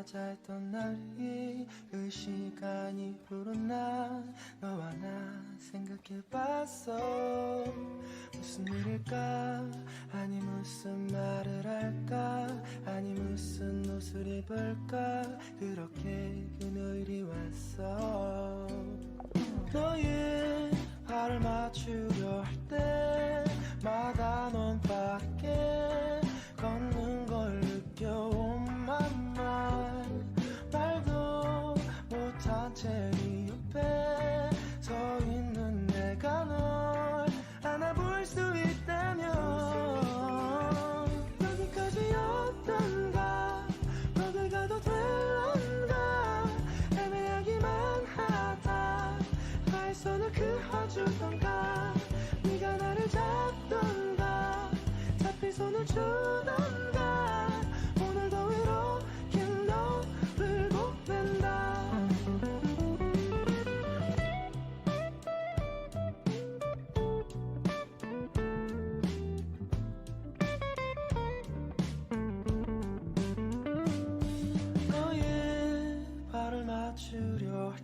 만나자 했던 날이 그 시간이 흐른 날 너와 나 생각해봤어. 무슨 일일까? 아니 무슨 말을 할까? 아니 무슨 옷을 입을까? 그렇게 금요일이 왔어. 너의 발을 맞추려 할 때마다 넌 빠르게 걷는 걸 느껴. Oh my mind. 말도 못한 채 네 옆에 서 있는 내가 널 안아볼 수 있다면 여기까지였던가 거길 가도 될런가 애매하기만 하다 나의 손을 그어주던가 네가 나를 잡던가 잡힌 손을 주던가 오늘도 이렇게 너를 보낸다. 너의 발을 맞추려 할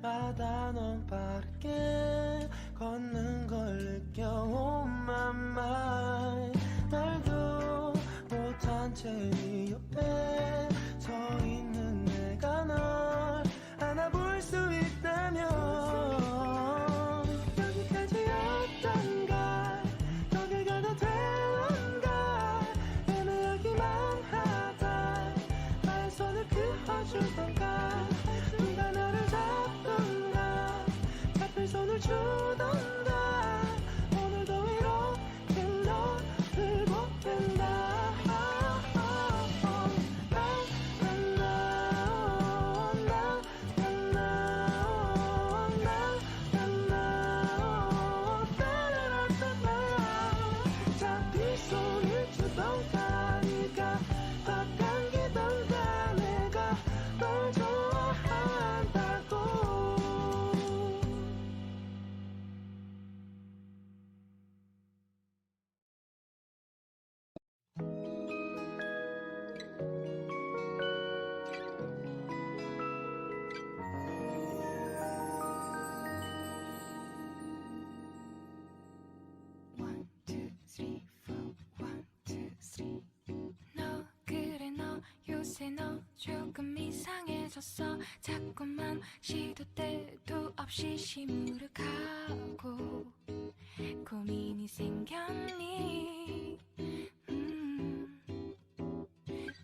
때마다 넌 빠르게 걷는 걸 느껴. Oh my mind. 말도 못한 채 네 옆에 서 있는 내가 널 안아볼 수 있다면 여기까지였던가 거길 가도 될런가 애매하기만 하다 나의 손을 그어주던가 네가 나를 잡던가 잡힌 손을 주던가 오늘도 이렇게 너를 보낸다. 잡힌 손을 주던가 네가 더 당기던가 내가 널 좋아한다고. 너 그래 너 요새 너 조금 이상해졌어. 자꾸만 시도 때도 없이 시무룩하고 고민이 생겼니?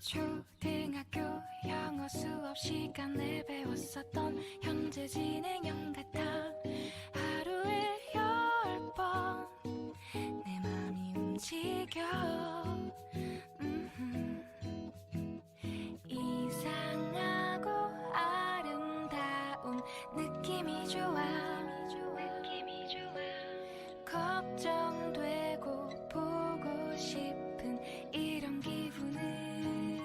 초등학교 영어 수업 시간에 배웠었던 현재 진행형 같아. 하루에 10번 내 맘이 움직여. 이상하고 아름다운 느낌이 좋아. 걱정되고 보고 싶은 이런 기분은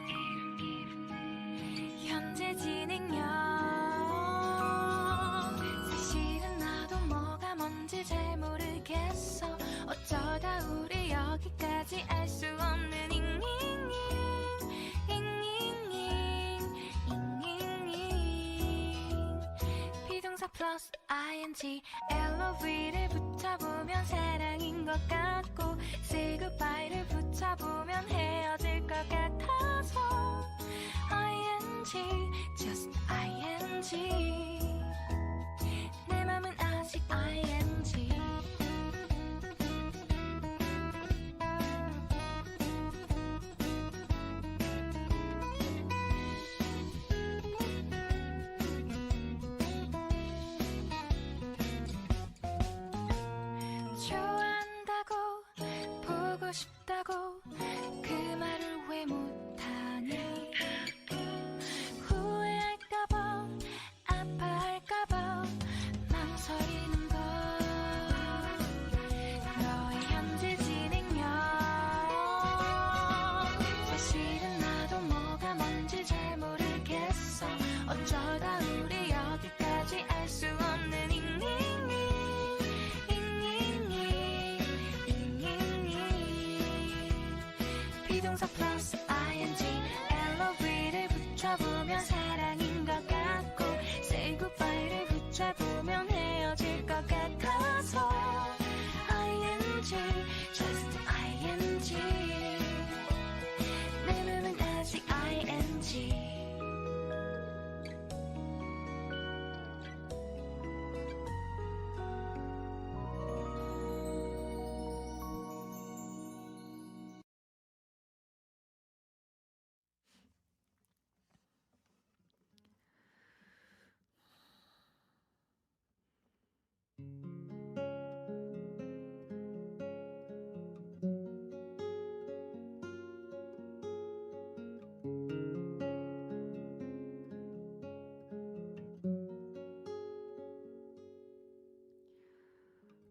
현재 진행형. 사실은 나도 뭐가 뭔지 잘 모르겠어. 어쩌다 우리 여기까지 알 수 없는 비동사 플러스 ing LOV를 붙여보면 사랑인 것 같고 say goodbye를 붙여보면 헤어질 것 같아서 ing just ing 내 맘은 아직 ing. 좋아한다고 보고 싶다고 그 말을 왜 못하니? 후회할까봐 아파할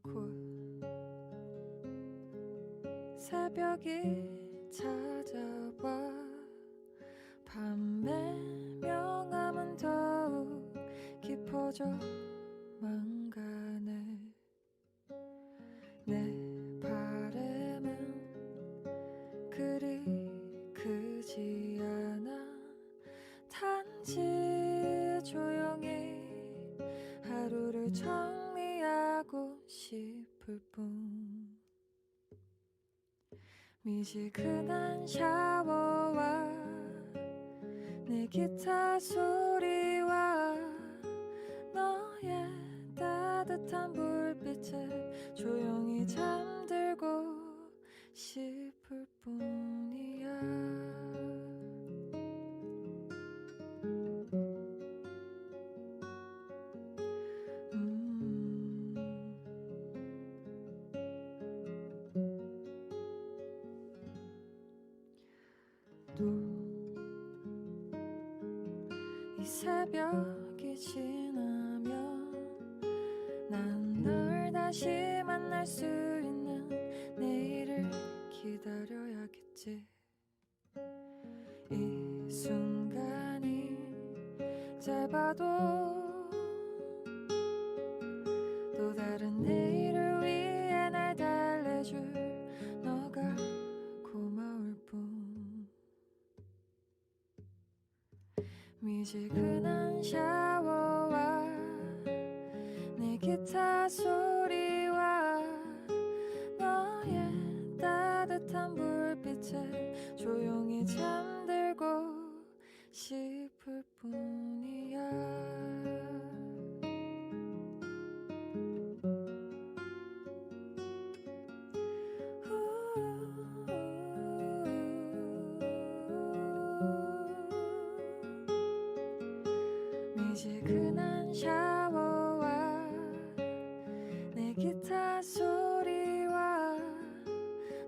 곧 새벽이 찾아와 밤의 명암은 더욱 깊어져만 가네. 내 바람은 그리 크지 않아. 단지 조용히 하루를 정리하고 싶을 뿐. 미지근한 샤워와 내 기타 소리와 너의 따뜻한 불빛에 조용히 잠들고 싶을 뿐이야. 또 이 새벽이 지나면 난 널 다시 만날 수 있는 내일을 기다려야겠지. 이 순간이 짧아도 또 다른 내일을 위해 날 달래줄 너가 고마울 뿐. 미지근한 샤워와 내 기타 소리와 너의 따뜻한 불빛에 조용히 잠들고 싶을 뿐이야. 미지근한 샤워와 내 기타 소리와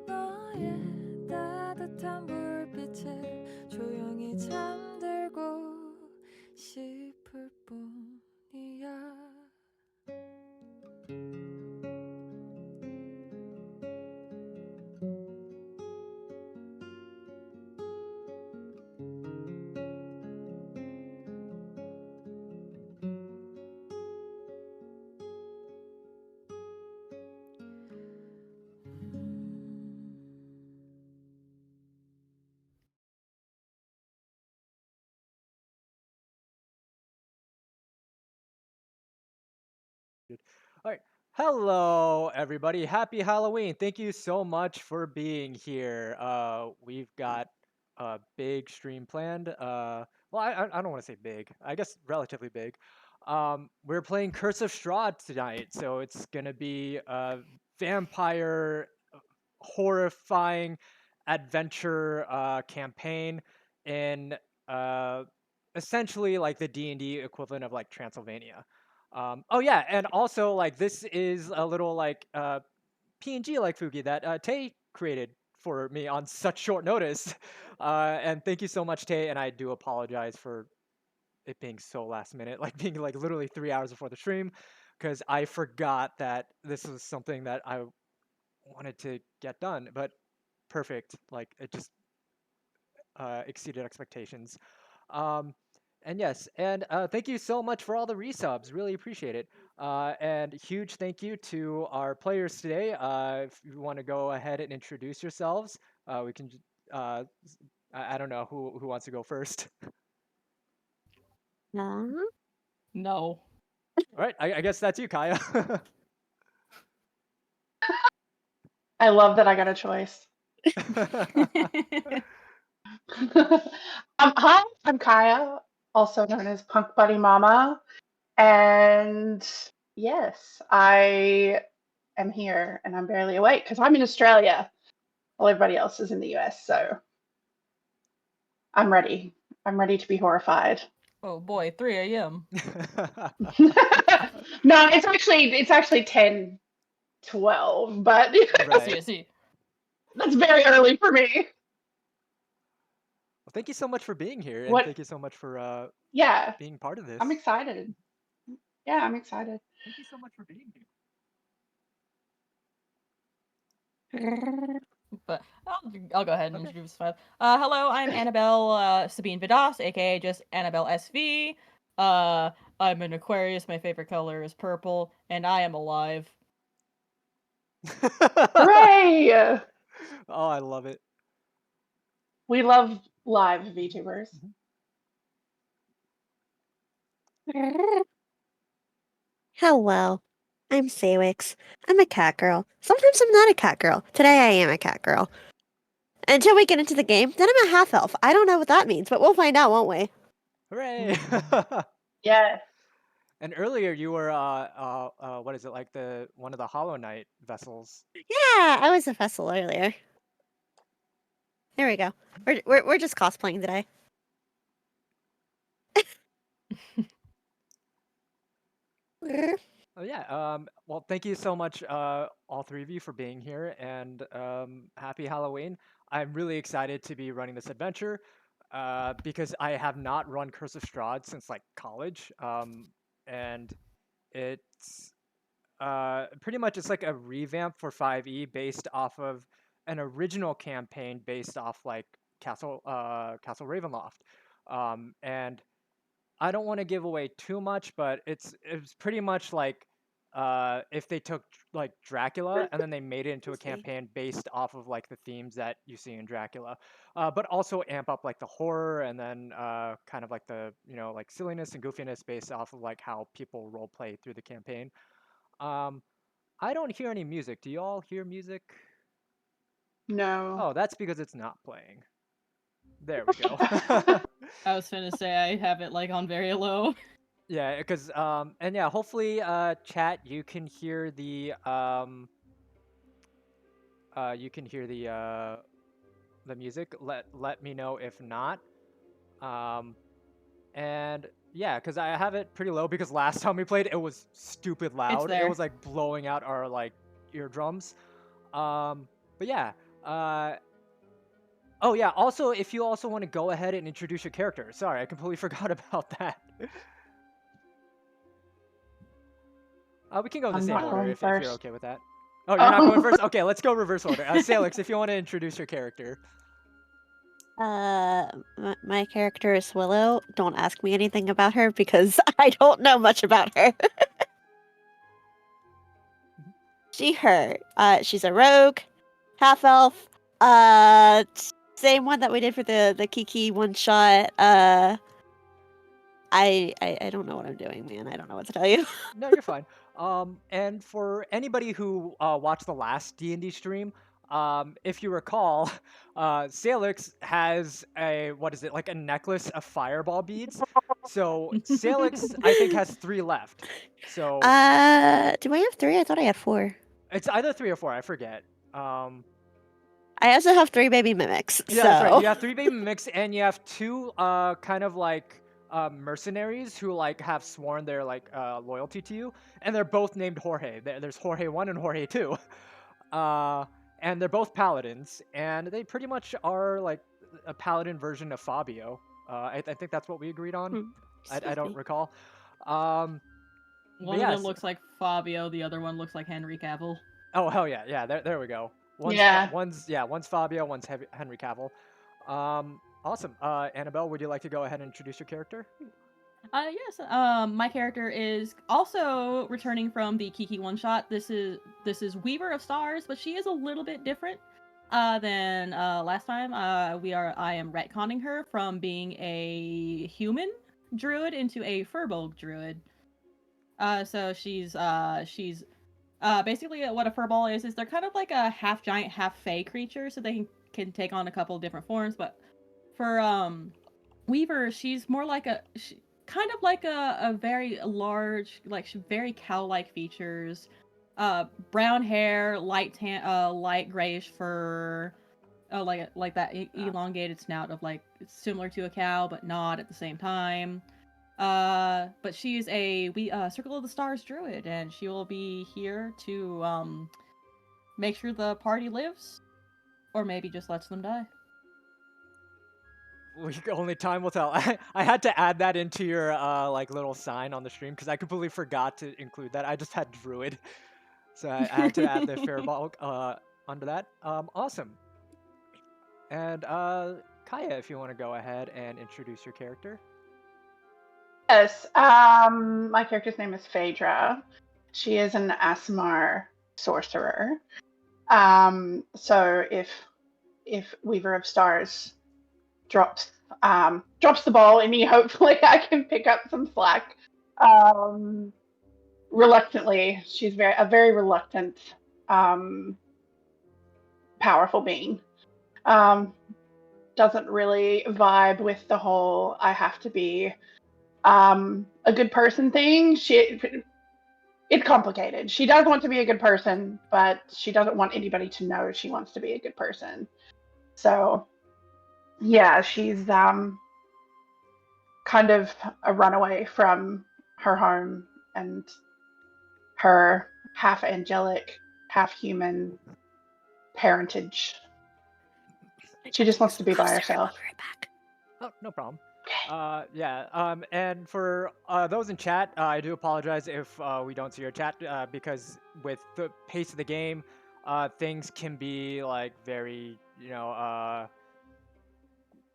너의 따뜻한 불빛에 조용히 잠들고 싶을 뿐이야. All right. Hello, everybody. Happy Halloween. Thank you so much for being here. We've got a big stream planned. Well, I don't want to say big. I guess relatively big. We're playing Curse of Strahd tonight, so it's gonna be a vampire horrifying adventure campaign in essentially like the D&D equivalent of like Transylvania. Oh yeah, and also like this is a little like PNG like Fugi that Tay created for me on such short notice. And thank you so much, Tay. And I do apologize for it being so last minute, like being like literally 3 hours before the stream, because I forgot that this was something that I wanted to get done. But perfect, like it just exceeded expectations. Um, and yes, and thank you so much for all the resubs. Really appreciate it. And huge thank you to our players today. If you want to go ahead and introduce yourselves, we can. I don't know who wants to go first. No. All right, I guess that's you, Kaya. I love that I got a choice. Hi, I'm Kaya, also known as Punk Buddy Mama. And yes, I am here and I'm barely awake because I'm in Australia while everybody else is in the US. So I'm ready. I'm ready to be horrified. Oh boy, 3 a.m. No, it's actually 10:12, but Right. I see. That's very early for me. Well, thank you so much for being here, and What? thank you so much for Yeah, being part of this. I'm excited. Yeah, I'm excited. Thank you so much for being here. But I'll go ahead and Okay. introduce myself. Hello, I'm Annabelle Sabine Vidas, aka just Annabelle SV. I'm an Aquarius. My favorite color is purple, and I am alive. Hooray! Oh, I love it. We love live VTubers. Hello, I'm Saywix. I'm a cat girl. Sometimes I'm not a cat girl. Today I am a cat girl. Until we get into the game, then I'm a half elf. I don't know what that means, but we'll find out, won't we? Hooray! Yes. And earlier you were what is it, like the one of the Hollow Knight vessels? Yeah, I was a vessel earlier. There we go. We're just cosplaying today. Oh yeah. Well, thank you so much, all three of you, for being here, and happy Halloween. I'm really excited to be running this adventure, because I have not run Curse of Strahd since like college, and it's pretty much it's like a revamp for 5e based off of an original campaign based off like Castle Ravenloft, and I don't want to give away too much, but it's pretty much like if they took like Dracula and then they made it into a Excuse me. campaign based off of like the themes that you see in Dracula, but also amp up like the horror and then kind of like the like silliness and goofiness based off of like how people role play through the campaign. Um, I don't hear any music. Do you all hear music? No. Oh, that's because it's not playing. There we go. I was gonna say I have it like on very low. Yeah, because and yeah, hopefully chat you can hear the music. Let me know if not. Um and yeah, because I have it pretty low because last time we played it was stupid loud. It there. was like blowing out our like eardrums. But yeah. Oh yeah, also if you also want to go ahead and introduce your character. Sorry, I completely forgot about that. We can go in the I'm same not order going if you're first. okay with that. Oh, you're not going Oh. first? Okay, let's go reverse order. Salix, if you want to introduce your character. My character is Willow. Don't ask me anything about her because I don't know much about her. Her. She's a rogue, half elf. Same one that we did for the Kiki one shot. I don't know what I'm doing, man. I don't know what to tell you. No, you're fine. And for anybody who watched the last D&D stream, if you recall, Salix has a what is it, like a necklace of fireball beads. So Salix, I think, has 3 left. So Do I have 3? I thought I had 4. it's either 3 or 4. I forget. I also have 3 baby mimics. Yeah, that's right. So You have 3 baby mimics, and you have 2 kind of like mercenaries who like have sworn their like loyalty to you, and they're both named Jorge. There's Jorge 1 and Jorge 2. And they're both paladins, and they pretty much are like a paladin version of Fabio. I think that's what we agreed on. I excuse don't me. recall. One of yes. them looks like Fabio, the other one looks like Henry Cavill. Oh hell yeah, yeah. There we go. Yeah. One's Fabio, one's Henry Cavill. Awesome. Annabelle, would you like to go ahead and introduce your character? Yes. My character is also returning from the Kiki one shot. This is Weaver of Stars, but she is a little bit different than last time. I am retconning her from being a human druid into a furbolg druid. So she's basically what a furball is they're kind of like a half giant, half fey creature, so they can take on a couple different forms. But for Weaver, she's more like kind of like a very large, like very cow-like features, brown hair, light grayish fur, like that elongated snout of like it's similar to a cow but not at the same time. But she's a Circle of the Stars druid, and she will be here to make sure the party lives, or maybe just lets them die. Only time will tell. I had to add that into your like little sign on the stream because I completely forgot to include that. I just had druid, so I had to add the Fairball onto that. Awesome. And Kaya, if you want to go ahead and introduce your character. Yes. My character's name is Phaedra. She is an Asmar sorcerer. So if Weaver of Stars drops the ball in me, hopefully I can pick up some slack. Um, Reluctantly, she's a very reluctant, um, powerful being. Um, doesn't really vibe with the whole I have to be a good person thing. It's complicated. She does want to be a good person, but she doesn't want anybody to know she wants to be a good person. So yeah, she's kind of a runaway from her home and her half angelic, half human parentage. She just wants to be by herself. I'll be right back. Oh, no problem. Yeah. And for those in chat, I do apologize if we don't see your chat because with the pace of the game, things can be like very,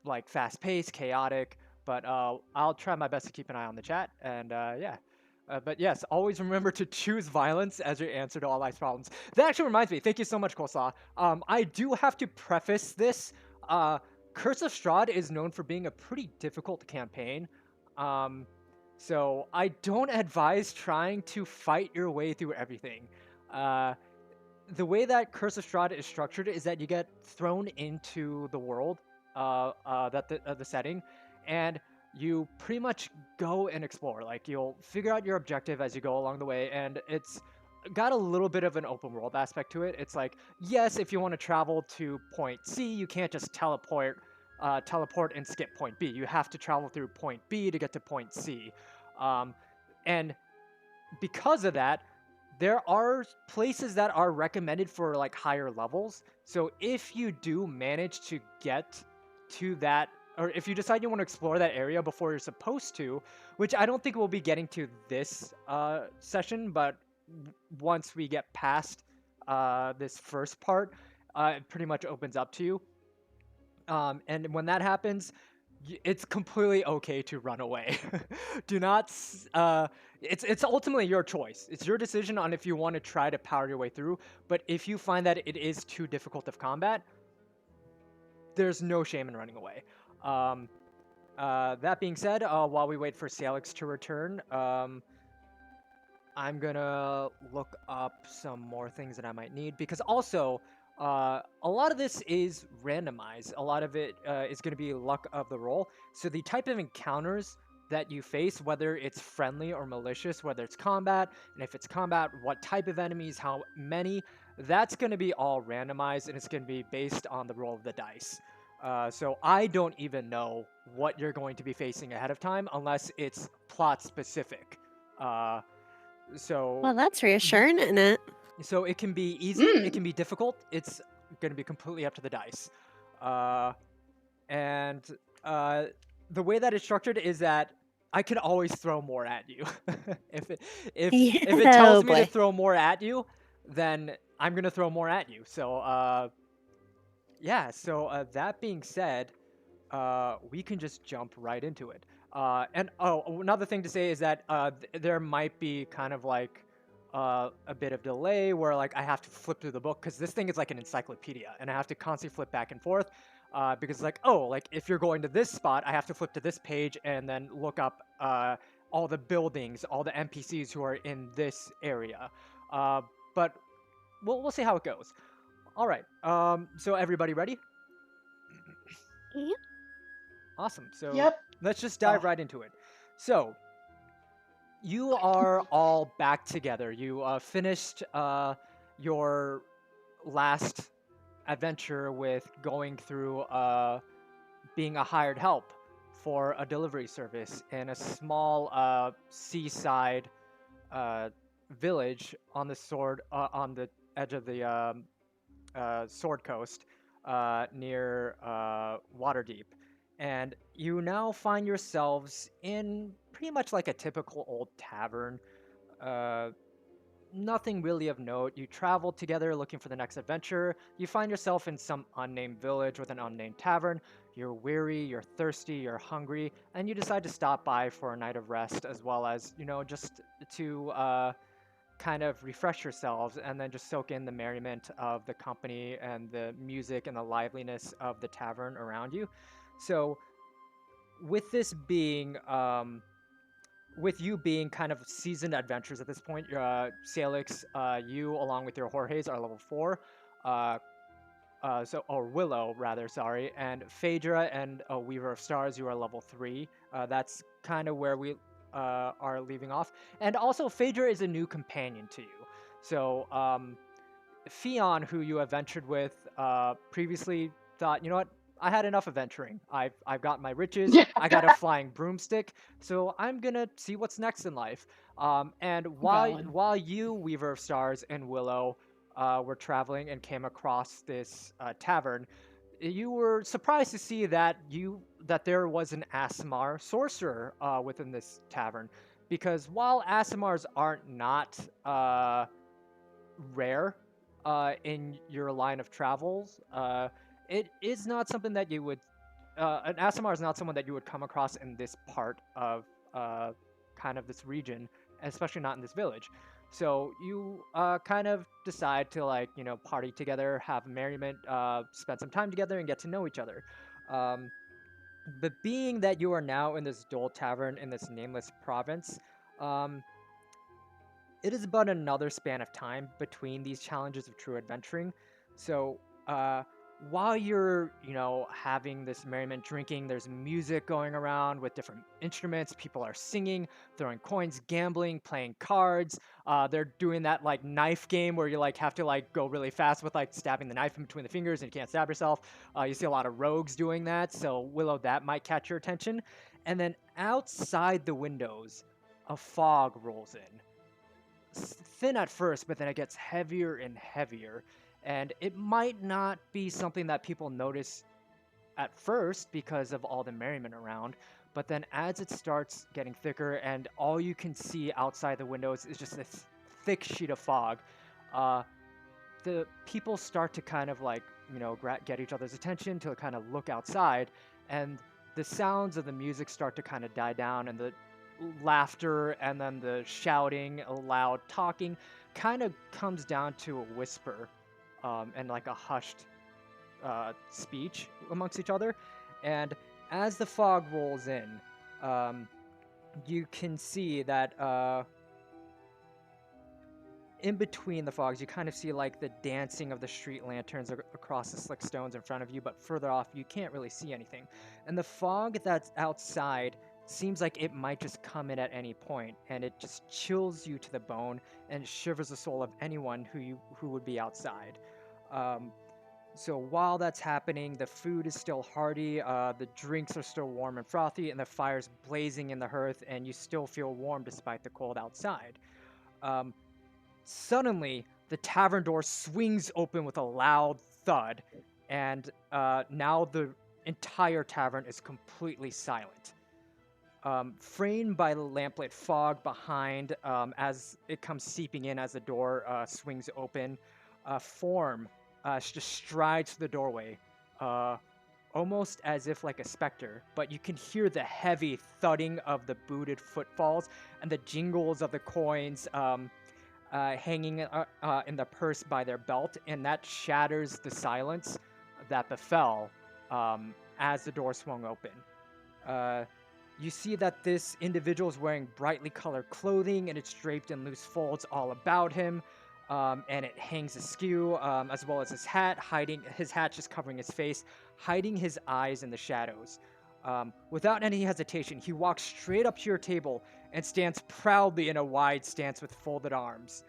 like fast paced, chaotic. But I'll try my best to keep an eye on the chat. And yeah. But yes, always remember to choose violence as your answer to all life's problems. That actually reminds me. Thank you so much, Kosa. I do have to preface this. Curse of Strahd is known for being a pretty difficult campaign. Um, so I don't advise trying to fight your way through everything. Uh, the way that Curse of Strahd is structured is that you get thrown into the world, the setting, and you pretty much go and explore. Like you'll figure out your objective as you go along the way, and it's got a little bit of an open world aspect to it. It's like, yes, if you want to travel to point C, you can't just teleport and skip point B. You have to travel through point B to get to point C, and because of that, there are places that are recommended for like higher levels. So if you do manage to get to that, or if you decide you want to explore that area before you're supposed to, which I don't think we'll be getting to this session, but once we get past this first part, it pretty much opens up to you. And when that happens, it's completely okay to run away. Do not. It's ultimately your choice. It's your decision on if you want to try to power your way through. But if you find that it is too difficult of combat, there's no shame in running away. That being said, while we wait for Salix to return, I'm gonna look up some more things that I might need because also a lot of this is randomized. A lot of it is going to be luck of the roll. So the type of encounters that you face, whether it's friendly or malicious, whether it's combat, and if it's combat, what type of enemies, how many, that's going to be all randomized and it's going to be based on the roll of the dice. So I don't even know what you're going to be facing ahead of time unless it's plot specific. So Well, that's reassuring, isn't it? so it can be easy, it can be difficult. It's going to be completely up to the dice. And the way that it's structured is that I can always throw more at you. If it tells Oh me to boy. throw more at you, then I'm going to throw more at you. So yeah, so that being said, we can just jump right into it. And another thing to say is that there might be kind of like a bit of delay where like I have to flip through the book because this thing is like an encyclopedia and I have to constantly flip back and forth because like, oh, like if you're going to this spot, I have to flip to this page and then look up all the buildings, all the NPCs who are in this area. But we'll see how it goes. All right. So everybody ready? Yep. Awesome. So Yep. let's just dive right into it. So you are all back together. You finished your last adventure with going through being a hired help for a delivery service in a small seaside village on the edge of the Sword Coast near Waterdeep. And you now find yourselves in pretty much like a typical old tavern. Uh, nothing really of note. You travel together looking for the next adventure. You find yourself in some unnamed village with an unnamed tavern. You're weary, you're thirsty, you're hungry, and you decide to stop by for a night of rest as well as, just to kind of refresh yourselves and then just soak in the merriment of the company and the music and the liveliness of the tavern around you. So, with this being with you being kind of seasoned adventurers at this point, Salix, you along with your Jorge's are level 4, uh, or Willow rather, sorry, and Phaedra and Weaver of Stars, you are level 3. That's kind of where we are leaving off, and also Phaedra is a new companion to you. So Fion, who you adventured with previously, thought, you know what? I had enough adventuring. I've got my riches. Yeah. I got a flying broomstick. So I'm gonna see what's next in life. And Valid. while you, Weaver of Stars, and Willow were traveling and came across this tavern, you were surprised to see that there was an Asimar sorcerer within this tavern, because while Asimars aren't not rare in your line of travels. It is not something that you would. An Asimar is not someone that you would come across in this part of kind of this region, especially not in this village. So you kind of decide to party together, have merriment, spend some time together, and get to know each other. Um, but being that you are now in this dull tavern in this nameless province, um, it is but another span of time between these challenges of true adventuring. So, while you're, having this merriment drinking, there's music going around with different instruments. People are singing, throwing coins, gambling, playing cards. They're doing that like knife game where you like have to like go really fast with like stabbing the knife in between the fingers and you can't stab yourself. You see a lot of rogues doing that. So Willow, that might catch your attention. And then outside the windows, a fog rolls in, thin at first, but then it gets heavier and heavier. And it might not be something that people notice at first because of all the merriment around, but then as it starts getting thicker and all you can see outside the windows is just this thick sheet of fog, uh, the people start to kind of like, get each other's attention to kind of look outside, and the sounds of the music start to kind of die down, and the laughter and then the shouting, loud talking kind of comes down to a whisper and like a hushed speech amongst each other. And as the fog rolls in, um, you can see that in between the fogs, you kind of see like the dancing of the street lanterns across the slick stones in front of you, but further off, you can't really see anything. And the fog that's outside seems like it might just come in at any point, and it just chills you to the bone and shivers the soul of anyone who would be outside. Um, so while that's happening, the food is still hearty, the drinks are still warm and frothy, and the fire's blazing in the hearth, and you still feel warm despite the cold outside. Um, Suddenly, the tavern door swings open with a loud thud, and now the entire tavern is completely silent. Framed by the lamplit fog behind, as it comes seeping in as the door swings open, a form just strides through the doorway, uh, almost as if like a specter, but you can hear the heavy thudding of the booted footfalls and the jingles of the coins hanging in the purse by their belt, and that shatters the silence that befell as the door swung open. You see that this individual is wearing brightly colored clothing, and it's draped in loose folds all about him, and it hangs askew, as well as his hat, hiding his hat just covering his face, hiding his eyes in the shadows. Without any hesitation, he walks straight up to your table and stands proudly in a wide stance with folded arms.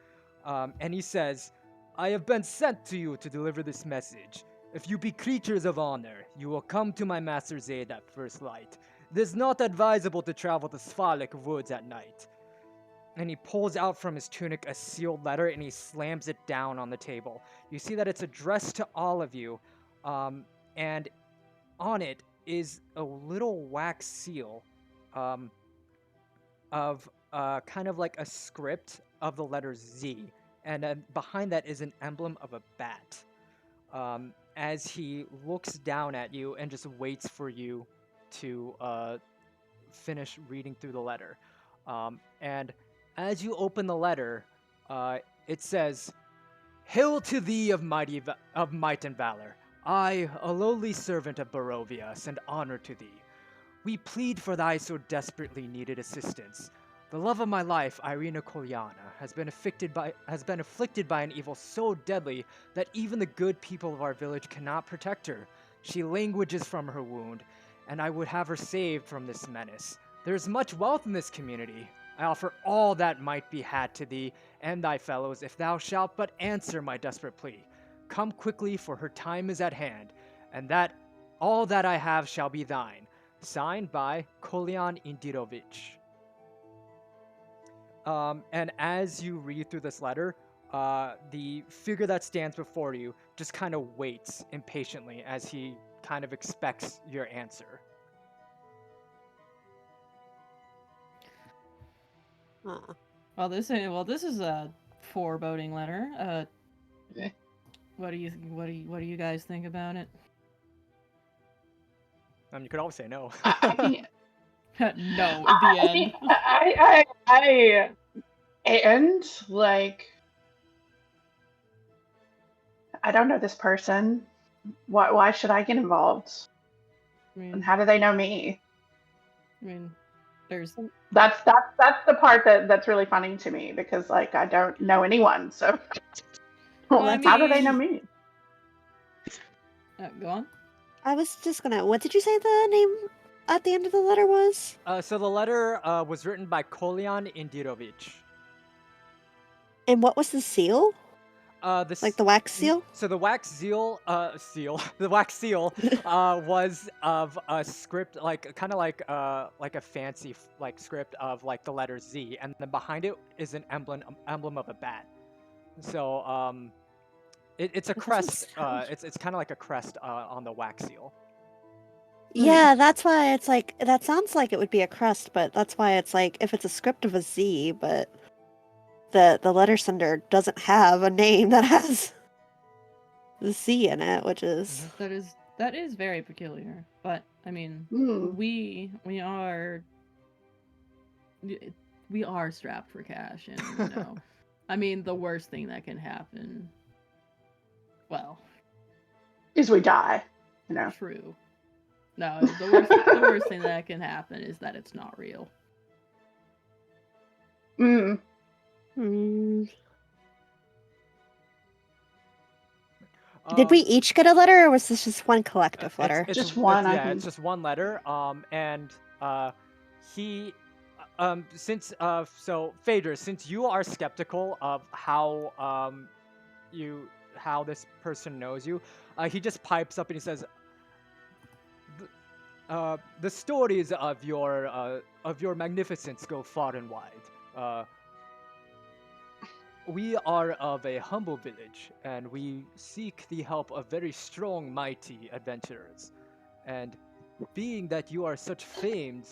And he says, "I have been sent to you to deliver this message. If you be creatures of honor, you will come to my master's aid at first light. It is not advisable to travel to Svalek woods at night." And he pulls out from his tunic a sealed letter and he slams it down on the table. You see that it's addressed to all of you, and on it is a little wax seal of kind of like a script of the letter Z, and behind that is an emblem of a bat. As he looks down at you and just waits for you to finish reading through the letter. And as you open the letter, it says, "Hail to thee of might and valor. I, a lowly servant of Barovia, send honor to thee. We plead for thy so desperately needed assistance. The love of my life, Irina Kolyana, has been afflicted by an evil so deadly that even the good people of our village cannot protect her. She languishes from her wound, and I would have her saved from this menace. There is much wealth in this community. I offer all that might be had to thee and thy fellows, if thou shalt but answer my desperate plea. Come quickly, for her time is at hand, and that all that I have shall be thine." Signed by Kolyan Indirovich. And as you read through this letter, the figure that stands before you just kind of waits impatiently as he kind of expects your answer. Huh. Well, this is a foreboding letter. Okay. What do you guys think about it? You could always say no. I mean, No, I the mean, end. and like, I don't know this person. Why should I get involved? I And mean, how do they know me? there's That's the part that's really funny to me because like I don't know anyone. So Well, I how do they know mean- me? go on. I was just gonna. What did you say the name at the end of the letter was? So the letter was written by Kolyan Indirovich. And what was the seal? Like the wax seal? So the wax seal, the wax seal, was of a script, like kind of like a fancy like script of like the letter Z, and then behind it is an emblem of a bat. So it's a It doesn't crest. sound- It's kind of like a crest on the wax seal. Yeah, that's why it's like that sounds like it would be a crust, but that's why it's like if it's a script of a Z, but the letter sender doesn't have a name that has the C in it, which is That is very peculiar. But I mean, Hmm. we are strapped for cash, and you know, I mean, the worst thing that can happen. Well, Is we die, you know. true. No, the worst thing that can happen is that it's not real. Mm. Hmm. Did we each get a letter, or was this just one collective letter? Just one, I think. It's just one letter. And he, since so Phaedra, since you are skeptical of how how this person knows you, he just pipes up and he says, "The stories of your magnificence go far and wide. We are of a humble village, and we seek the help of very strong, mighty adventurers. And being that you are such famed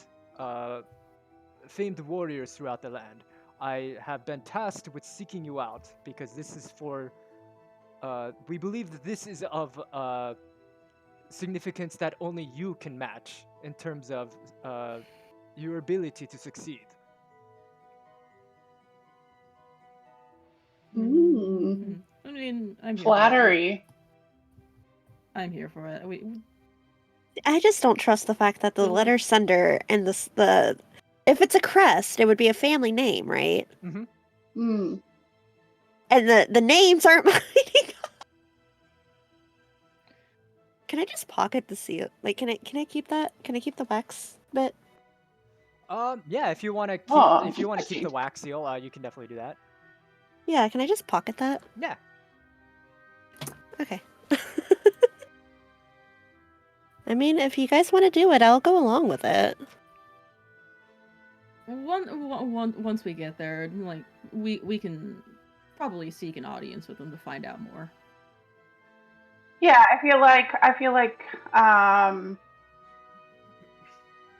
warriors throughout the land, I have been tasked with seeking you out because this is for. We believe that this is of significance that only you can match in terms of your ability to succeed." Mm. I mean, I'm here Flattery. I'm here for it. I just don't trust the fact that the Mhm. letter sender and the if it's a crest, it would be a family name, right? Mm-hmm. Mm. And the names aren't mine. Can I just pocket the seal? Like, can I keep that? Can I keep the wax bit? Yeah, if you want to keep Oh, the wax seal, you can definitely do that. Yeah, can I just pocket that? Yeah. Okay. I mean, if you guys want to do it, I'll go along with it. Once we get there, like we can probably seek an audience with them to find out more. Yeah, I feel like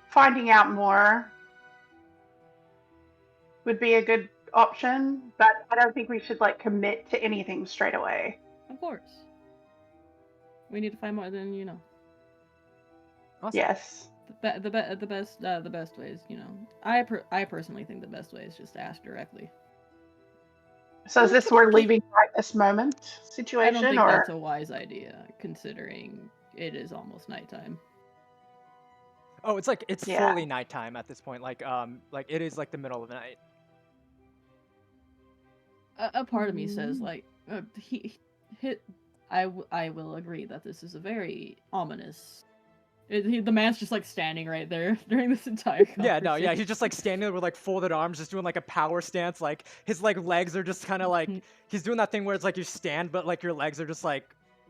finding out more would be a good option, but I don't think we should like commit to anything straight away. Of course. We need to find more than Awesome. Yes. the best way is I personally think the best way is just to ask directly. So is this we're leaving right this moment I situation, don't think or that's a wise idea, considering it is almost nighttime. Oh, it's like it's Yeah. fully nighttime at this point. Like it is like the middle of the night. A part of me says like I will agree that this is a very ominous. The man's just like standing right there during this entire conversation. Yeah, no, yeah, he's just like standing there with like folded arms, just doing like a power stance. Like his like legs are just kind of like he's doing that thing where it's like you stand, but like your legs are just like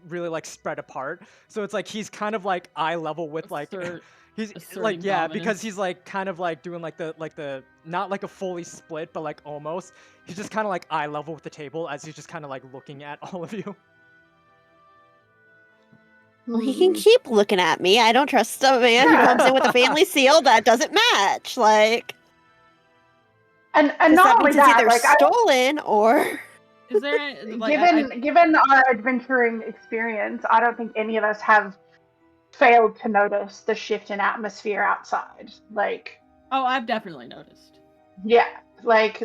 really like spread apart. So it's like he's kind of like eye level with like he's like yeah, because he's like kind of like doing like the not like a fully split, but like almost. He's just kind of like eye level with the table as he's just kind of like looking at all of you. Well, he can keep looking at me. I don't trust a man who comes in with a family seal that doesn't match. Like, and does not that only means it's that, either like stolen or. Is there like, given our adventuring experience, I don't think any of us have failed to notice the shift in atmosphere outside. Like, oh, I've definitely noticed. yeah, like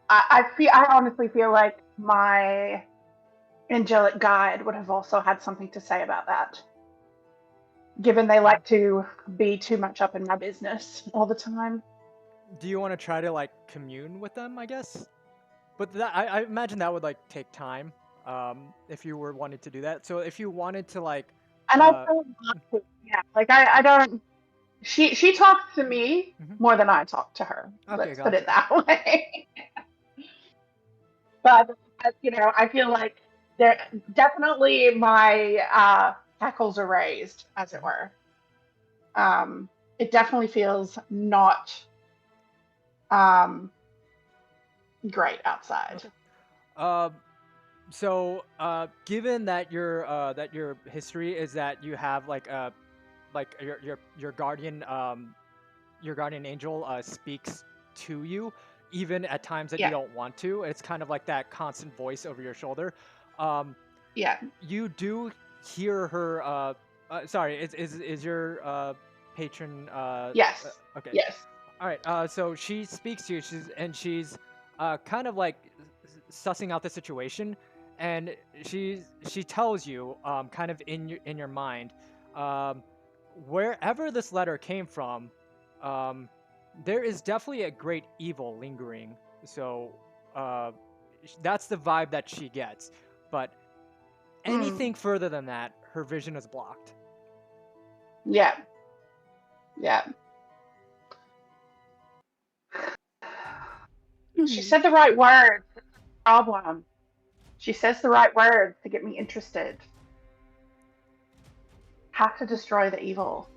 I honestly feel like my angelic guide would have also had something to say about that, given they like to be too much up in my business all the time. Do you want to try to like commune with them, I guess? But that I imagine that would like take time, if you were wanting to do that. So if you wanted to like, and I don't want to, yeah, like I don't. She talks to me more than I talk to her. Okay, Let's put it that way. But I feel like there definitely my hackles are raised, as it were. It definitely feels not great outside. So given that your history is that you have like your guardian angel speaks to you even at times that you don't want to. It's kind of like that constant voice over your shoulder. Yeah. You do hear her. Sorry, is your patron? Yes. Okay. Yes. All right. So she speaks to you. She's kind of like sussing out the situation, and she tells you kind of in your mind, wherever this letter came from, there is definitely a great evil lingering. So that's the vibe that she gets. But anything further than that, her vision is blocked. Yeah. Yeah. She said the right words. That's the problem. She says the right words to get me interested. Have to destroy the evil.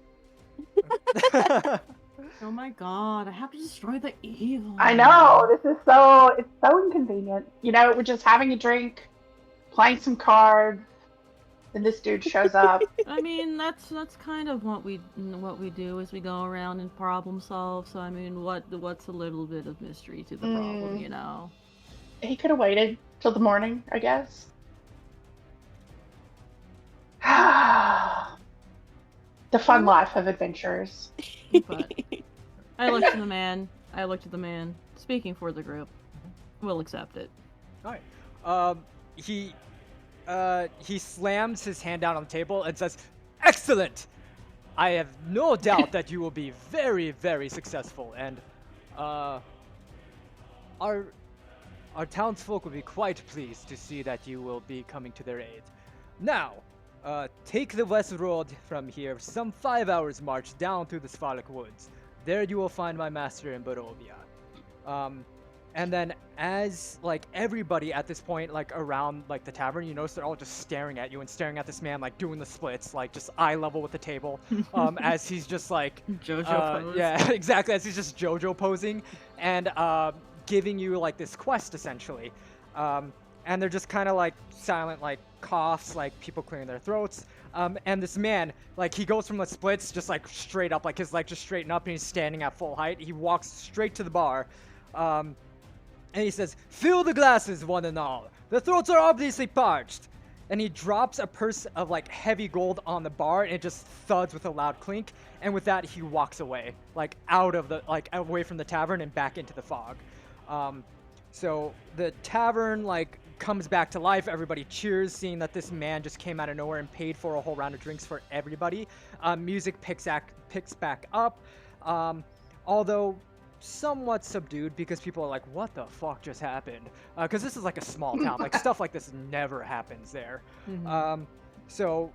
Oh my god, I have to destroy the evil. I know, it's so inconvenient. We're just having a drink, playing some cards, and this dude shows up. I mean, that's kind of what we do is we go around and problem solve. So I mean, what's a little bit of mystery to the problem, He could have waited till the morning, I guess. The fun life of adventurers. But I looked at the man. Speaking for the group, we'll accept it. All right. He slams his hand down on the table and says, "Excellent! I have no doubt that you will be very, very successful, and our townsfolk will be quite pleased to see that you will be coming to their aid. Now, take the west road from here, some 5 hours march down through the Svalak woods. There you will find my master in Barovia." And then as like everybody at this point, like around like the tavern, you notice they're all just staring at you and staring at this man, like doing the splits, like just eye level with the table, as he's just like JoJo pose. Yeah, exactly, as he's just JoJo posing and giving you like this quest essentially. And they're just kind of like silent, like coughs, like people clearing their throats. And this man, like he goes from the splits just like straight up, like his leg just straighten up, and he's standing at full height. He walks straight to the bar. And he says, "Fill the glasses, one and all. The throats are obviously parched." And he drops a purse of like heavy gold on the bar, and it just thuds with a loud clink. And with that, he walks away, like out of the, like away from the tavern and back into the fog. So the tavern like comes back to life. Everybody cheers, seeing that this man just came out of nowhere and paid for a whole round of drinks for everybody. Music picks back up, although somewhat subdued because people are like, "What the fuck just happened?" Because this is like a small town. Like stuff like this never happens there. So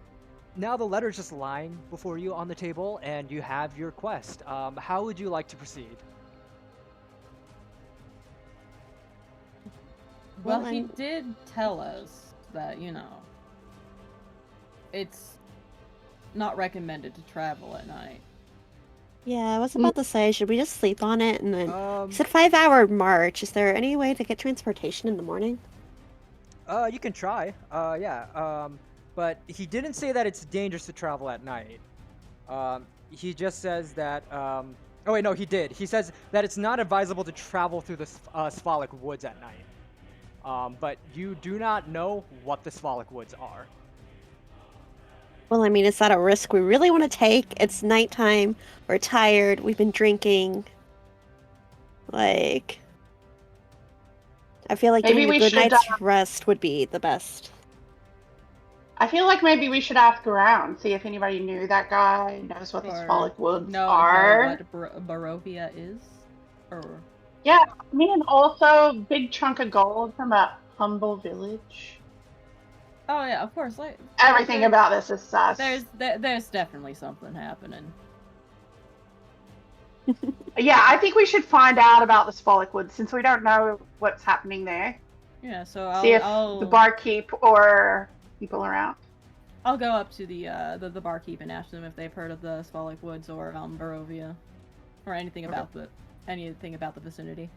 now the letter's just lying before you on the table, and you have your quest. How would you like to proceed? Well, Well, he I'm- did tell us that, it's not recommended to travel at night. Yeah, I was about to say, should we just sleep on it and then... Um, You said 5-hour march. Is there any way to get transportation in the morning? You can try. Yeah. But he didn't say that it's dangerous to travel at night. He just says that. Oh wait, no, he did. He says that it's not advisable to travel through the Sphalic woods at night. But you do not know what the Sphalic woods are. Well, I mean, is that a risk we really want to take? It's nighttime. We're tired. We've been drinking. Like... I feel like Maybe getting a we good should, night's rest would be the best. I feel like maybe we should ask around, see if anybody knew that guy, knows what the Or Sphalic Woods know are. what Barovia is? Or Yeah, I mean, also big chunk of gold from a humble village. oh yeah, of course. Like Everything about this is sus. there's definitely something happening. Yeah, I think we should find out about the Sphalic Woods since we don't know what's happening there. Yeah, so See if I'll the barkeep or people around. I'll go up to the barkeep and ask them if they've heard of the Sphalic Woods or Barovia, or anything about the vicinity.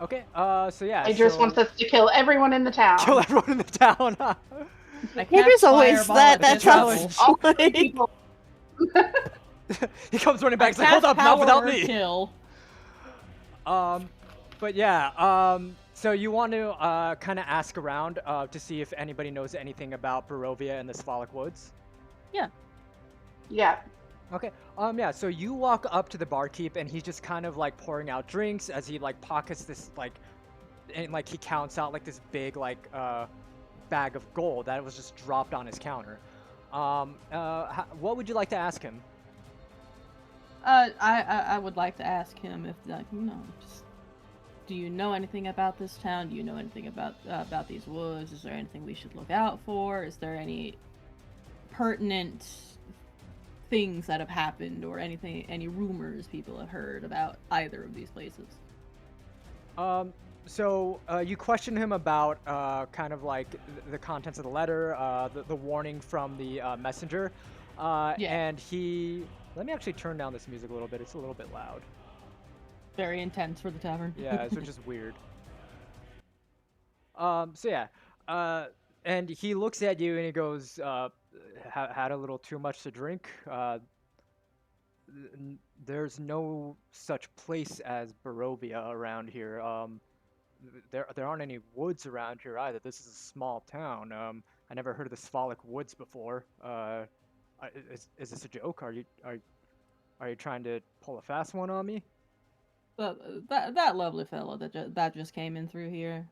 Okay. So yeah. Idris wants us to kill everyone in the town. kill everyone in the town. I cast There's always Fireball that. at That this sounds level. All like... people. He comes running back. I He's like, "Hold up, cast not without Power me." Kill. But yeah, so you want to kind of ask around to see if anybody knows anything about Barovia and the Sphalic Woods? Yeah. Okay. Yeah, so you walk up to the barkeep and he's just kind of like pouring out drinks as he like pockets this like, and like he counts out like this big like bag of gold that was just dropped on his counter. What would you like to ask him? I would like to ask him if, like, just, do you know anything about this town? Do you know anything about these woods? Is there anything we should look out for? Is there any pertinent things that have happened, or any rumors people have heard about either of these places? So you question him about kind of like the contents of the letter, the warning from the messenger, and he. Let me actually turn down this music a little bit. It's a little bit loud. Very intense for the tavern. Yeah, it's just weird. So yeah, and he looks at you and he goes, "Had a little too much to drink. There's no such place as Barovia around here. There aren't any woods around here either. This is a small town. I never heard of the Sphalic Woods before. Is this a joke? Are you trying to pull a fast one on me?" That lovely fellow that just came in through here.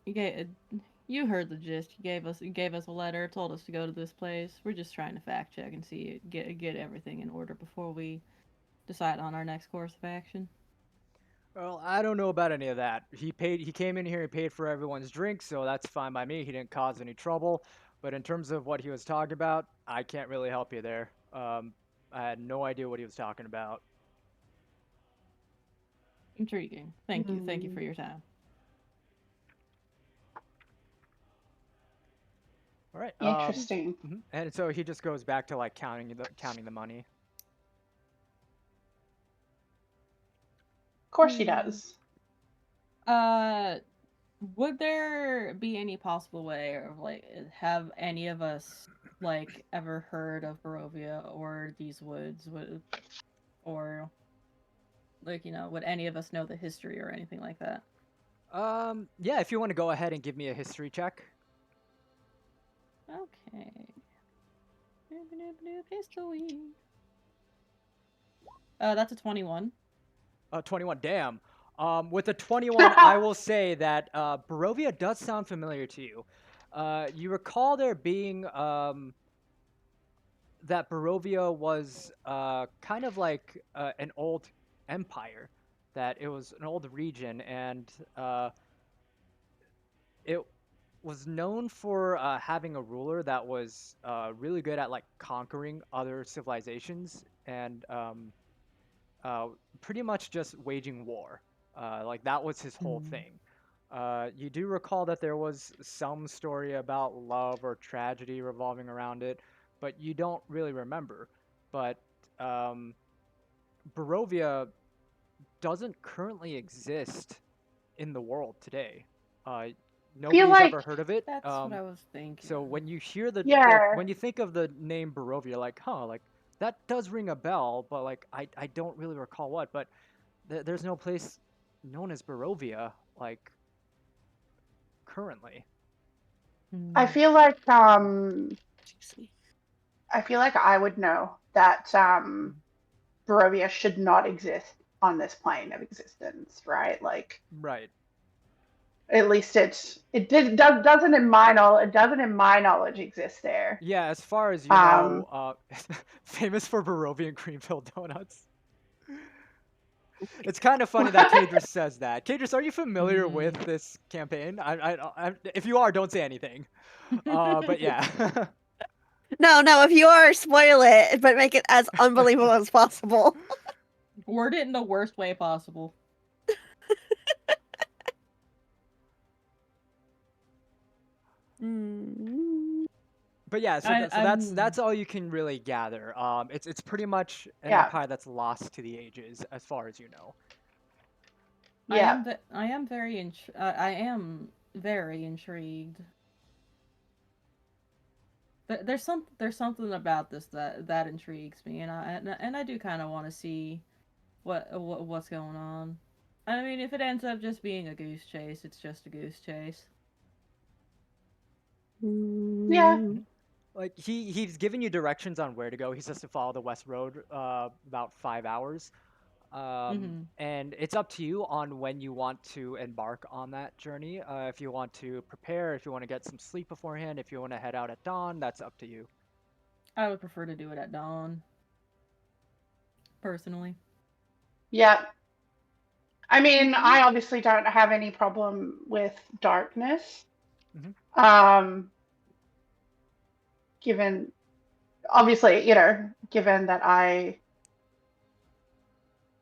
You heard the gist. He gave us a letter, told us to go to this place. We're just trying to fact check and get everything in order before we decide on our next course of action. Well, I don't know about any of that. He came in here and paid for everyone's drinks, so that's fine by me. He didn't cause any trouble. But in terms of what he was talking about, I can't really help you there. I had no idea what he was talking about. Intriguing. Thank you for your time. All right. Interesting. And so he just goes back to like counting the money. Of course he does. Would there be any possible way of like have any of us like ever heard of Barovia or these woods, or like would any of us know the history or anything like that? Yeah, if you want to go ahead and give me a history check. Okay. History. That's a 21. 21. Damn. With a 21, I will say that Barovia does sound familiar to you. You recall there being that Barovia was kind of like an old empire, that it was an old region, and it was known for having a ruler that was really good at like conquering other civilizations and uh, pretty much just waging war. Like that was his whole thing. You do recall that there was some story about love or tragedy revolving around it, but you don't really remember. But um, Barovia doesn't currently exist in the world today. Feel Nobody's like ever heard of it. That's what I was thinking. So when you hear the like yeah. when you think of the name Barovia, like, huh, like that does ring a bell, but like I don't really recall what. But there's no place known as Barovia like currently. I Hmm. feel like Excuse me. I feel like I would know that Mhm. Barovia should not exist on this plane of existence, right? Like Right. at least it doesn't in my knowledge exist there. Yeah, as far as you Um, know, famous for Barovian cream filled donuts. It's kind of funny that what? Kadris says that. Kadris, are you familiar with Hmm. this campaign? If you are, don't say anything. But yeah. No, no, if you are, spoil it, but make it as unbelievable as possible. Word it in the worst way possible. Mm. But yeah, so I, that's I'm all you can really gather. It's pretty much an Yeah, empire that's lost to the ages, as far as you know. yeah. I am I am very intrigued. There's something about this that intrigues me, and I do kind of want to see what's going on. I mean, if it ends up just being a goose chase, it's just a goose chase. Yeah. Mm. Mhm. Like he's given you directions on where to go. He says to follow the west road about 5 hours. Mm-hmm. And it's up to you on when you want to embark on that journey. If you want to prepare, if you want to get some sleep beforehand, if you want to head out at dawn, that's up to you. I would prefer to do it at dawn, personally. Yeah. I mean, Mm-hmm. I obviously don't have any problem with darkness. Hmm. Um, given obviously, given that I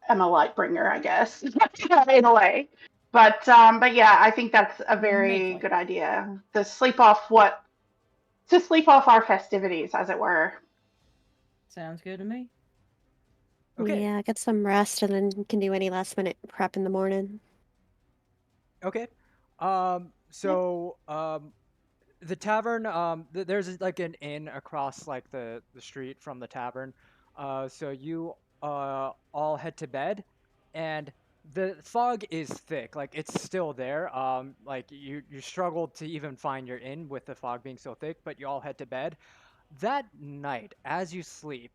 am a light bringer, I guess, in a way. But yeah, I think that's a Make very light. good idea. To sleep off our festivities, as it were. Sounds good to me. Okay. Yeah, get some rest and then you can do any last minute prep in the morning. Okay. Yeah. The tavern, there's like an inn across like the street from the tavern. So you all head to bed, and the fog is thick. Like it's still there. Like you struggled to even find your inn with the fog being so thick, but you all head to bed. That night, as you sleep,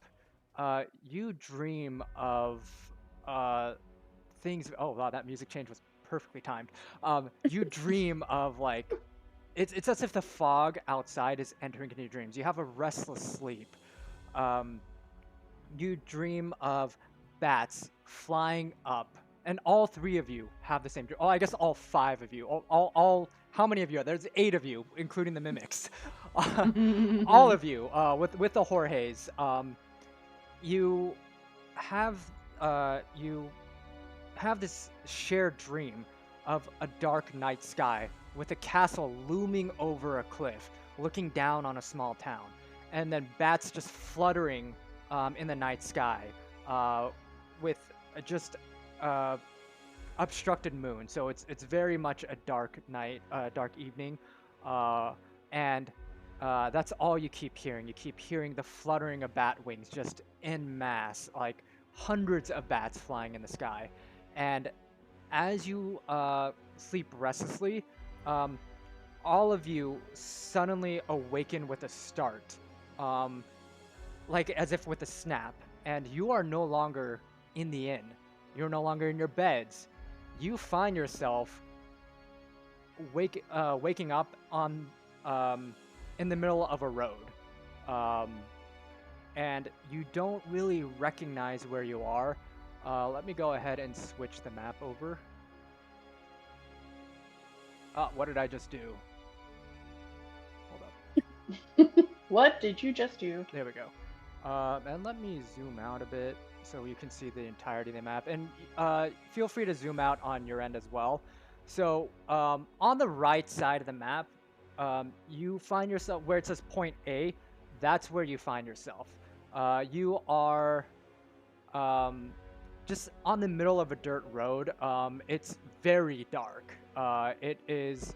you dream of uh things. Oh wow, that music change was perfectly timed. You dream of like it's as if the fog outside is entering into your dreams. You have a restless sleep. Um, you dream of bats flying up, and all three of you have the same dream. Oh, I guess all five of you. All how many of you are there? There's 8 of you, including the mimics. All of you, with the Jorges. You have you have this shared dream of a dark night sky with a castle looming over a cliff, looking down on a small town, and then bats just fluttering in the night sky with just uh, obstructed moon. So it's very much a dark night, dark evening, uh, and that's all you keep hearing. You keep hearing the fluttering of bat wings just en masse, like hundreds of bats flying in the sky, and as you sleep restlessly, um, all of you suddenly awaken with a start, um, like as if with a snap, and you are no longer in the inn. You're no longer in your beds. You find yourself waking up on in the middle of a road, um, and you don't really recognize where you are. Let me go ahead and switch the map over. What did I just do? Hold up. What did you just do? There we go. And let me zoom out a bit so you can see the entirety of the map. And feel free to zoom out on your end as well. So on the right side of the map, you find yourself where it says point A. That's where you find yourself. You are just on the middle of a dirt road. It's very dark. It is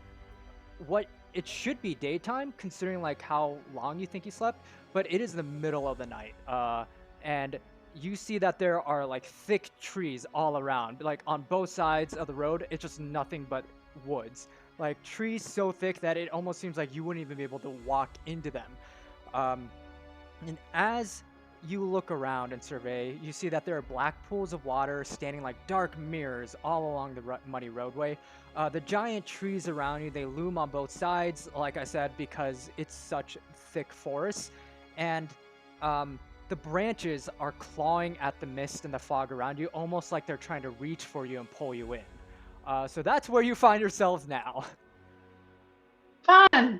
what it should be daytime, considering like how long you think you slept, but it is the middle of the night. And you see that there are like thick trees all around, like on both sides of the road. It's just nothing but woods, like trees so thick that it almost seems like you wouldn't even be able to walk into them. Um, and as you look around and survey, you see that there are black pools of water standing like dark mirrors all along the muddy roadway. The giant trees around you, they loom on both sides, like I said, because it's such thick forest. And the branches are clawing at the mist and the fog around you, almost like they're trying to reach for you and pull you in. So that's where you find yourselves now. Fun.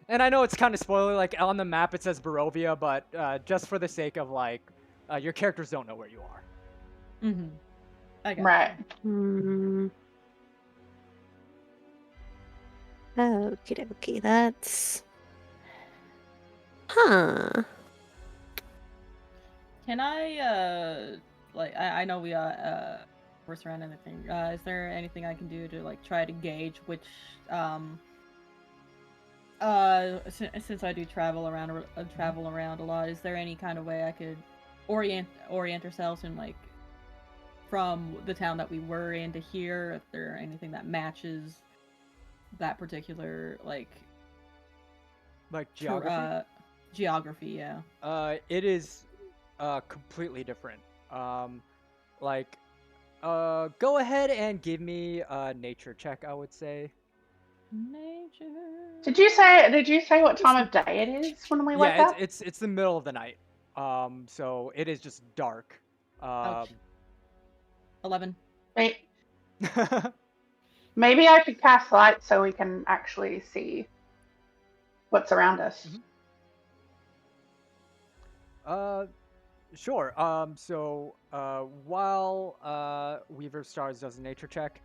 And I know it's kind of spoiler, like on the map it says Barovia, but just for the sake of like, your characters don't know where you are. Mm-hmm. I got Right. Hmm. Okie dokie, that's. Huh. Can I like I know we're surrounded and everything. Is there anything I can do to like try to gauge which since I do travel around a lot, is there any kind of way I could orient ourselves in like from the town that we were in to here, if there anything that matches that particular like Geography? geography, yeah. It is completely different. Like, go ahead and give me a nature check, I would say. Nature. Did you say what time of day it is when we wake Yeah, up? it's the middle of the night. So it is just dark. Ouch. 11. Wait, maybe I could cast light so we can actually see what's around us. Sure. So while Weaver Stars does a nature check,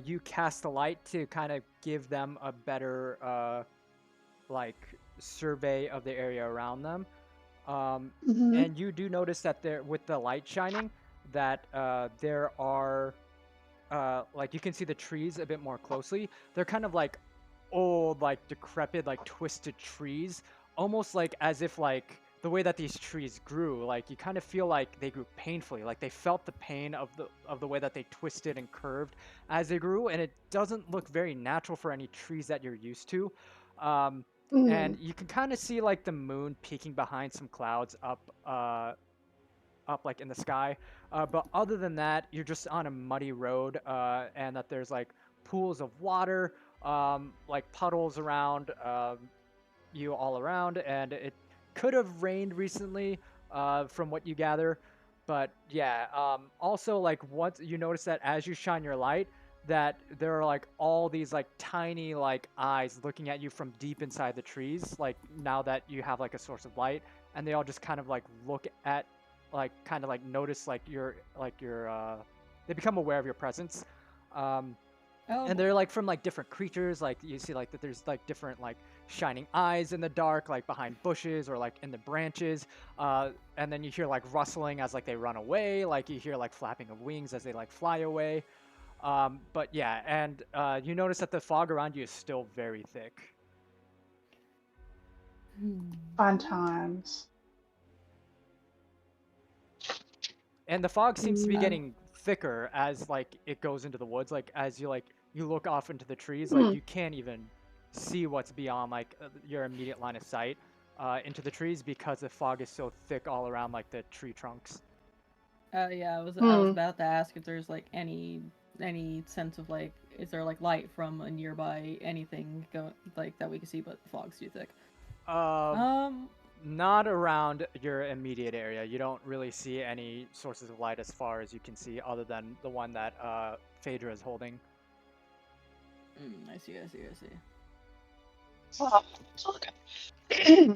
you cast a light to kind of give them a better like survey of the area around them. And you do notice that there, with the light shining, that there are like you can see the trees a bit more closely. They're kind of like old, like decrepit, like twisted trees, almost like as if like the way that these trees grew, like you kind of feel like they grew painfully, like they felt the pain of the way that they twisted and curved as they grew, and it doesn't look very natural for any trees that you're used to. And you can kind of see like the moon peeking behind some clouds up like in the sky. But other than that, you're just on a muddy road, and that there's like pools of water, like puddles around you all around, and it could have rained recently, from what you gather. But yeah, also like once you notice that as you shine your light, that there are like all these like tiny like eyes looking at you from deep inside the trees, like now that you have like a source of light, and they all just kind of like look at, like kind of like notice like your they become aware of your presence. And they're like from like different creatures, like you see like that there's like different like shining eyes in the dark, like behind bushes or like in the branches, and then you hear like rustling as like they run away, like you hear like flapping of wings as they like fly away. But yeah, and you notice that the fog around you is still very thick. Fun times. And the fog seems to be No. getting thicker as like it goes into the woods. Like as you look off into the trees, like Hmm. you can't even see what's beyond like your immediate line of sight into the trees because the fog is so thick all around like the tree trunks. Yeah, I was Hmm. about to ask if there's like any sense of like, is there like light from a nearby anything like that we can see, but the fog's too thick. Not around your immediate area. You don't really see any sources of light as far as you can see, other than the one that Phaedra is holding. I see. Oh,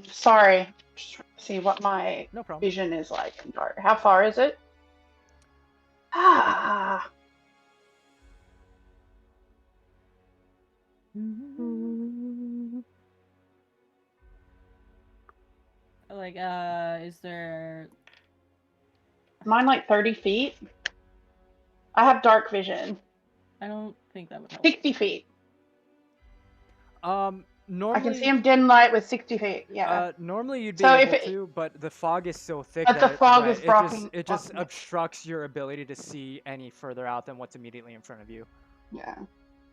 sorry. Just trying to see what my No problem. vision is like in dark. How far is it? Ah. Like, is there? Mine like 30 feet. I have dark vision. I don't think that would help. 60 feet. Normally I can see him dim light with 60 feet. Yeah. normally you'd be So able if it- to, but the fog is so thick But that the fog is it blocking. just blocking it. obstructs your ability to see any further out than what's immediately in front of you. Yeah.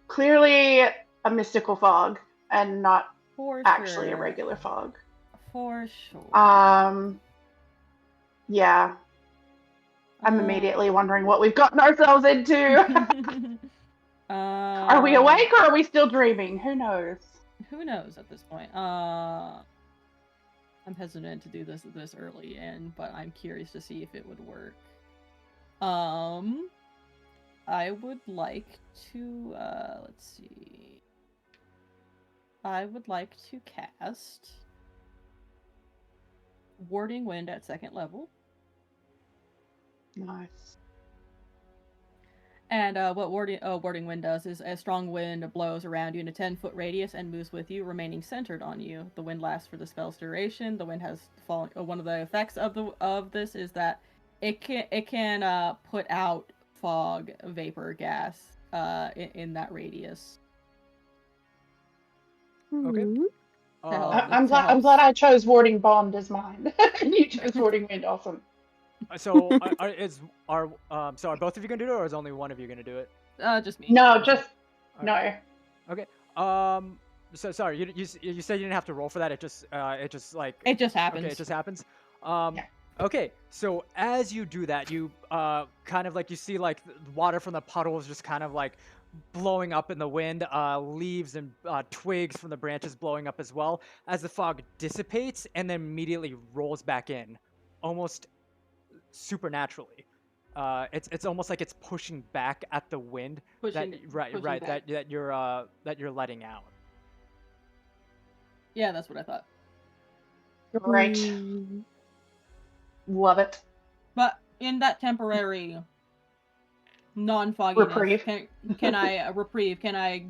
Clearly a mystical fog and not For actually sure. a regular fog. For sure. Yeah. I'm immediately wondering what we've gotten ourselves into. Are we awake or are we still dreaming? Who knows? Who knows at this point? I'm hesitant to do this early but I'm curious to see if it would work. I would like to let's see. I would like to cast Warding Wind at 2nd level. Nice. And what Warding Wind does is a strong wind blows around you in a 10-foot radius and moves with you, remaining centered on you. The wind lasts for the spell's duration. The wind has fallen. One of the effects of this is that it can put out fog, vapor, gas in that radius. Okay. I'm glad I chose Warding Bond as mine. And you chose Warding Wind. Awesome. So are both of you gonna do it, or is only one of you gonna do it? Just me. No, just Alright. no. Okay. So sorry, you said you didn't have to roll for that. It just like it just happens. Okay, it just happens. Yeah. Okay, so as you do that, you kind of like you see like the water from the puddles just kind of like blowing up in the wind, leaves and twigs from the branches blowing up as well as the fog dissipates and then immediately rolls back in, almost supernaturally. It's almost like it's pushing back at the wind Pushing back. that you're letting out. Yeah, that's what I thought. Great. Love it. But in that temporary non-fogginess, Reprieve. can I reprieve? Can I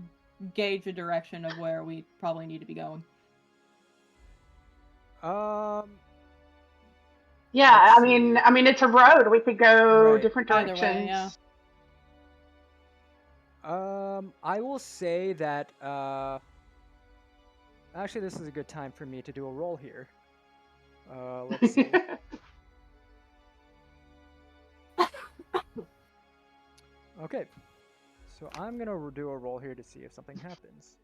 gauge the direction of where we probably need to be going? Yeah, Let's I mean, it's a road. We could go Right. different Either directions. way, yeah. I will say that actually this is a good time for me to do a roll here. Let's see. Okay, so I'm gonna do a roll here to see if something happens.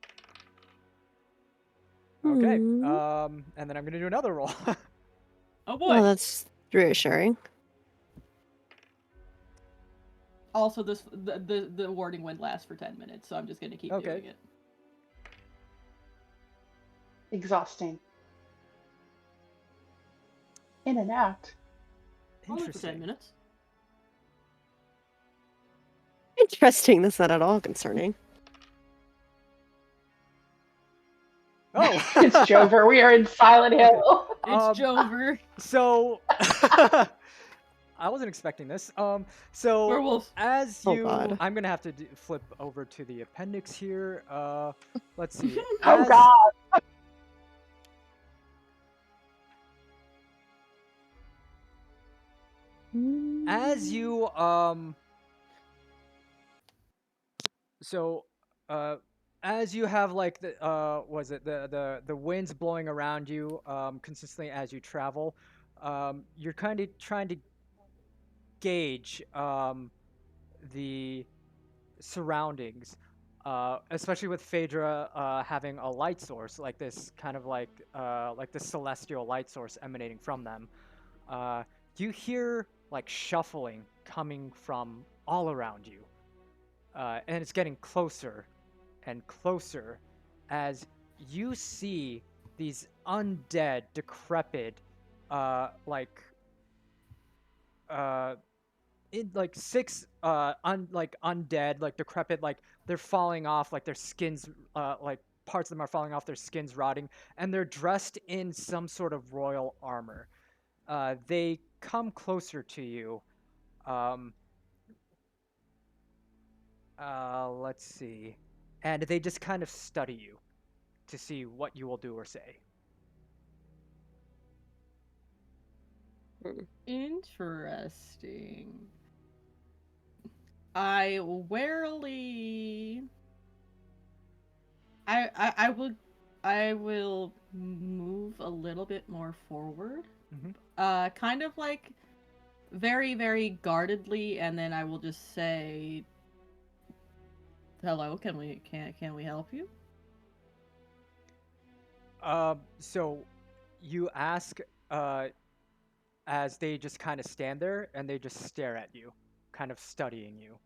Okay, and then I'm gonna do another roll. Oh boy. Well, that's reassuring. Also, the warding wind lasts for 10 minutes, so I'm just gonna keep doing it. Exhausting. In and out. Only for 10 minutes. Interesting. That's not at all concerning. Oh, It's Jover. We are in Silent Hill. It's Jover. So I wasn't expecting this. So Werewolf. as Oh, you, God. I'm gonna have to flip over to the appendix here. Let's see. Oh God. As you so as you have like the was it the winds blowing around you consistently as you travel, you're kind of trying to gauge the surroundings, especially with Phaedra having a light source like this, kind of like this celestial light source emanating from them. You hear like shuffling coming from all around you, and it's getting closer and closer as you see these undead, decrepit, like uh, like six like undead, like decrepit, like they're falling off, like their skins, like parts of them are falling off, their skins rotting, and they're dressed in some sort of royal armor. They come closer to you. Um, let's see, and they just kind of study you to see what you will do or say. Interesting. I warily. I will move a little bit more forward. Kind of like very, very guardedly, and then I will just say, "Hello, can we help you?" So you ask, as they just kind of stand there and they just stare at you, kind of studying you,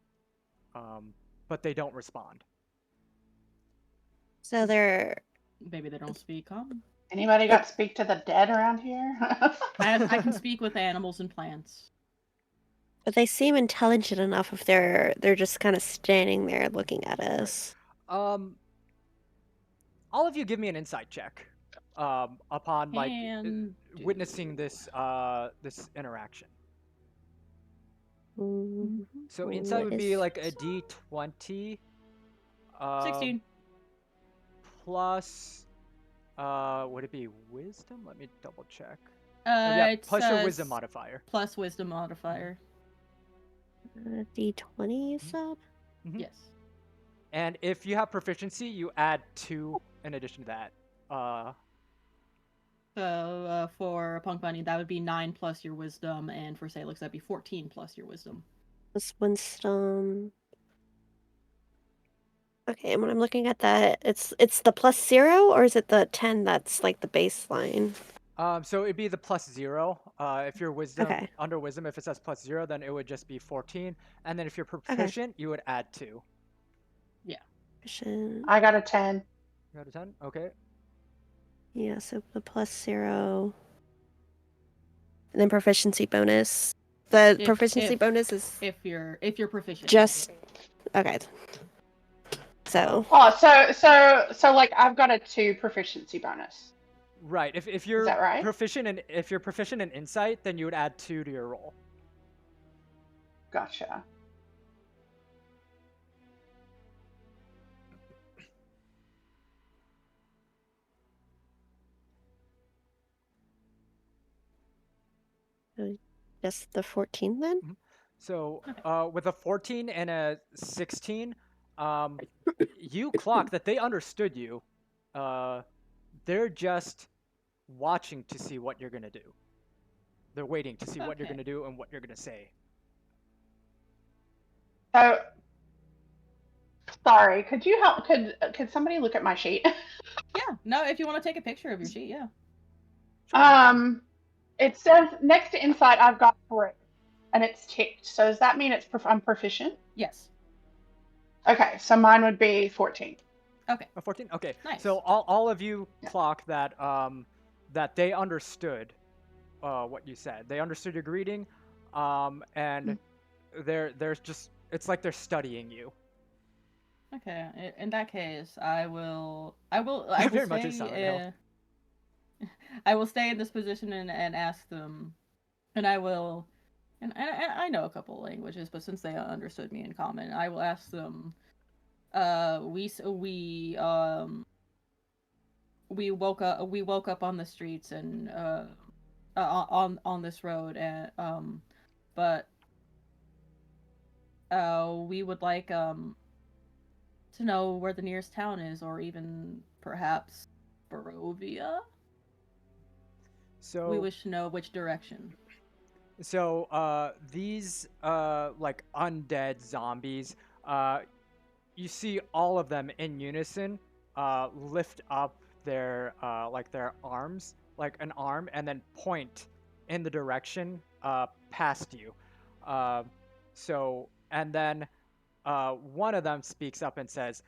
but they don't respond. So they're Maybe they don't speak common. Anybody got to speak to the dead around here? I can speak with animals and plants. but they seem intelligent enough if they're just kind of standing there looking at us. All of you give me an insight check, upon like Can witnessing this this interaction. So insight What would be is- like a d20, 16. plus, would it be wisdom? Let me double check. It Plus your says wisdom modifier. Plus wisdom modifier. D20, you said? Yes. And if you have proficiency, you add 2 in addition to that. So for Punk Bunny, that would be 9 plus your wisdom, and for Salix, that'd be 14 plus your wisdom. This Winston. Okay, and when I'm looking at that, it's the +0, or is it the 10 that's like the baseline? So it'd be the +0. If you're wisdom, Okay. under wisdom, if it says +0, then it would just be 14. And then if you're proficient, you would add 2. Proficient. I got a 10. You got a 10? Okay. Yeah, so the +0. And then proficiency bonus. The proficiency bonus is if you're proficient. just okay. So Oh, so like I've got a 2 proficiency bonus. Right. If you're Is that right? proficient in insight, then you would add 2 to your roll. Gotcha. just the 14 then? So with a 14 and a 16, you clock that they understood you. They're just watching to see what you're gonna do. They're waiting to see what you're gonna do and what you're gonna say. So sorry, could you help? Could somebody look at my sheet? Yeah. No, if you want to take a picture of your sheet, yeah. It says next to insight I've got 3, and it's ticked. So does that mean I'm proficient? Yes. Okay, so mine would be 14. Okay. A 14. Okay. Nice. So all of you clock that that they understood what you said. They understood your greeting, and there's just it's like they're studying you. Okay. In that case, I will Very much is stay. silent I will stay in this position and ask them, and I will, and I know a couple languages, but since they understood me in common, I will ask them. We woke up on the streets and on this road, and but we would like to know where the nearest town is, or even perhaps Barovia. So we wish to know which direction. So these like undead zombies, you see all of them in unison lift up their like their arms, like an arm, and then point in the direction past you. So and then one of them speaks up and says,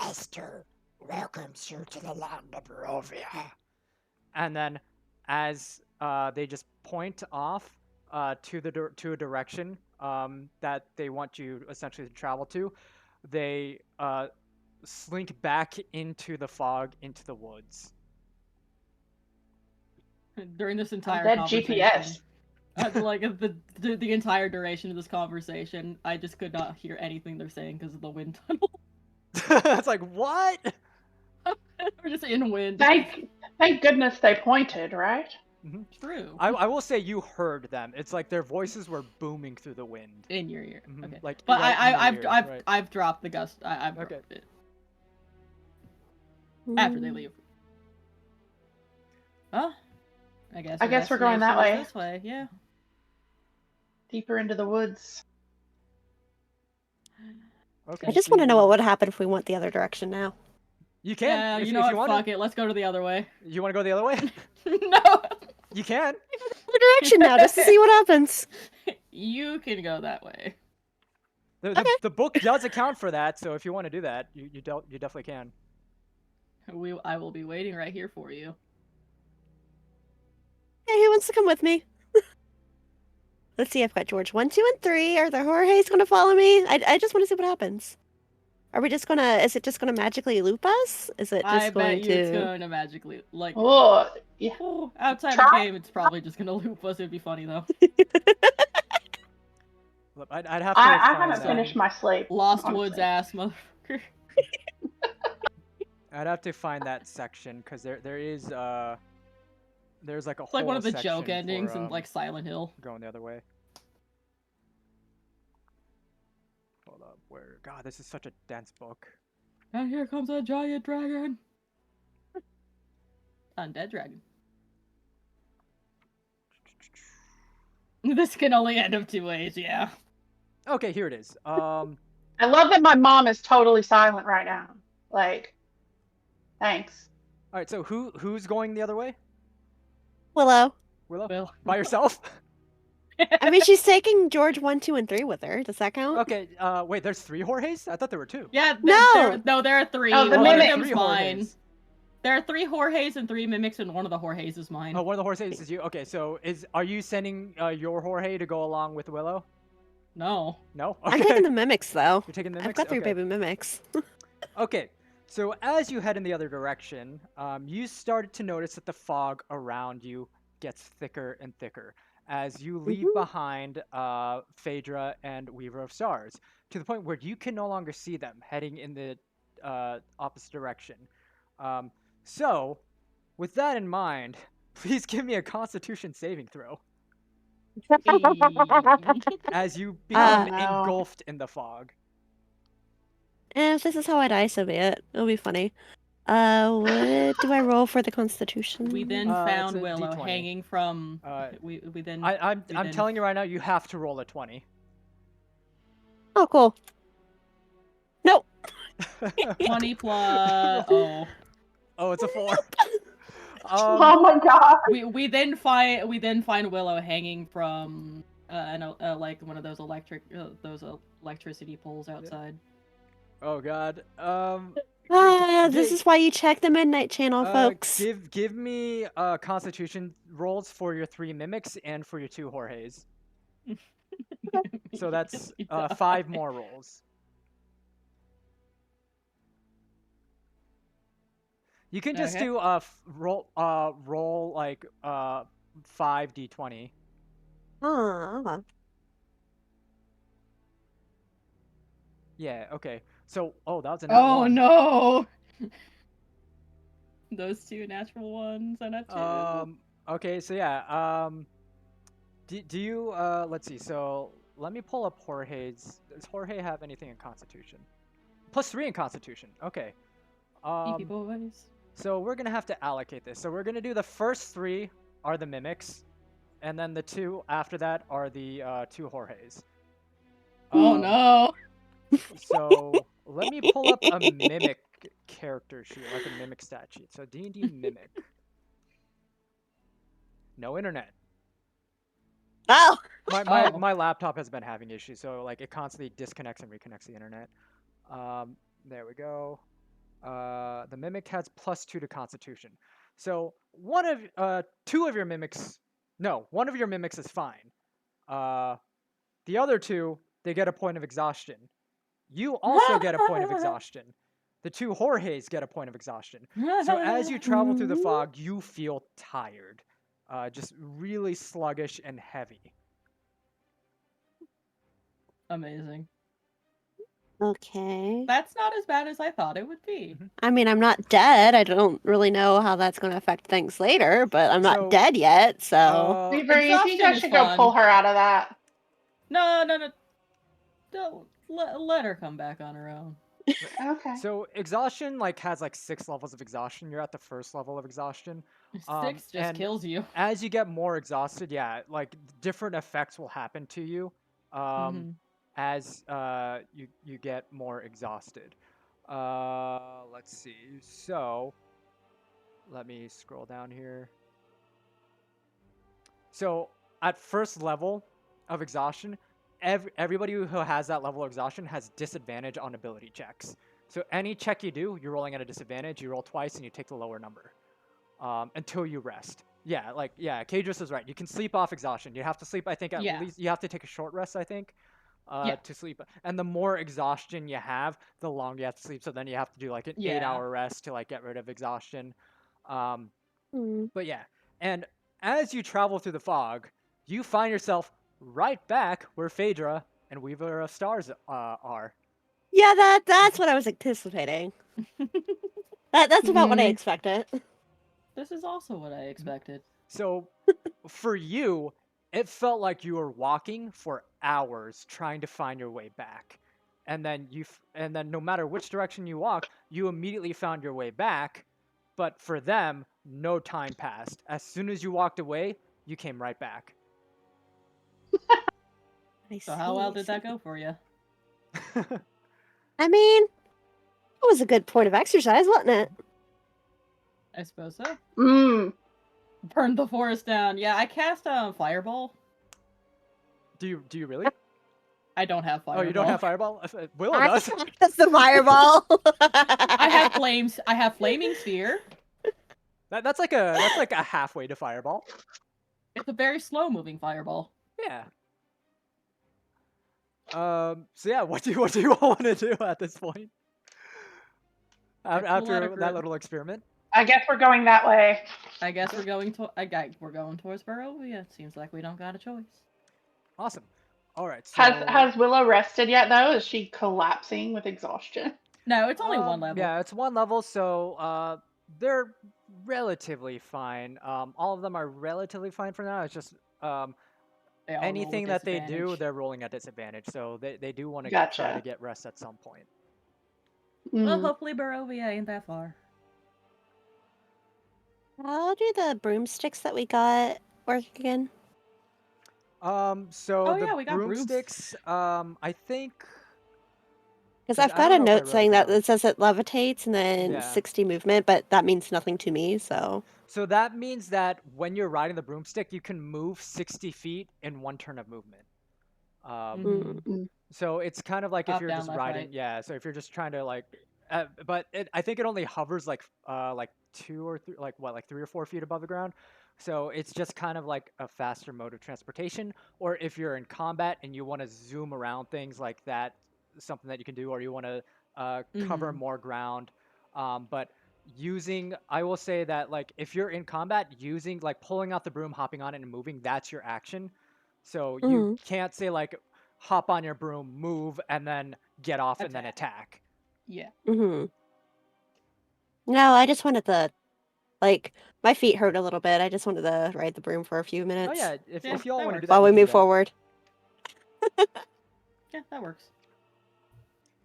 Esther welcomes you to the land of Barovia. And then as they just point off to a direction that they want you essentially to travel to, they slink back into the fog, into the woods. During this I'm entire dead conversation, GPS. like the entire duration of this conversation, I just could not hear anything they're saying because of the wind tunnel. It's like, what? We're just in wind. Thank goodness they pointed, right? True. I will say you heard them. It's like their voices were booming through the wind. In your ear. Mhm, Okay. like, But right in your I've ears, I've right. I've dropped the gust. I've dropped Okay. it after they leave. Oh, I guess. I our guess we're going that destination way. is This way, yeah. Deeper into the woods. Okay. I just want to know what would happen if we went the other direction now. You can. Yeah, if, you know if what? you want Fuck to. it. Let's go to the other way. You want to go the other way? No. You can. Other direction now, just to see what happens. You can go that way. The book does account for that, so if you want to do that, you definitely can. I will be waiting right here for you. Hey, who wants to come with me? Let's see, I've got George 1, 2, and 3. Are the Jorge's gonna follow me? I just want to see what happens. Are we just gonna? Is it just gonna magically loop us? Is it just I going bet you to? it's going to magically Oh, yeah. outside Try. the game. It's probably just gonna loop us. It'd be funny though. Look, I'd have to. I find haven't finished my sleep. Lost honestly. Woods ass motherfucker. I'd have to find that section because there is there's like a It's like one of the section joke endings for, in like Silent Hill. going the other way. Hold up, where? God, this is such a dense book. And here comes a giant dragon. Undead dragon. This can only end up two ways, yeah. Okay, here it is. I love that my mom is totally silent right now. Like, thanks. All right. So who's going the other way? Willow. Willow, Well, by yourself? I mean, she's taking George 1, 2, and 3 with her. Does that count? Okay. Wait, there's 3 Jorge's? I thought there were 2. yeah, No! there are 3. Oh, the one of mimics. them's 3 mine. Jorge's. There are 3 Jorge's and 3 mimics, and one of the Jorge's is mine. Oh, one of the Jorge's is you. Okay, so are you sending your Jorge to go along with Willow? No. No. Okay. I'm taking the mimics, though. You're taking the I've mix? got 3 Okay. baby mimics. Okay, so as you head in the other direction, you started to notice that the fog around you gets thicker and thicker as you leave behind Phaedra and Weaver of Stars, to the point where you can no longer see them heading in the opposite direction. So, with that in mind, please give me a Constitution saving throw as you become no. engulfed in the fog. If this is how I die, so be it. It'll be funny. What do I roll for the Constitution? We then It's found a Willow D20. hanging from. We then. I'm then- telling you right now, you have to roll a 20. Oh, cool. Nope. 20 plus. Oh. Oh, it's a 4. Oh my god. We then find Willow hanging from like one of those electricity poles outside. Oh god. This is why you check the Midnight Channel, folks. Give me Constitution rolls for your 3 mimics and for your 2 Jorge's. So that's 5 more rolls. You can just Okay. do roll like 5d20. Huh. Yeah. Okay. So that was a Oh one. no! Those 2 natural ones and a 2. Okay, so yeah, do you, let's see, so let me pull up Jorge's. Does Jorge have anything in Constitution? +3 in Constitution, okay. Beefy boys. So we're gonna have to allocate this. So we're gonna do the first 3 are the mimics, and then the two after that are the two Jorges. Oh Um, no. So let me pull up a mimic character sheet, like a mimic stat sheet. So D&D mimic. No internet. Oh, Oh. My laptop has been having issues, so like it constantly disconnects and reconnects the internet. There we go. The mimic has +2 to Constitution. So two of your mimics, no, one of your mimics is fine. The other two, they get a point of exhaustion. You also get a point of exhaustion. The two Jorges get a point of exhaustion. So as you travel through the fog, you feel tired, just really sluggish and heavy. Amazing. okay. That's not as bad as I thought it would be. I mean, I'm not dead. I don't really know how that's going to affect things later, but I'm not So, dead yet, so. Weaver, you think exhaustion I is should go fun. pull her out of that? No. Don't let her come back on her own. Okay. So exhaustion has 6 levels of exhaustion. You're at the first level of exhaustion. 6 just and kills you. As you get more exhausted, different effects will happen to you. As you get more exhausted. Let's see. So let me scroll down here. So at first level of exhaustion, everybody who has that level of exhaustion has disadvantage on ability checks. So any check you do, you're rolling at a disadvantage. You roll twice and you take the lower number until you rest. Yeah, Kadris is right. You can sleep off exhaustion. You have to sleep, I think, at least you have to take a short rest, I think, to sleep. And the more exhaustion you have, the longer you have to sleep. So then you have to do like an 8-hour rest to get rid of exhaustion. But yeah, and as you travel through the fog, you find yourself right back where Phaedra and Weaver of Stars are. Yeah, that's what I was anticipating. That's about what I expected. This is also what I expected. So, for you, it felt like you were walking for hours trying to find your way back, and then no matter which direction you walk, you immediately found your way back. But for them, no time passed. As soon as you walked away, you came right back. So how well did that go for you? I mean, it was a good point of exercise, wasn't it? I suppose so. Burn the forest down. Yeah, I cast Fireball. Do you really? I don't have Fireball. Oh, you don't have Fireball? Willow does. That's the Fireball. I have flames. I have Flaming Sphere. That's like a halfway to Fireball. It's a very slow moving Fireball. Yeah. So yeah, what do you all want to do at this point? After that little experiment? I guess we're going that way. I guess we're going towards Barovia. It seems like we don't got a choice. Awesome. All right. So... Has Willow rested yet though? Is she collapsing with exhaustion? No, it's only one level. Yeah, it's one level, so they're relatively fine. All of them are relatively fine for now. It's just anything that they do, they're rolling at disadvantage. So they do want to try to get rest at some point. Well, hopefully Barovia ain't that far. How do the broomsticks that we got work again? So we got broomsticks, I think... Because I've got a note saying that it says it levitates and then 60 movement, but that means nothing to me, so... So that means that when you're riding the broomstick, you can move 60 feet in one turn of movement. So it's kind of like if you're just riding... Yeah, so if you're just trying to but I think it only hovers like 2 or 3, like 3 or 4 feet above the ground. So it's just kind of like a faster mode of transportation. Or if you're in combat and you want to zoom around things like that, something that you can do, or you want to cover more ground. But I will say that if you're in combat, using pulling out the broom, hopping on it, and moving, that's your action. So you can't say hop on your broom, move, and then get off and then attack. Yeah. No, I just wanted to, my feet hurt a little bit. I just wanted to ride the broom for a few minutes. Oh yeah, if you all want to do that, while we move forward. Yeah, that works.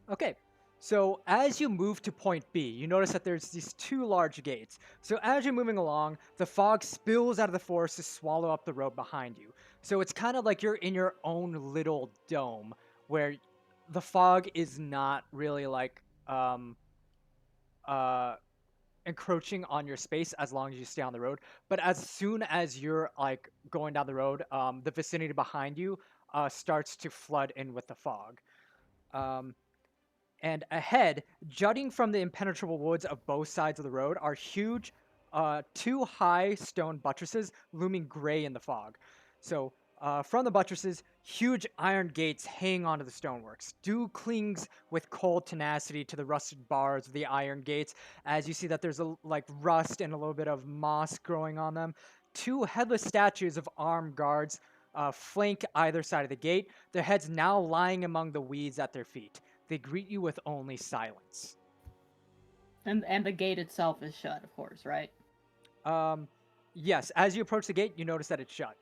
Okay, So as you move to point B, you notice that there's these two large gates. So as you're moving along, the fog spills out of the forest to swallow up the road behind you. So it's kind of like you're in your own little dome where the fog is not really like uh encroaching on your space as long as you stay on the road. But as soon as you're like going down the road, the vicinity behind you starts to flood in with the fog. Um, and ahead, jutting from the impenetrable woods of both sides of the road, are huge, two high stone buttresses looming gray in the fog. So, from the buttresses, huge iron gates hang onto the stoneworks. Dew clings with cold tenacity to the rusted bars of the iron gates, as you see that there's a like rust and a little bit of moss growing on them. Two headless statues of armed guards flank either side of the gate, their heads now lying among the weeds at their feet. They greet you with only silence. And the gate itself is shut, of course, right? Yes, as you approach the gate, you notice that it's shut.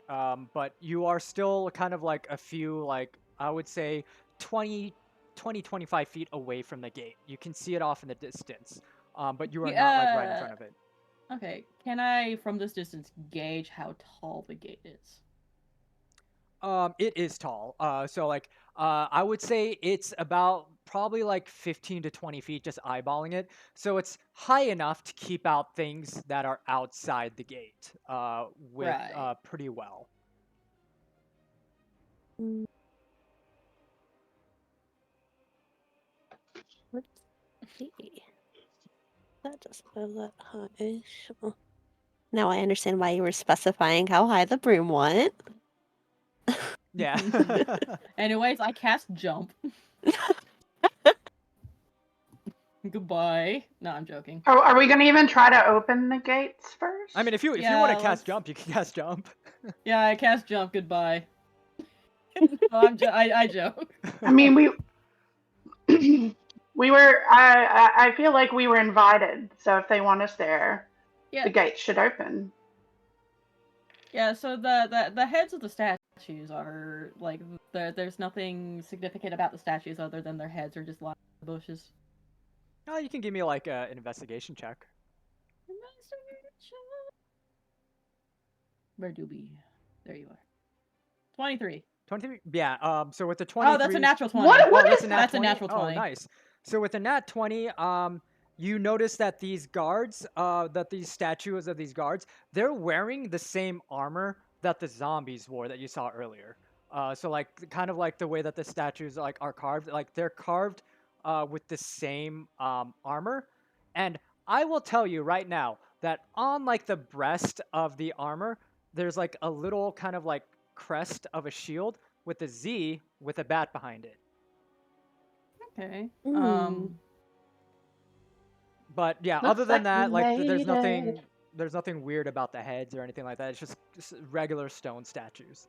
But you are still kind of like a few, like, I would say 25 feet away from the gate. You can see it off in the distance, but you are not like right in front of it. Okay, can I, from this distance, gauge how tall the gate is? It is tall. So like, I would say it's about probably like 15 to 20 feet, just eyeballing it. So it's high enough to keep out things that are outside the gate, with Right. pretty well. Mm. Let's see. That just goes that high. Sure. Now I understand why you were specifying how high the broom went. Yeah. Anyways, I cast jump. Goodbye. No, I'm joking. Oh, are we going to even try to open the gates first? I mean, if you Yeah, want to cast let's- jump, you can cast jump. Yeah, I cast jump. Goodbye. No, I joke. I mean, we were. I feel like we were invited, so if they want us there, Yeah, the gates should open. yeah. So the heads of the statues are like there's nothing significant about the statues other than their heads are just lying in the bushes. Oh, you can give me like an investigation check. Where do we? There you are. 23. 23. Yeah. So with the 23. Oh, that's a natural 20. What? Oh, What that's is a nat That's a 20? natural Oh, 20. nice. So with the nat 20, you notice that these guards, that these statues of these guards, they're wearing the same armor that the zombies wore that you saw earlier. So like kind of like the way that the statues like are carved, like they're carved with the same armor. And I will tell you right now that on like the breast of the armor, there's like a little kind of like crest of a shield with a Z with a bat behind it. Okay. Mm. But yeah, Looks other than like we that, like made it. there's nothing weird about the heads or anything like that. It's just regular stone statues.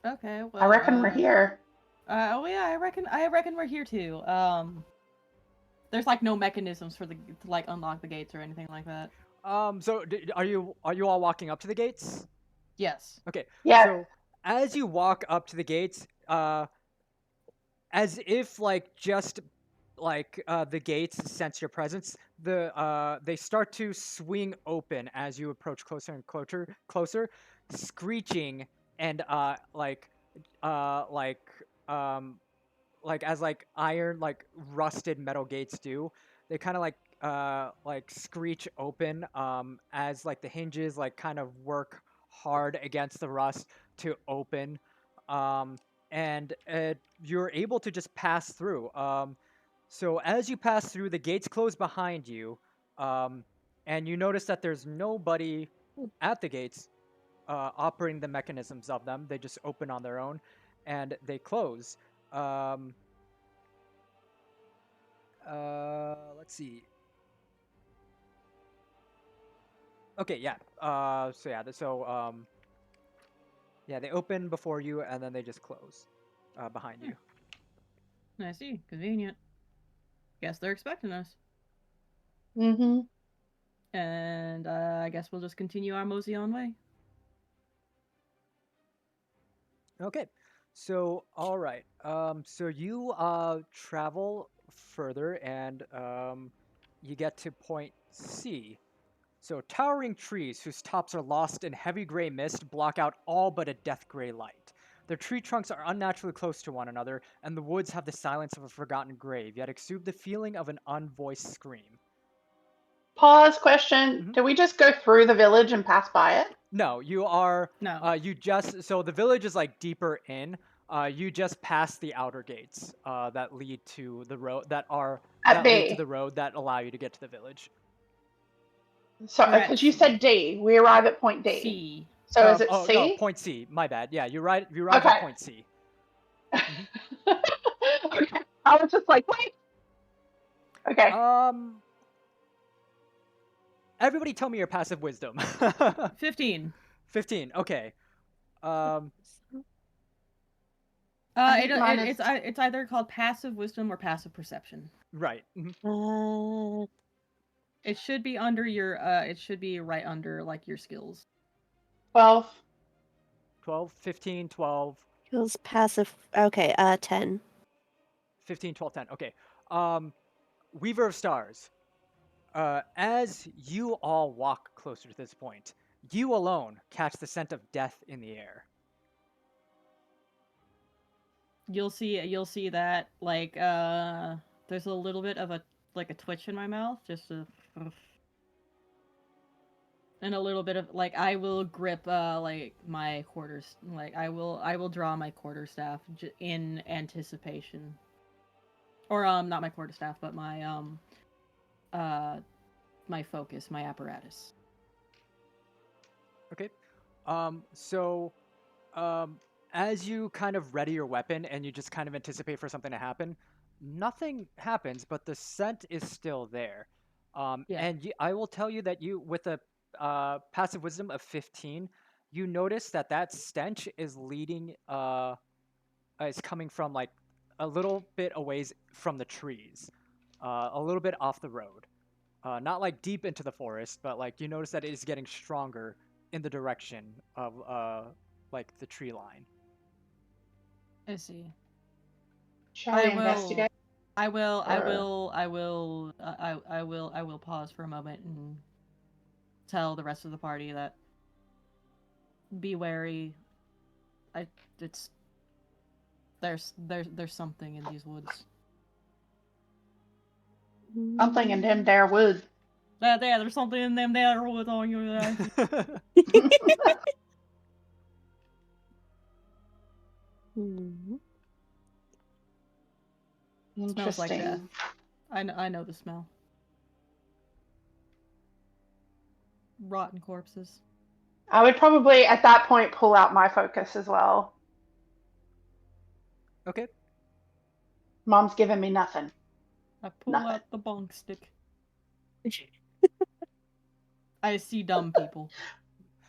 Okay. Well, I reckon we're here. Oh yeah, I reckon we're here too. There's like no mechanisms for to like unlock the gates or anything like that. So are you all walking up to the gates? Yes. Okay. Yeah. So as you walk up to the gates, as if like just like the gates sense your presence, they start to swing open as you approach closer and closer, screeching and uh like um like as like iron like rusted metal gates do. They kind of like screech open as like the hinges like kind of work hard against the rust to open, um and you're able to just pass through. So as you pass through, the gates close behind you, and you notice that there's nobody at the gates operating the mechanisms of them. They just open on their own, and they close. Um, let's see. Okay, yeah. Yeah, they open before you, and then they just close behind you. I see. Convenient. Guess they're expecting us. Mm-hmm. And I guess we'll just continue our mosey on way. Okay. So, all right. So you travel further, and you get to point C. So, towering trees whose tops are lost in heavy gray mist block out all but a death gray light. Their tree trunks are unnaturally close to one another, and the woods have the silence of a forgotten grave, yet exude the feeling of an unvoiced scream. Pause question. Mhm. Do we just go through the village and pass by it? No, you are. No. You just so the village is like deeper in. You just pass the outer gates that lead to the road At that lead to B. the road that allow you to get to the village. So, We're at because you C. said D, we arrive at point D. C. So is it Oh no, C? point C. My bad. Yeah, you arrive at Okay. point C. Okay. I was just like, wait. Okay. Everybody, tell me your passive wisdom. 15. 15. Okay. I think mine is- It's either called passive wisdom or passive perception. Right. Mhm. It should be under your it should be right under like your skills. 12. 12, 15, 12, Feels passive. Okay, 10. 15, 12, 10. Okay. Weaver of Stars. As you all walk closer to this point, you alone catch the scent of death in the air. You'll see that like there's a little bit of a twitch in my mouth, just a and a little bit of like I will grip like my quarters, like I will draw my quarterstaff in anticipation. Or not my quarterstaff, but my focus, my apparatus. Okay. So, as you kind of ready your weapon and you just kind of anticipate for something to happen, nothing happens, but the scent is still there. Yeah. And I will tell you that you, with a passive wisdom of 15, you notice that that stench is is coming from like a little bit a ways from the trees, a little bit off the road. Not like deep into the forest, but like you notice that it is getting stronger in the direction of like the tree line. I see. Shall we investigate? I will pause for a moment and tell the rest of the party that be wary. There's something in these woods. Something in them there woods. There's something in them there woods on you. Smells like death. Interesting. I know the smell. Rotten corpses. I would probably at that point pull out my focus as well. Okay. Mom's giving me nothing. I pull Nothing. out the bonk stick. I see dumb people.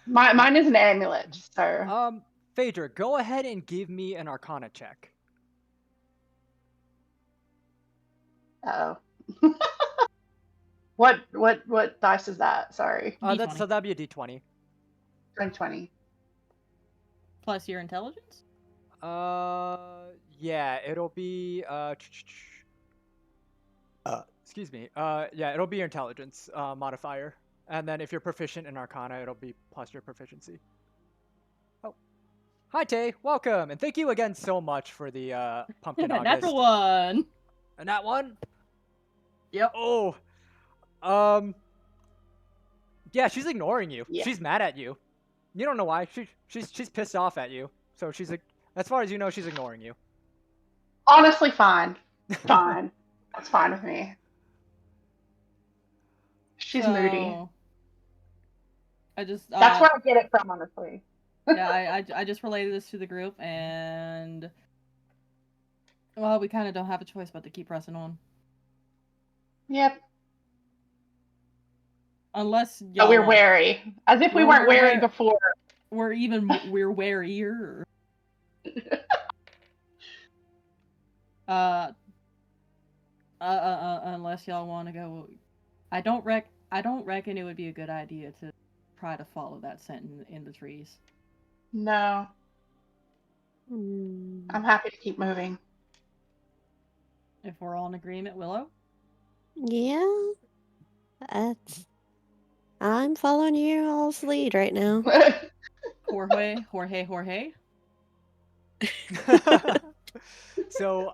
Mine is an amulet, so. Phaedra, go ahead and give me an Arcana check. Uh oh. What dice is that? Sorry. So that'd be a D20. 20. Plus your intelligence? Yeah, it'll be excuse me. Yeah, it'll be your intelligence modifier, and then if you're proficient in Arcana, it'll be plus your proficiency. Oh, hi Tay, welcome, and thank you again so much for the pumpkin August. Natural one. And that one. Yep. Oh, yeah, she's ignoring you. Yeah. She's mad at you. You don't know why. She's pissed off at you. So she's like, as far as you know, she's ignoring you. Honestly, fine. Fine. That's fine with me. She's moody. I just That's where I get it from, honestly. yeah, I just related this to the group, and well, we kind of don't have a choice but to keep pressing on. Yep. Unless But we're wary, as if we weren't wary before. We're warier. Unless y'all want to go, I don't reckon it would be a good idea to try to follow that scent in the trees. No. I'm happy to keep moving. If we're all in agreement, Willow. Yeah, I'm following you all's lead right now. Jorge. So,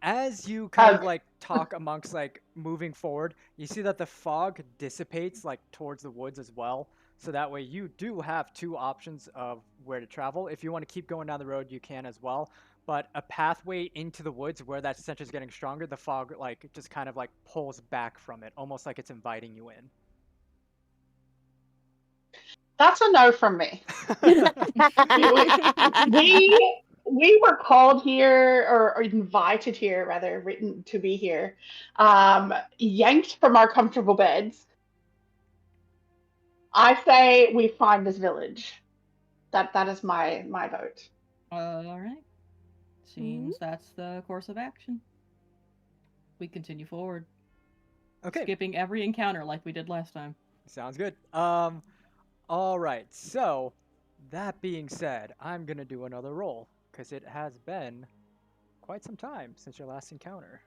as you kind of Ugh. like talk amongst like moving forward, you see that the fog dissipates like towards the woods as well. So that way you do have two options of where to travel. If you want to keep going down the road, you can as well. But a pathway into the woods where that stench is getting stronger, the fog like just kind of like pulls back from it, almost like it's inviting you in. That's a no from me. We were called here or invited here, rather, written to be here, yanked from our comfortable beds. I say we find this village. That is my vote. All right. Seems that's the course of action. We continue forward, Okay, skipping every encounter like we did last time. sounds good. All right. So, that being said, I'm gonna do another roll because it has been quite some time since your last encounter.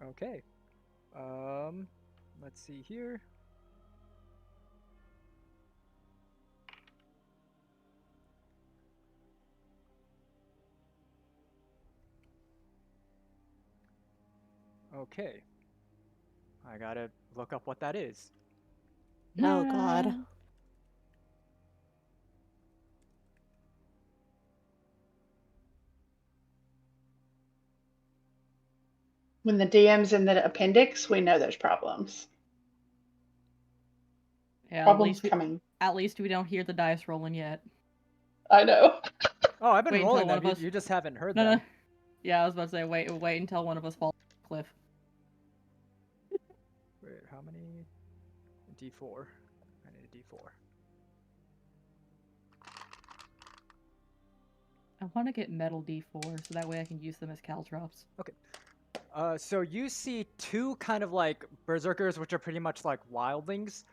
Okay. Let's see here. Okay. I gotta look up what that is. Oh God. When the DM's in the appendix, we know there's problems. Yeah, Problems coming. at least we don't hear the dice rolling yet. I know. Oh, I've been Wait until rolling one them. of us. You just haven't heard No, them. no. Yeah, I was about to say wait until one of us falls off the cliff. Wait, how many? D4. I need a D4. I want to get metal D4 so that way I can use them as caltrops. Okay. So you see two kind of like berserkers, which are pretty much like wildlings,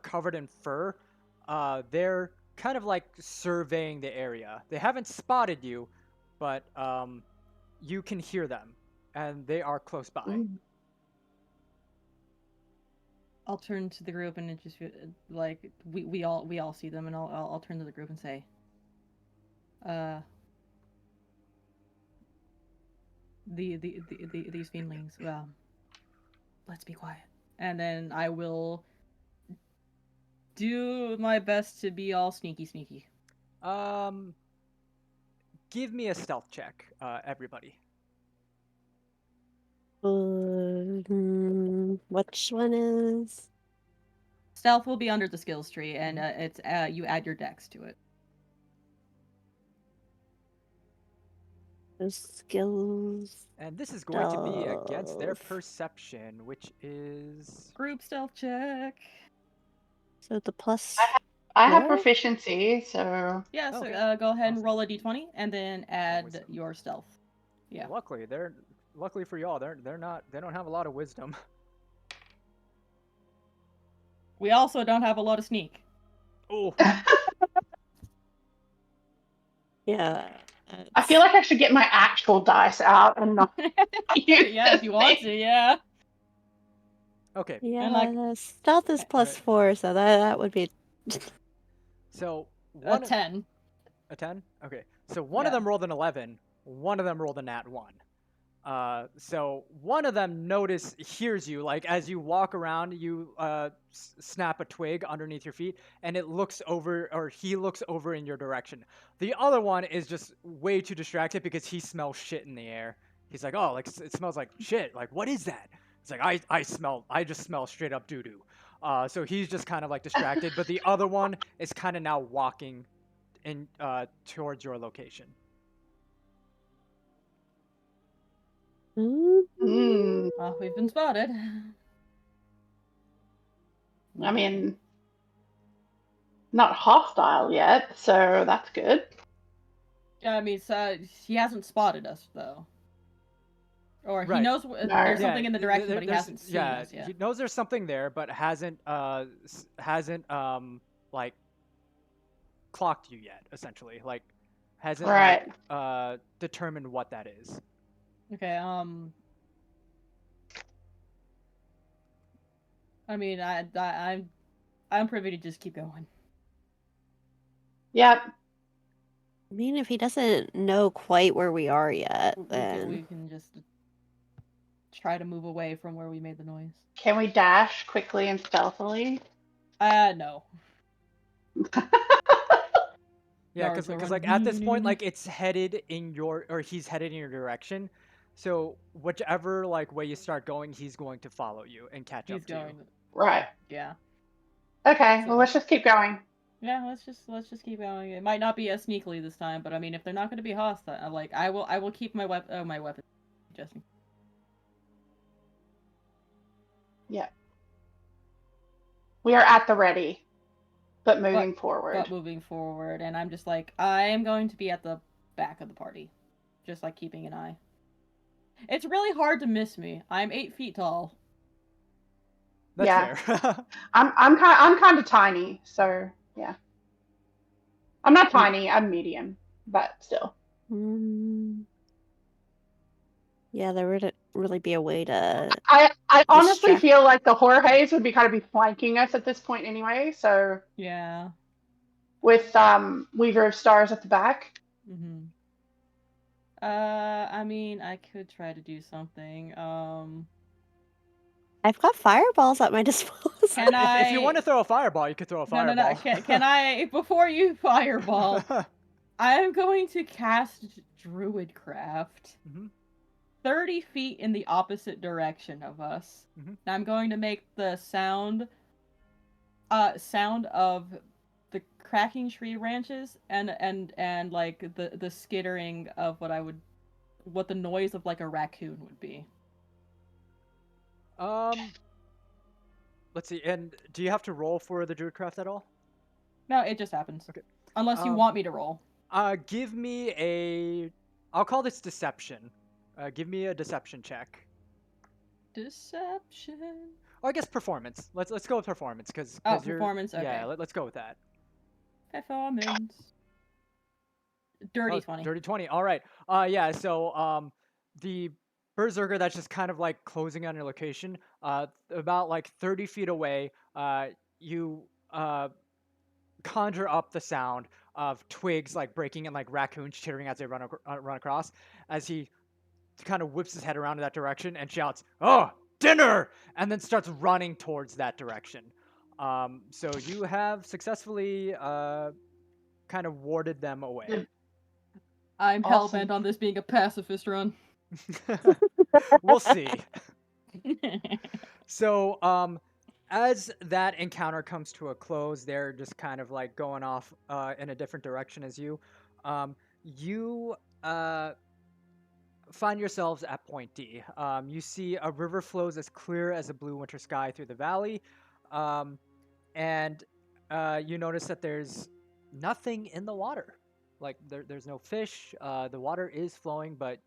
covered in fur. They're kind of like surveying the area. They haven't spotted you, but you can hear them, and they are close by. Ooh. I'll turn to the group and it just like we all see them, and I'll turn to the group and say, these fiendlings. Well, let's be quiet, and then I will do my best to be all sneaky. Give me a stealth check, everybody. Which one is? Stealth will be under the skills tree, and it's you add your dex to it. Those skills. And this is going to be against their perception, which is Group stealth check. So the plus. I have four? proficiency, so Yeah, so Okay. go ahead and Awesome. roll a d20 and then add wisdom. your stealth. Yeah. Luckily for y'all, they don't have a lot of wisdom. We also don't have a lot of sneak. Oh. Yeah. I feel like I should get my actual dice out and not use Yeah, if you want to, yeah. Okay. Yeah, And, like- stealth is plus Alright. 4, so that would be. So A 10. A 10? Okay. So one Yeah. of them rolled an 11. One of them rolled a nat 1. So one of them hears you, like as you walk around, you snap a twig underneath your feet, and he looks over in your direction. The other one is just way too distracted because he smells shit in the air. He's like, oh, like it smells like shit. Like, what is that? It's like, I just smell straight up doo doo. So he's just kind of like distracted, but the other one is kind of now walking in towards your location. Mm, We've been spotted. I mean, not hostile yet, so that's good. Yeah, I mean, he hasn't spotted us though, or he Right. knows there's something in the direction, but he there's- hasn't seen us yet. He knows there's something there, but hasn't like clocked you yet. Essentially, like hasn't Right. like determined what that is. Okay. I mean, I'm privy to just keep going. Yep. I mean, if he doesn't know quite where we are yet, We then can just try to move away from where we made the noise. Can we dash quickly and stealthily? No. Yeah, Naruto because run. like at this point, like it's headed in your, or he's headed in your direction. So whichever like way you start going, he's going to follow you and catch He's up to going. you. Right. Yeah. Okay. So- Well, let's just keep going. Yeah, let's just keep going. It might not be as sneakily this time, but I mean, if they're not going to be hostile, like I will keep my weapon. Oh, my weapon. Just Yeah. We are at the ready, but moving forward. but moving forward, and I'm just like I am going to be at the back of the party, just like keeping an eye. It's really hard to miss me. I'm 8 feet tall. That's Yeah. fair. I'm kind of tiny, so yeah. I'm not tiny. I'm medium, but still. yeah, there would really be a way to. I honestly Distract- feel like the Jorges would be kind of be flanking us at this point anyway. So Yeah. with Weaver of Stars at the back. Mm-hmm. I mean, I could try to do something. I've got fireballs at my disposal. Can if you I? want to throw a fireball, you could throw a No, fireball. Can I? Before you fireball, I'm going to cast Druidcraft. Mm-hmm. 30 feet in the opposite direction of us. Mhm. And I'm going to make the sound of the cracking tree branches and like the skittering of what the noise of like a raccoon would be. Let's see. And do you have to roll for the Druidcraft at all? No, it just happens. Okay. Unless you want me to roll. Give me a. I'll call this deception. Give me a deception check. Deception. Or I guess performance. Let's go with performance because performance. Okay. Yeah, let's go with that. Performance. Dirty 20. Dirty 20. All right. Yeah. So the berserker that's just kind of like closing on your location. About like 30 feet away. You conjure up the sound of twigs like breaking and like raccoons chittering as they run across. As he kind of whips his head around in that direction and shouts, "Oh, dinner!" and then starts running towards that direction. So you have successfully kind of warded them away. I'm Awesome. hellbent on this being a pacifist run. We'll see. So, as that encounter comes to a close, they're just kind of like going off in a different direction as you. You find yourselves at Point D. You see a river flows as clear as a blue winter sky through the valley, and you notice that there's nothing in the water. Like there's no fish. The water is flowing, but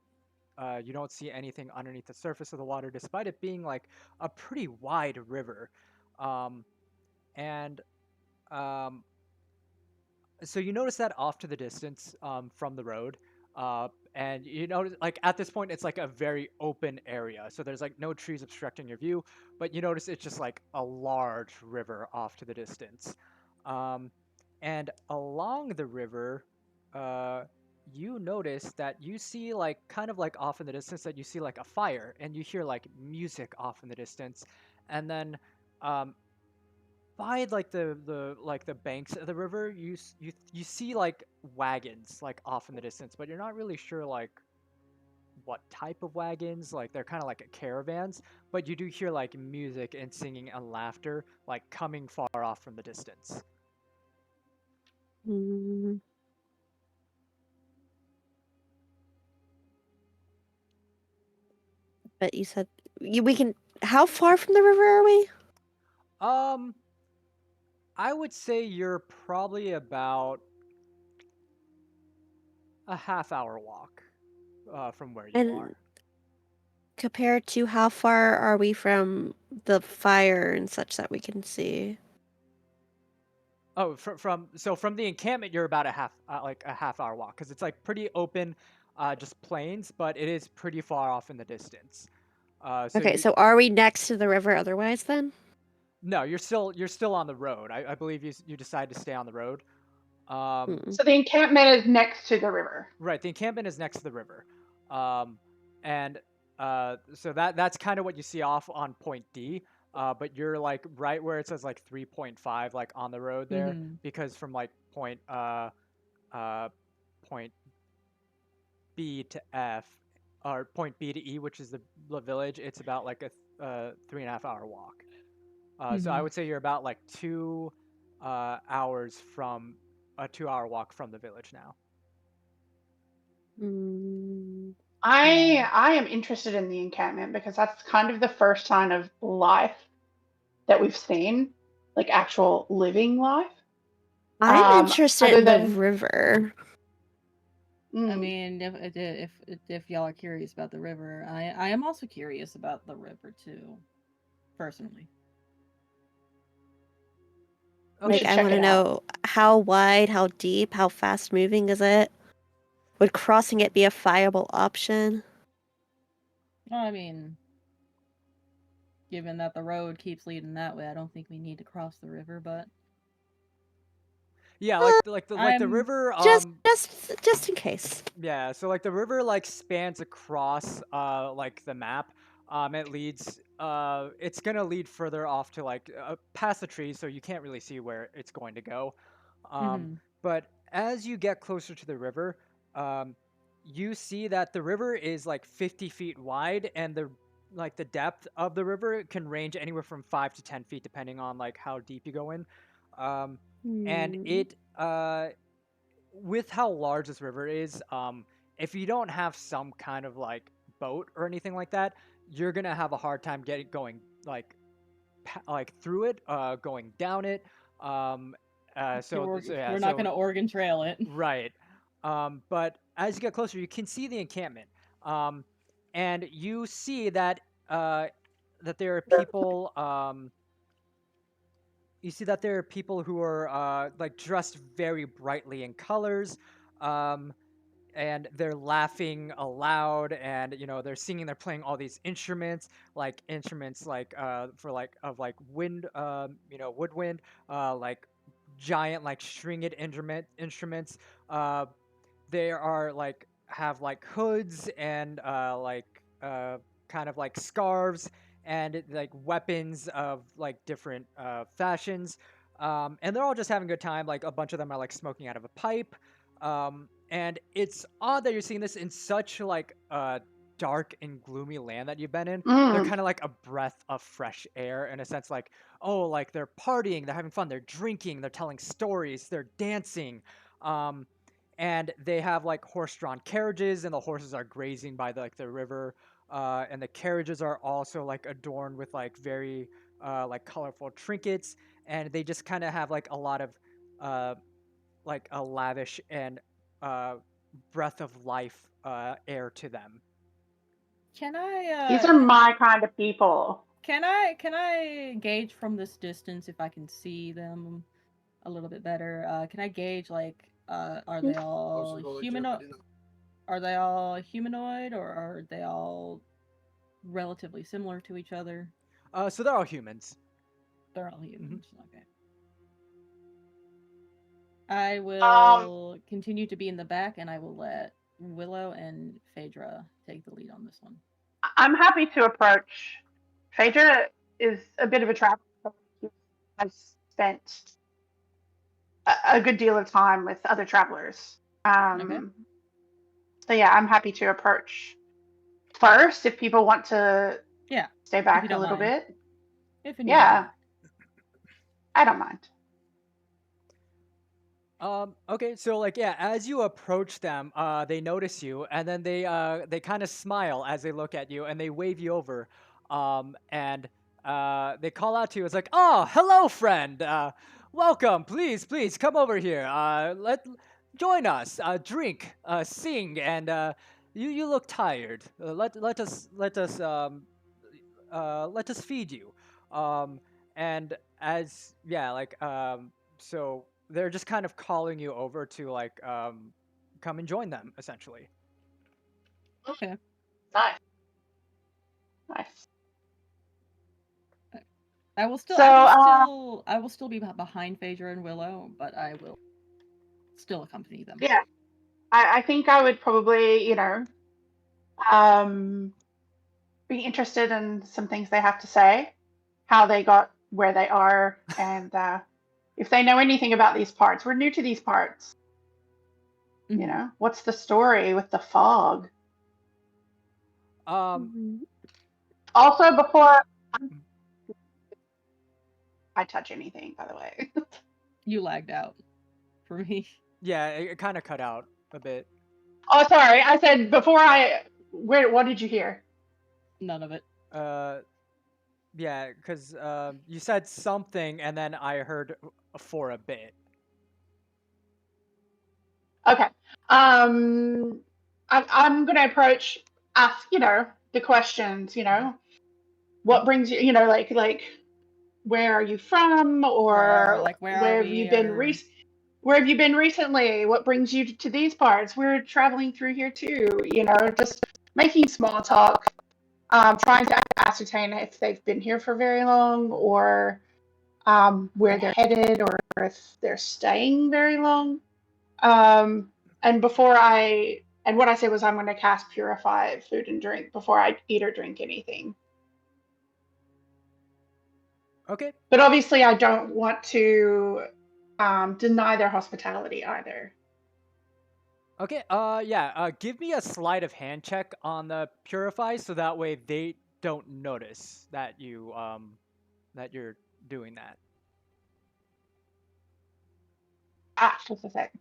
you don't see anything underneath the surface of the water, despite it being like a pretty wide river. And so you notice that off to the distance from the road. And you notice, like at this point, it's like a very open area. So there's like no trees obstructing your view, but you notice it's just like a large river off to the distance. And along the river, you notice that you see like kind of like off in the distance that you see like a fire, and you hear like music off in the distance, and then by like the banks of the river, you see like wagons like off in the distance, but you're not really sure like what type of wagons. Like they're kind of like caravans, but you do hear like music and singing and laughter like coming far off from the distance. But you said we can. How far from the river are we? I would say you're probably about a half-hour walk from where you And are. compared to how far are we from the fire and such that we can see? Oh, from the encampment, you're about a half hour walk because it's like pretty open, just plains, but it is pretty far off in the distance. So Okay, you so are we next to the river otherwise then? no, you're still on the road. I believe you decide to stay on the road. Hmm. So the encampment is next to the river. Right, the encampment is next to the river, um, and so that's kind of what you see off on point D. But you're like right where it says like 3.5, like on the road there, Mm-hmm. because from like uh, point B to F, or point B to E, which is the village, it's about like a 3.5 hour walk. So I Mm-hmm. would say you're about like 2 hours from a 2 hour walk from the village now. Mm, I am interested in the encampment because that's kind of the first sign of life that we've seen, like actual living life. I'm interested Other in the than river. I mm, mean, if y'all are curious about the river, I am also curious about the river too, personally. we Like, Okay. should I check want to it out. know how wide, how deep, how fast moving is it? Would crossing it be a viable option? Well, I mean, given that the road keeps leading that way, I don't think we need to cross the river. But Yeah, Uh, like the I'm river. just in case. Yeah. So like the river like spans across like the map. It leads. It's gonna lead further off to like past the trees, so you can't really see where it's going to go. Um, hmm but as you get closer to the river, um, you see that the river is like 50 feet wide, and the depth of the river can range anywhere from 5 to 10 feet, depending on like how deep you go in. Um, and Hmm. it with how large this river is, if you don't have some kind of like boat or anything like that, you're gonna have a hard time getting going like like through it, going down it. Um, so yeah, we're not so gonna Oregon Trail it. right. But as you get closer, you can see the encampment, um, and you see uh, that there are people. You see that there are people who are like dressed very brightly in colors, um, and they're laughing aloud, and they're singing, they're playing all these instruments like for like of like wind, woodwind, like giant like stringed instruments. uh they are like have like hoods and kind of like scarves and like weapons of like different fashions, and they're all just having a good time. Like a bunch of them are like smoking out of a pipe, and it's odd that you're seeing this in such like dark and gloomy land that you've been in. They're Mm. kind of like a breath of fresh air in a sense, like, oh, like they're partying, they're having fun, they're drinking, they're telling stories, they're dancing, um, and they have like horse-drawn carriages, and the horses are grazing by the river, and the carriages are also like adorned with like very like colorful trinkets, and they just kind of have like a lot of uh, like a lavish and uh, breath of life air to them. Can These I are my kind of people. can I gauge from this distance if I can see them a little bit better? Can I gauge like are they all humanoid? Are they all humanoid or are they all relatively similar to each other? So they're all humans. They're all Hmm. humans. Okay. I Um, will continue to be in the back and I will let Willow and Phaedra take the lead on this one. I'm happy to approach. Phaedra is a bit of a traveler. Has spent a good deal of time with other travelers. Okay? So yeah, I'm happy to approach first if people want to Yeah, stay if you back a don't little mind. bit. If and you don't Yeah, mind. I don't mind. Okay, so like yeah, as you approach them, they notice you, and then they kind of smile as they look at you, and they wave you over, and they call out to you. It's like, oh, hello, friend. Welcome. Please come over here. Let join us. Drink, sing, and you look tired. Let us feed you. Um, and as yeah, like So they're just kind of calling you over to like come and join them essentially. Okay. Nice. Nice. I will still, So, I will still be behind Phaedra and Willow, but I will still accompany them. yeah, I think I would probably, um, be interested in some things they have to say, how they got where they are, and if they know anything about these parts. We're new to these parts. Mhm. What's the story with the fog? Um, Also, before I touch anything, by the way. You lagged out for me. yeah, it kind of cut out a bit. Oh, sorry. I said before what did you hear? None of it. Uh, yeah, because you said something and then I heard for a bit. Okay. I'm going to ask, the questions, what brings you, like, where are you from, Or or like, where are we? Or where have you been recently? What brings you to these parts? We're traveling through here too, just making small talk, trying to ascertain if they've been here for very long, or where they're headed, or if they're staying very long. And what I said was I'm going to cast Purify food and drink before I eat or drink anything. Okay. But obviously, I don't want to deny their hospitality either. Okay. Yeah. Give me a sleight of hand check on the purify, so that way they don't notice that that you're doing that. Just a sec.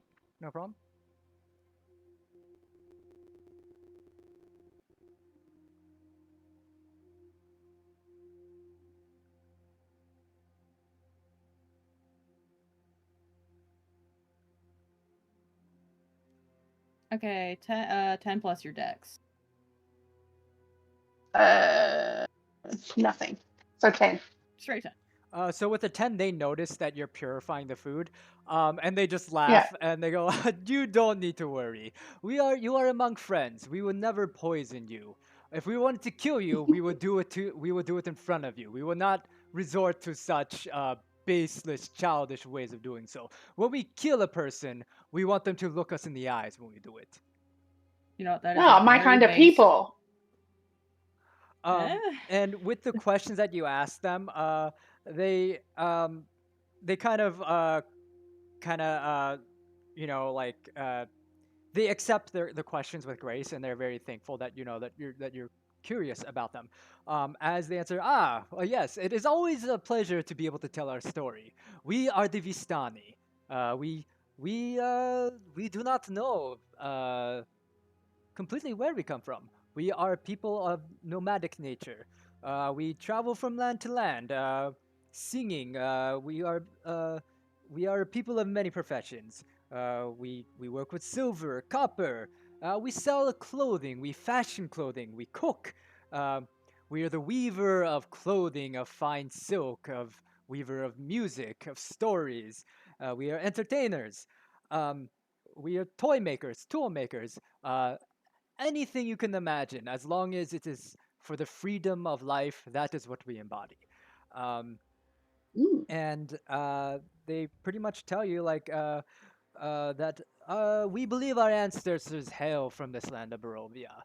No problem. okay, 10 plus your dex. Nothing. So 10. Straight 10. So with the 10, they notice that you're purifying the food, and they just Yeah. laugh and they go, "You don't need to worry. You are among friends. We will never poison you. If we wanted to kill you, we would do it in front of you. We will not resort to such baseless, childish ways of doing so. When we kill a person, we want them to look us in the eyes when we do it." You know what? That is a No, my very kind of base. people. Eh? And with the questions that you ask them, they you know, like they accept the questions with grace, and they're very thankful that that you're curious about them. As they answer, well, yes, it is always a pleasure to be able to tell our story. We are the Vistani. We do not know completely where we come from. We are people of nomadic nature. We travel from land to land, singing. We are people of many professions. We work with silver, copper. We sell clothing. We fashion clothing. We cook. Uh, we are the weaver of clothing, of fine silk, of weaver of music, of stories. We are entertainers. Um, we are toy makers, tool makers. Anything you can imagine, as long as it is for the freedom of life, that is what we embody. Um, Mm. and they pretty much tell you that we believe our ancestors hail from this land of Barovia.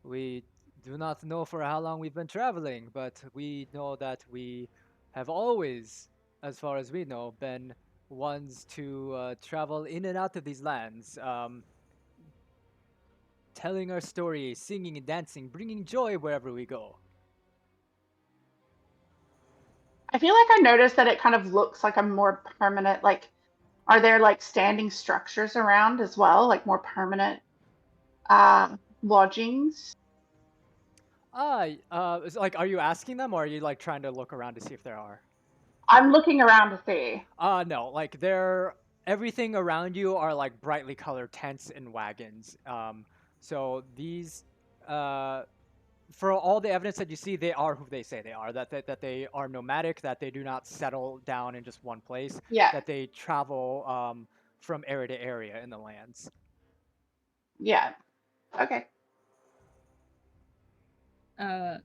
We do not know for how long we've been traveling, but we know that we have always, as far as we know, been ones to travel in and out of these lands. Telling our story, singing and dancing, bringing joy wherever we go. I feel like I noticed that it kind of looks like a more permanent, like, are there like standing structures around as well, like more permanent lodgings? Like, are you asking them, or are you like trying to look around to see if there are? I'm looking around to see. No, like they're everything around you are like brightly colored tents and wagons. So these, uh, for all the evidence that you see, they are who they say they are. That they are nomadic. That they do not settle down in just one place. Yeah. That they travel from area to area in the lands. Yeah. Okay. Uh,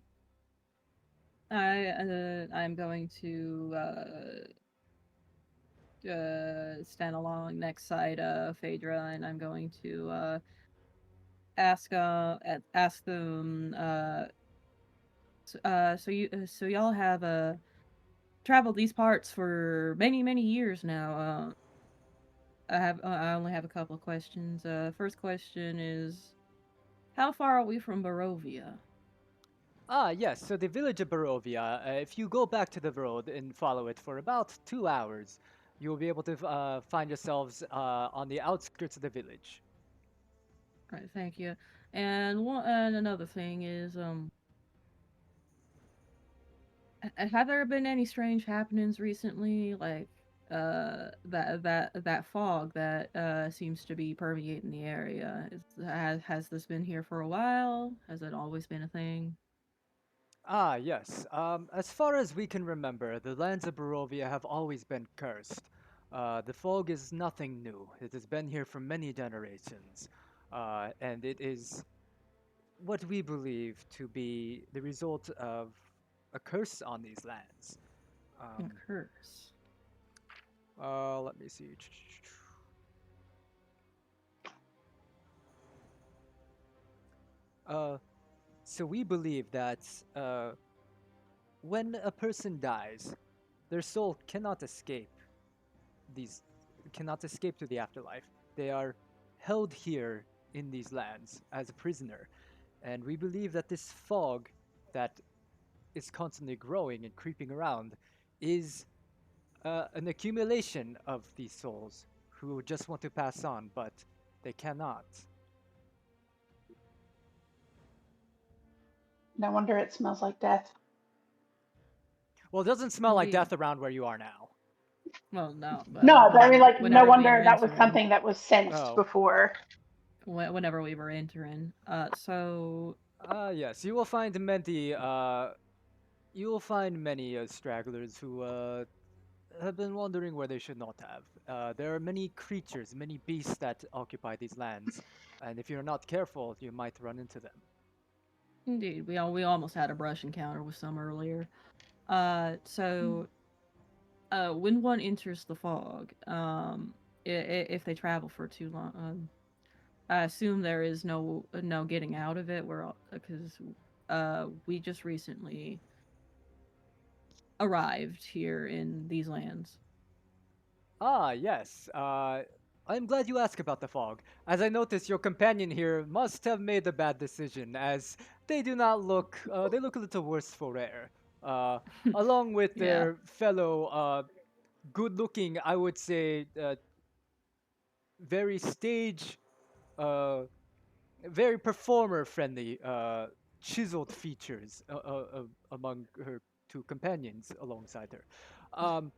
I'm going to stand along next side of Phaedra, and I'm going to ask them. So y'all have traveled these parts for many years now. I only have a couple of questions. First question is, how far are we from Barovia? Ah, yes. So the village of Barovia, if you go back to the road and follow it for about 2 hours, you will be able to find yourselves on the outskirts of the village. Right, thank you. And another thing is, have there been any strange happenings recently? Like, that fog that seems to be permeating the area. Has this been here for a while? Has it always been a thing? Ah, yes. As far as we can remember, the lands of Barovia have always been cursed. The fog is nothing new. It has been here for many generations, and it is what we believe to be the result of a curse on these lands. A Um, curse. Let me see. Uh, so we believe that when a person dies, their soul these cannot escape to the afterlife. They are held here in these lands as a prisoner, and we believe that this fog that is constantly growing and creeping around is an accumulation of these souls who just want to pass on, but they cannot. No wonder it smells like death. Well, it doesn't smell like Indeed. death around where you are now. Well, no, but No, but I mean, like, no whenever we were wonder that was entering, something that was sensed Oh, before. whenever we were entering. So yes, you will find many. You will find many stragglers who have been wondering where they should not have. There are many creatures, many beasts that occupy these lands, and if you're not careful, you might run into them. indeed, we almost had a brush encounter with some earlier. So when one enters the fog, if they travel for too long, I assume there is no getting out of it. We're because we just recently arrived here in these lands. Ah, yes. I'm glad you asked about the fog. As I notice, your companion here must have made a bad decision, as they do not look. They look a little worse for wear. Along with Yeah, their fellow good-looking, I would say, very stage, uh, very performer-friendly, chiseled features among her two companions alongside her. Um,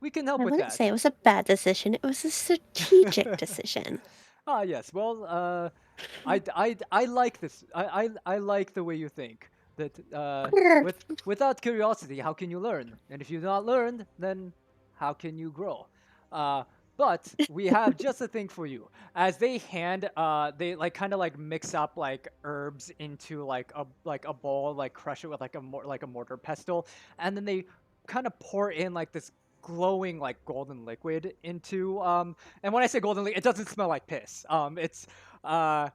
we can help I with wouldn't that. say it was a bad decision. It was a strategic decision. Ah, yes. Well, I like this. I like the way you think. That Grr. without curiosity, how can you learn? And if you've not learned, then how can you grow? Uh, but we have just a thing for you. As they like kind of like mix up like herbs into like a bowl, like crush it with like a mortar pestle, and then they kind of pour in like this glowing like golden liquid into and when I say golden it doesn't smell like piss. Uh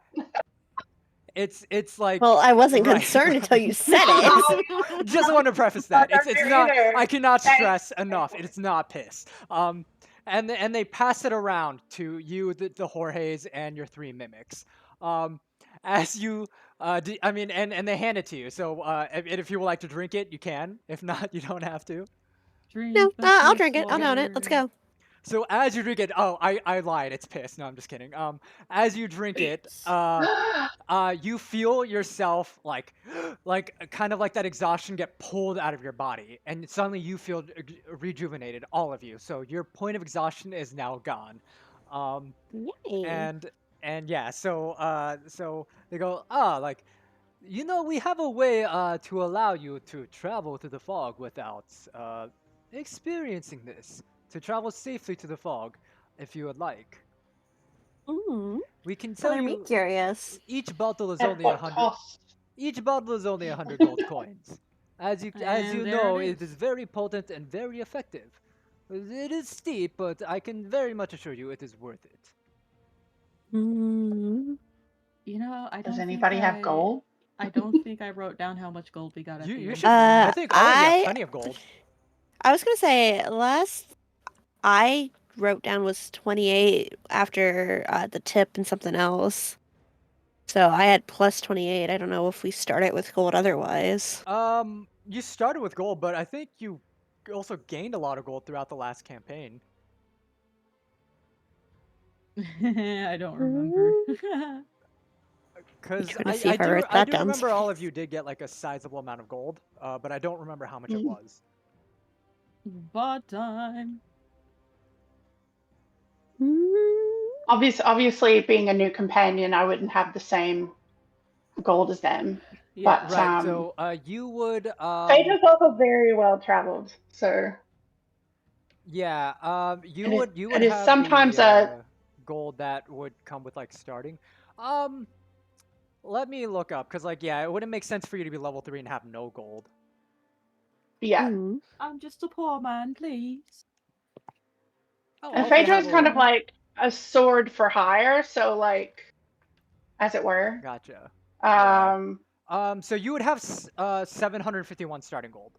it's like Well, I wasn't right. concerned until you said No, it. Just want to preface not that. It's there not, either. I cannot Thank stress enough. It's not piss. And they pass it around to you, the Jorges, and your three mimics. As you, I mean, and they hand it to you. So, if you would like to drink it, you can. If not, you don't have to. No, drink the I'll piss drink it. I'll own it. Let's water. go. So as you drink it, oh, I lied. It's piss. No, I'm just kidding. As you drink it, It's you feel yourself like kind of like that exhaustion get pulled out of your body, and suddenly you feel rejuvenated, all of you. So your point of exhaustion is now gone. Um, Yay. and and yeah, so they go, ah, like You know, we have a way to allow you to travel to the fog without experiencing this. To travel safely to the fog, if you would like. Mm, We can tell color me you curious. each bottle is At only what 100. cost? Each bottle is only 100 gold coins. As And you there know, it it is is. very potent and very effective. It is steep, but I can very much assure you it is worth it. Mm, You know, Does anybody have gold? I don't think I wrote down how much gold we got at the You end. should. I think all of you have I plenty of gold. I was gonna say last I wrote down was 28 after the tip and something else. So I had plus 28. I don't know if we start it with gold otherwise. You started with gold, but I think you also gained a lot of gold throughout the last campaign. I don't remember. Cause Trying to see if I wrote I that do down. remember all of you did get like a sizable amount of gold, but I don't remember how much it Mm. was. Bot time. Mm, Obviously, being a new companion, I wouldn't have the same gold as them. Yeah. But Right. So you would Phaedra's also very well traveled, so yeah, you it is would it is have sometimes the a gold that would come with like starting. Um, Let me look up because like yeah, it wouldn't make sense for you to be level 3 and have no gold. yeah. mm. I'm just a poor man, please. Oh, And I'll hope you Phaedra have is a kind of little. like a sword for hire, so like as it were. Gotcha. Yeah. Um, So you would have 751 starting gold.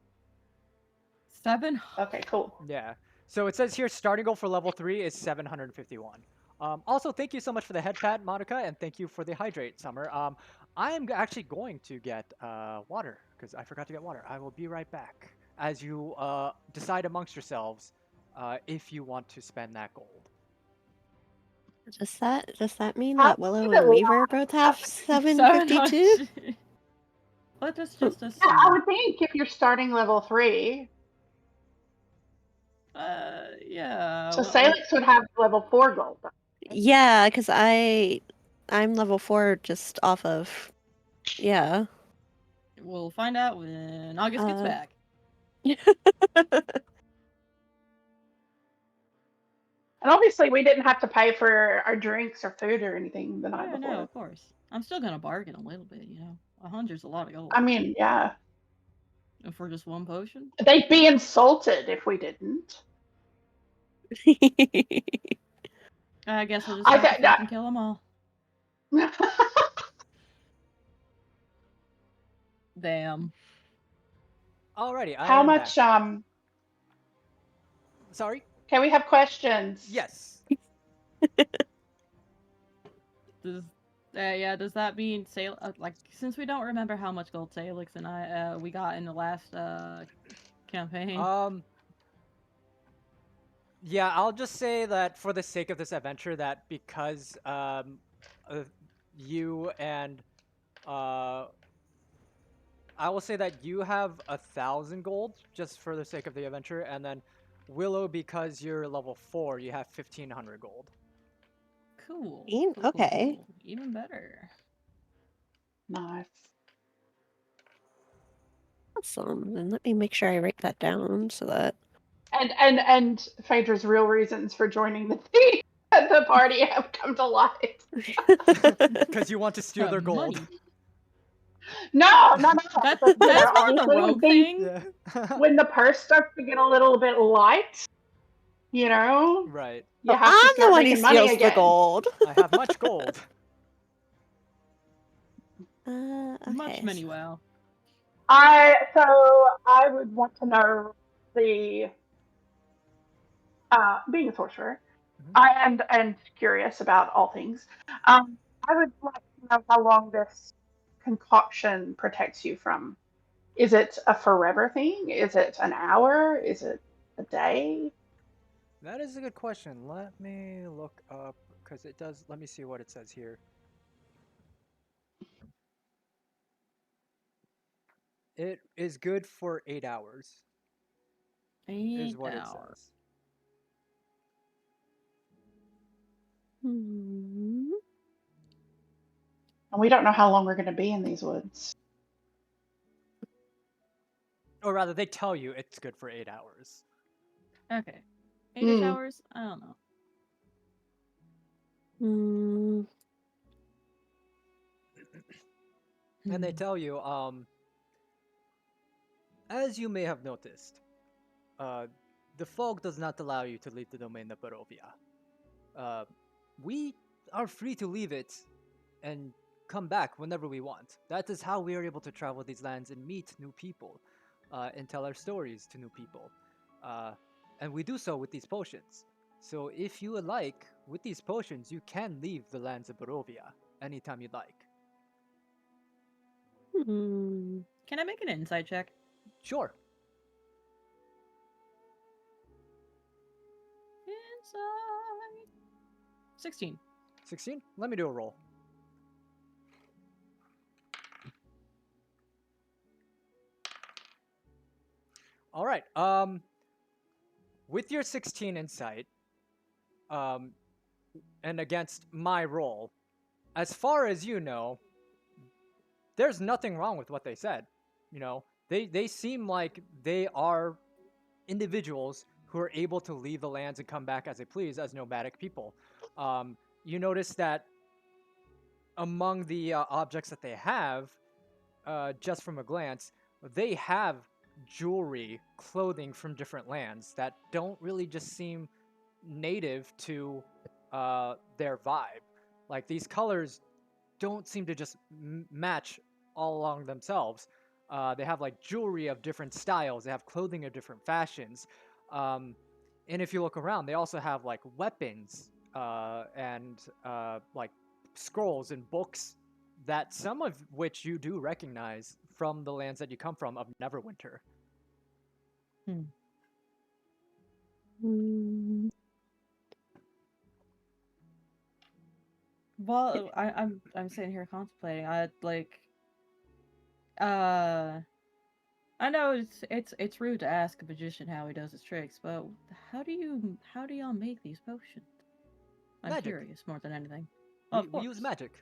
7. okay, cool. Yeah. So it says here starting goal for level 3 is 751. Also, thank you so much for the head pat, Monica, and thank you for the hydrate, Summer. I am actually going to get water because I forgot to get water. I will be right back as you decide amongst yourselves if you want to spend that gold. Does that mean How that Willow does and it Weaver both have 752? 700. Let us Yeah, just I assume. would think if you're starting level 3, Yeah. so Well, Salix would have level 4 gold. Yeah, because I'm level 4 just off of yeah. we'll find out when August gets Uh, back. And obviously, we didn't have to pay for our drinks or food or anything the night Yeah, no, before. of course. I'm still gonna bargain a little bit, you know. 100's a lot of gold. I mean, yeah, And for just one potion? they'd be insulted if we didn't. I guess we'll just I have to got fucking kill them all. Damn. Alrighty, I How am back. much? Sorry. Okay, we have questions. Yes. Does yeah, does that mean like since we don't remember how much gold Salix and I we got in the last campaign? Yeah, I'll just say that for the sake of this adventure, that because you and I will say that you have 1,000 gold just for the sake of the adventure, and then Willow, because you're level 4, you have 1,500 gold. Cool. Okay. Cool. Even better. Nice. Awesome. And let me make sure I write that down so that And Phaedra's real reasons for joining the team, the party have come to light. Because you want to steal their gold. Money. No. That's But, you know, that's more the obviously rogue thing. Yeah. when the purse starts to get a little bit light, you know, Right. you Oh, have to I'm the start one who making money steals the again. gold. I have much gold. Much Okay. money, wow. So I would want to know the being a sorcerer, and curious about all things. I would like to know how long this concoction protects you from. Is it a forever thing? Is it an hour? Is it a day? That is a good question. Let me look up, because it does. Let me see what it says here. It is good for 8 hours, 8 is what it hours. says. Hmm. And we don't know how long we're going to be in these woods. or rather, they tell you it's good for 8 hours. Okay. 8-ish Mm. hours? I don't know. And they tell you, as you may have noticed, the fog does not allow you to leave the domain of Barovia. We are free to leave it and come back whenever we want. That is how we are able to travel these lands and meet new people, and tell our stories to new people. And we do so with these potions. So if you would like, with these potions, you can leave the lands of Barovia anytime you'd like. Can I make an insight check? Sure. Insight. 16. 16? Let me do a roll. All right. With your 16 insight, and against my roll, as far as you know, there's nothing wrong with what they said. You know, they seem like they are individuals who are able to leave the lands and come back as they please as nomadic people. You notice that among the objects that they have, just from a glance, they have jewelry, clothing from different lands that don't really just seem native to their vibe. Like these colors don't seem to just match all along themselves. They have like jewelry of different styles. They have clothing of different fashions. And if you look around, they also have like weapons and like scrolls and books that some of which you do recognize from the lands that you come from of Neverwinter. Well, I'm sitting here contemplating. I know it's rude to ask a magician how he does his tricks, but how do y'all make these potions? I'm Magic. curious more than anything. We use magic.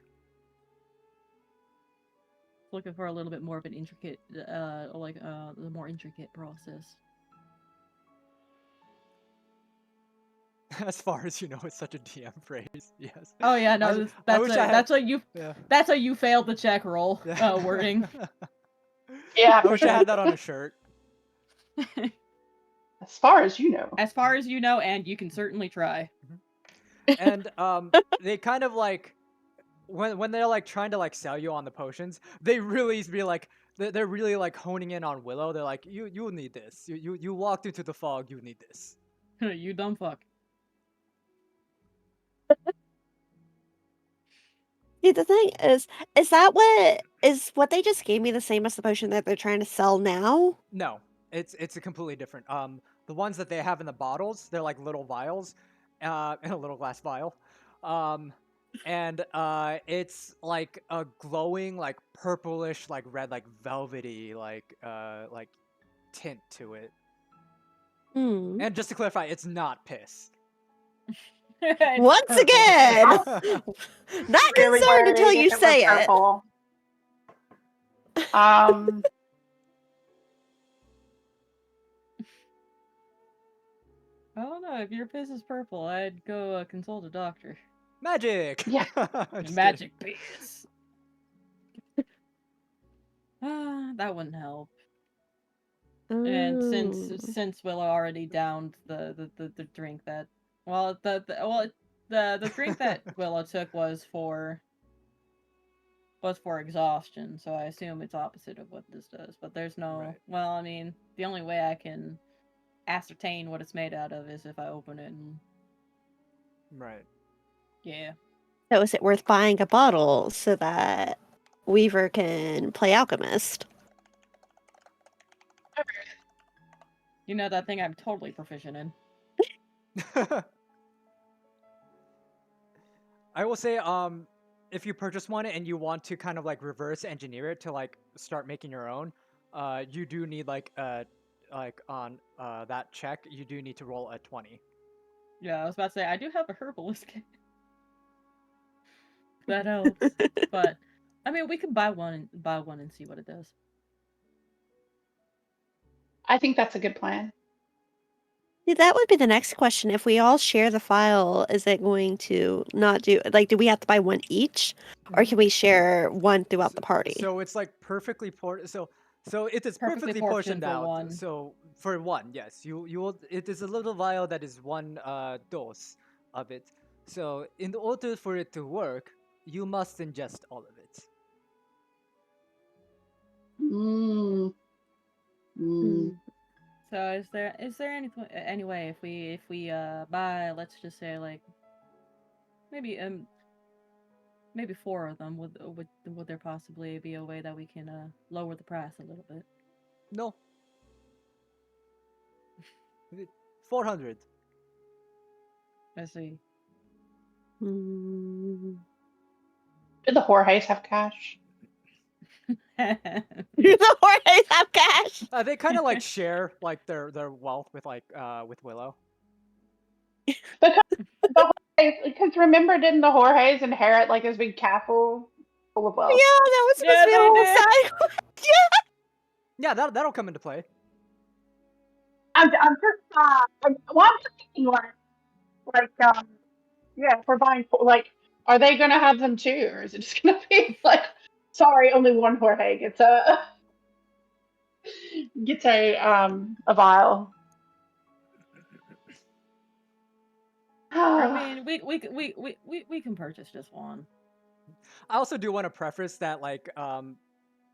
Looking for a little bit more of an intricate, the more intricate process. As far as you know, it's such a DM phrase. Yes. Oh yeah, no, that's how you failed the check roll wording. Yeah, I for wish sure. I had that on a shirt. As far as you know. As far as you know, and you can certainly try. And they kind of like when they're like trying to like sell you on the potions, they really be like they're really like honing in on Willow. They're like, you need this. You walked into the fog. You need this. You dumb fuck. See, the thing is that what they just gave me the same as the potion that they're trying to sell now? No, it's a completely different. The ones that they have in the bottles, they're like little vials, in a little glass vial, and it's like a glowing, like purplish, like red, like velvety, like tint to it. And just to clarify, it's not piss. Once again, not Really concerned until worried you if it say was it. purple. I don't know. If your piss is purple, I'd go consult a doctor. Magic. Yeah. Magic piss. That wouldn't help. And since Willow already downed the drink that the drink that Willow took was for exhaustion, so I assume it's opposite of what this does. But there's no Right. I mean, the only way I can ascertain what it's made out of is if I open it and Right. yeah. So is it worth buying a bottle so that Weaver can play alchemist? You know, that thing I'm totally proficient in. I will say, if you purchase one and you want to kind of like reverse engineer it to like start making your own, you do need like on that check, you do need to roll a 20. Yeah, I was about to say I do have a herbalist kit. That helps. But I mean, we can buy one and see what it does. I think that's a good plan. See, that would be the next question. If we all share the file, is it going to not do like do we have to buy one each? Or can we share one throughout the party? So it's like perfectly so it is Perfectly perfectly portioned portioned for out. one. So for one, yes, you will. It is a little vial that is one dose of it. So in order for it to work, you must ingest all of it. Mm. Mm. So is there any way if we buy, let's just say, like maybe maybe 4 of them, would there possibly be a way that we can lower the price a little bit? No, 400. I see. Hmm. Do the Jorge's have cash? The Jorge's have cash. They kind of like share like their wealth with Willow. Because remember, didn't the Jorge's inherit like this big castle full of Yeah, wealth? that was supposed Yeah, to be a they whole did. side. Yeah, that'll come into play. I'm just I'm just thinking yeah, if we're buying are they gonna have them too, or is it just gonna be like, sorry, only one Jorge gets a vial? I mean, we can purchase just one. I also do want to preface that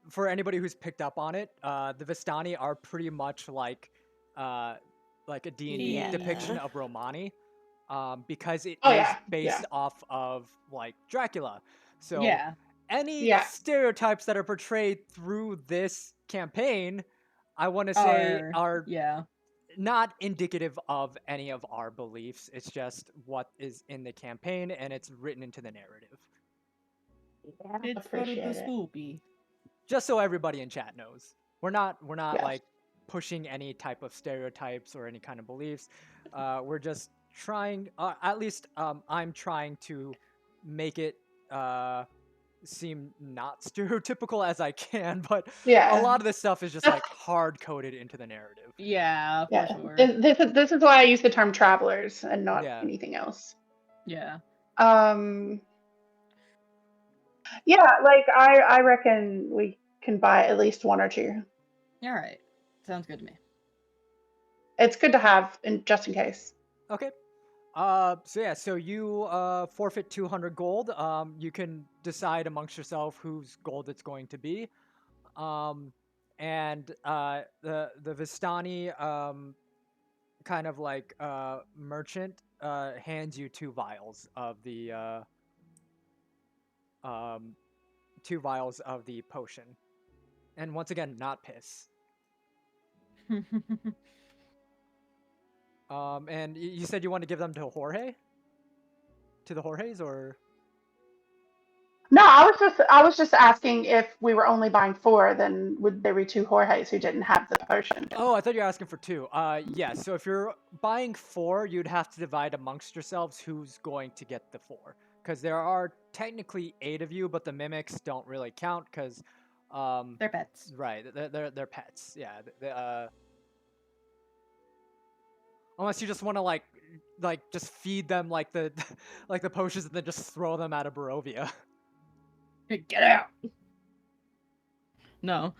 for anybody who's picked up on it, the Vistani are pretty much like a D&D Yeah. depiction of Romani, because it Oh is yeah, based off of like Dracula. So Yeah. any Yeah. stereotypes that are portrayed through this campaign, I want to say are yeah. not indicative of any of our beliefs. It's just what is in the campaign and it's written into the narrative. It's for the appreciate it. spoopy. Just so everybody in chat knows, we're not Yes. like pushing any type of stereotypes or any kind of beliefs. We're just trying, at least I'm trying to make it seem not stereotypical as I can, but Yeah. a lot of this stuff is just like hard coded into the narrative. Yeah, for Yeah. sure. This is why I use the term travelers and not Yeah. anything else. Yeah. Yeah, like I reckon we can buy at least one or two. All right. Sounds good to me. It's good to have just in case. Okay. So you forfeit 200 gold. You can decide amongst yourself whose gold it's going to be. And the Vistani kind of like merchant hands you 2 vials of the 2 vials of the potion. And once again, not piss. And you said you want to give them to Jorge? To the Jorges, or? No, I was just asking if we were only buying 4, then would there be 2 Jorges who didn't have the potion? Oh, I thought you were asking for 2. Yes. So if you're buying 4, you'd have to divide amongst yourselves who's going to get the 4. Because there are technically 8 of you, but the mimics don't really count because they're pets. Right, they're pets. Yeah. Unless you just want to like just feed them like the like the potions and then just throw them out of Barovia. Get out. No.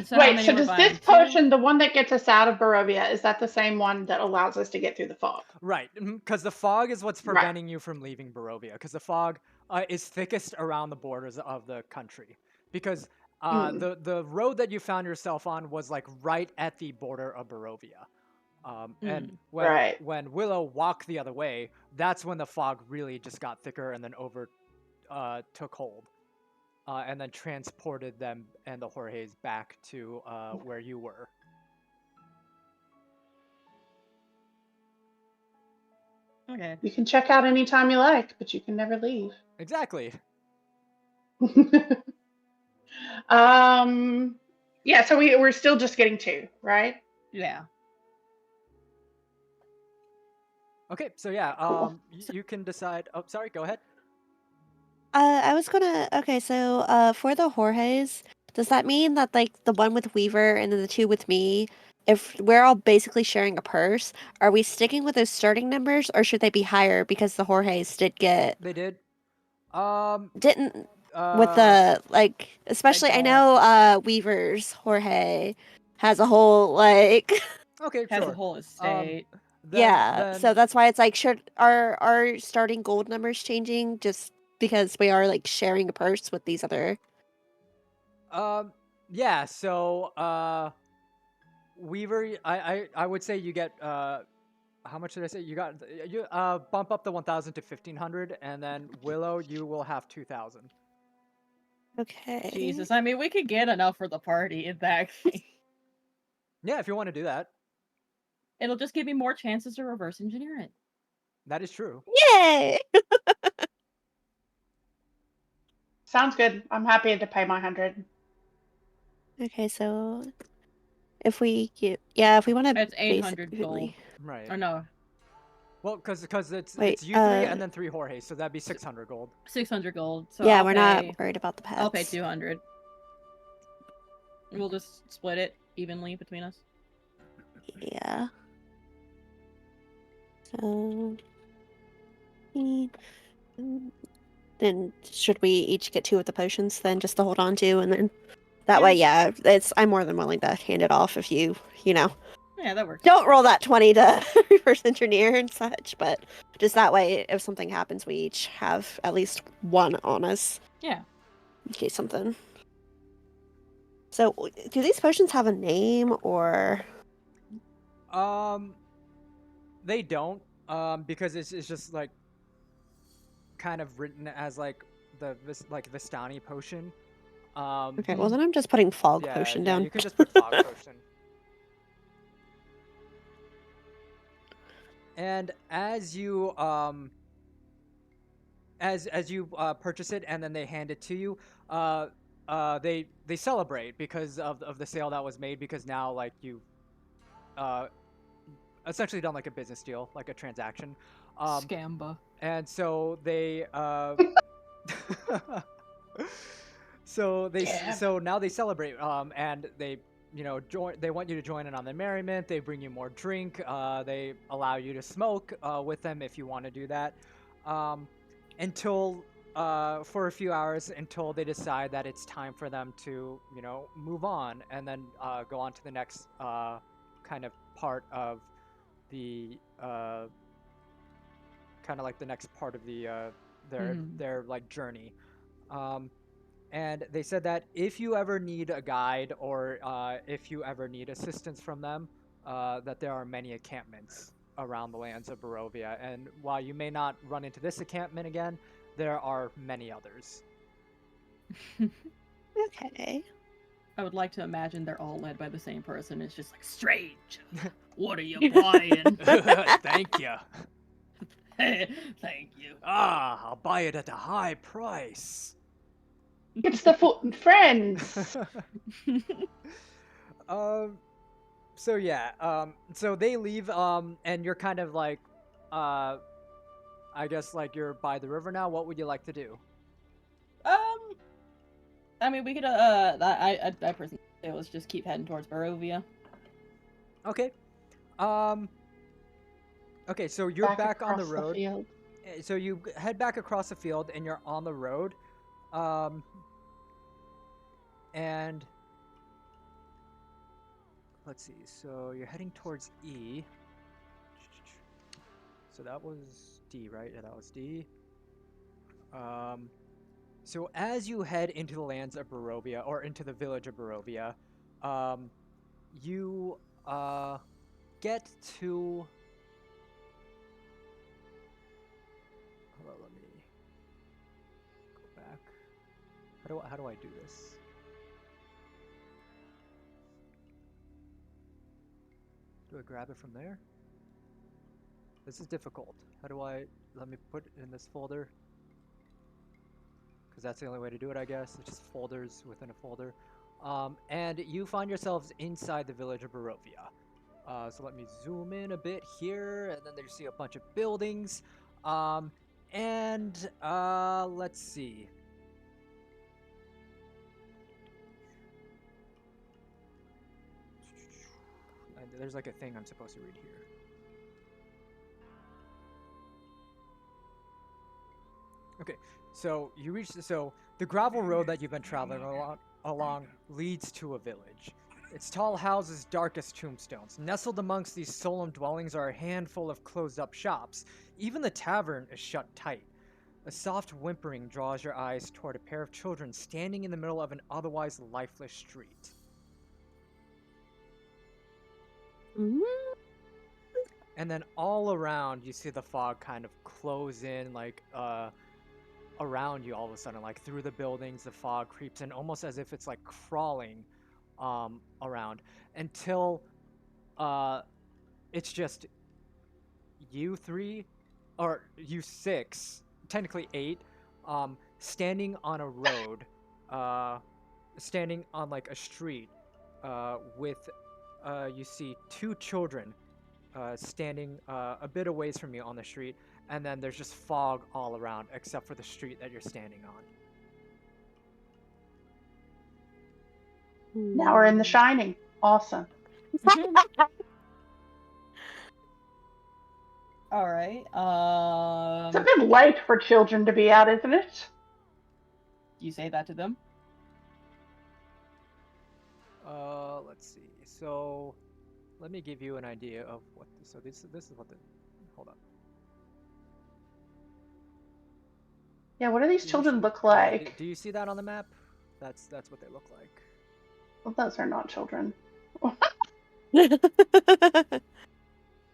So Wait, so does this 2? potion, the one that gets us out of Barovia, is that the same one that allows us to get through the fog? Right, because the fog is what's preventing you from leaving Barovia. Because the fog is thickest around the borders of the country. Because the road that you found yourself on was like right at the border of Barovia. And when Willow walked the other way, that's when the fog really just got thicker and then took hold. And then transported them and the Jorges back to where you were. Okay. You can check out anytime you like, but you can never leave. Exactly. Yeah, so we're still just getting 2, right? Yeah. Okay, so yeah, Cool. You can decide. Oh, sorry, go ahead. I was gonna. Okay, so for the Jorges, does that mean that like the one with Weaver and then the two with me, if we're all basically sharing a purse, are we sticking with those starting numbers or should they be higher because the Jorge's did get They did. Um. didn't with Uh. the like especially I don't- know Weaver's Jorge has a whole like Okay, Has a sure. whole estate. yeah, so Then that's why it's like should our starting gold numbers changing just because we are like sharing a purse with these other yeah. So Weaver, I would say you get how much did I say? You got you bump up the 1,000 to 1,500, and then Willow, you will have 2,000. okay. Jesus, I mean, we could get enough for the party in that case. Yeah, if you want to do that, It'll just give me more chances to reverse engineer it. that is true. Yay! Sounds good. I'm happy to pay my 100. Okay, so if we if we want to It's 800 gold. Right. Or no, Well, because it's Wait, you three and then 3 Jorge, so that'd be 600 gold. 600 gold. So yeah, I'll we're pay, not worried about the pets. I'll pay 200. We'll just split it evenly between us. Yeah. So then should we each get 2 of the potions then just to hold on to and then that way I'm more than willing to hand it off if you know. Yeah, that works. Don't roll that 20 to reverse engineer and such, but just that way if something happens we each have at least 1 on us. Yeah. In case something. So do these potions have a name or They don't. Because it's just like kind of written as like like Vistani potion. okay, well then I'm just putting fog Yeah, potion yeah, down. you can just put fog potion. And as you as you purchase it and then they hand it to you, they celebrate because of the sale that was made, because now like you essentially done like a business deal, like a transaction. Scamba. And so they so now they celebrate and they join. They want you to join in on the merriment. They bring you more drink. They allow you to smoke with them if you want to do that, until for a few hours until they decide that it's time for them to move on and then go on to the next kind of part of the kind of like the next part of the their like journey. And they said that if you ever need a guide or if you ever need assistance from them, that there are many encampments around the lands of Barovia. And while you may not run into this encampment again, there are many others. Okay. I would like to imagine they're all led by the same person. It's just like, strange. What are you buying? Thank you. Thank you. Ah, I'll buy it at a high price. It's the friends. So yeah, so they leave, and you're kind of like, I guess like you're by the river now. What would you like to do? I mean, we could, I personally say let's just keep heading towards Barovia. Okay. Okay, so you're back on the road. Field. So you head back across the field, and you're on the road. And let's see. So you're heading towards E. So that was D, right? Yeah, that was D. So as you head into the lands of Barovia, or into the village of Barovia, you get to. Hold on, let me go back. How do I do this? Do I grab it from there? This is difficult. How do I... Let me put it in this folder. Because that's the only way to do it, I guess. It's just folders within a folder. And you find yourselves inside the village of Barovia. So let me zoom in a bit here. And then you see a bunch of buildings. And let's see. There's like a thing I'm supposed to read here. Okay, so you reach so the gravel road that you've been traveling along leads to a village. Its tall houses dark as tombstones. Nestled amongst these solemn dwellings are a handful of closed-up shops. Even the tavern is shut tight. A soft whimpering draws your eyes toward a pair of children standing in the middle of an otherwise lifeless street. And then all around, you see the fog kind of close in, like, around you all of a sudden. Like, through the buildings, the fog creeps in, almost as if it's, like, crawling, around. Until, it's just you three, or you six, technically 8, standing on a road, standing on, like, a street, with, you see 2 children standing a bit a ways from you on the street, and then there's just fog all around except for the street that you're standing on. Now we're in The Shining. Awesome. All right. It's a bit late for children to be out, isn't it? You say that to them? Let's see. So, let me give you an idea of what. So this is what the. Hold on. Yeah, what do these children look like? Do you see that on the map? That's what they look like. Well, those are not children. Oh,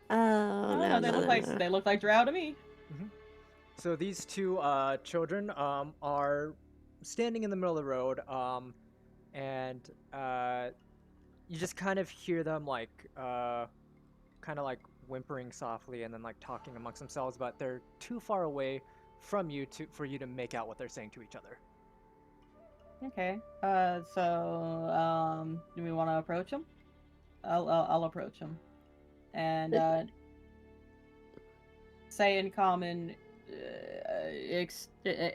No, they look like Drow to me. Mm-hmm. So these 2 children are standing in the middle of the road, and you just kind of hear them like kind of like whimpering softly and then like talking amongst themselves, but they're too far away from you for you to make out what they're saying to each other. Okay. So do we want to approach him? I'll approach him, and say in common,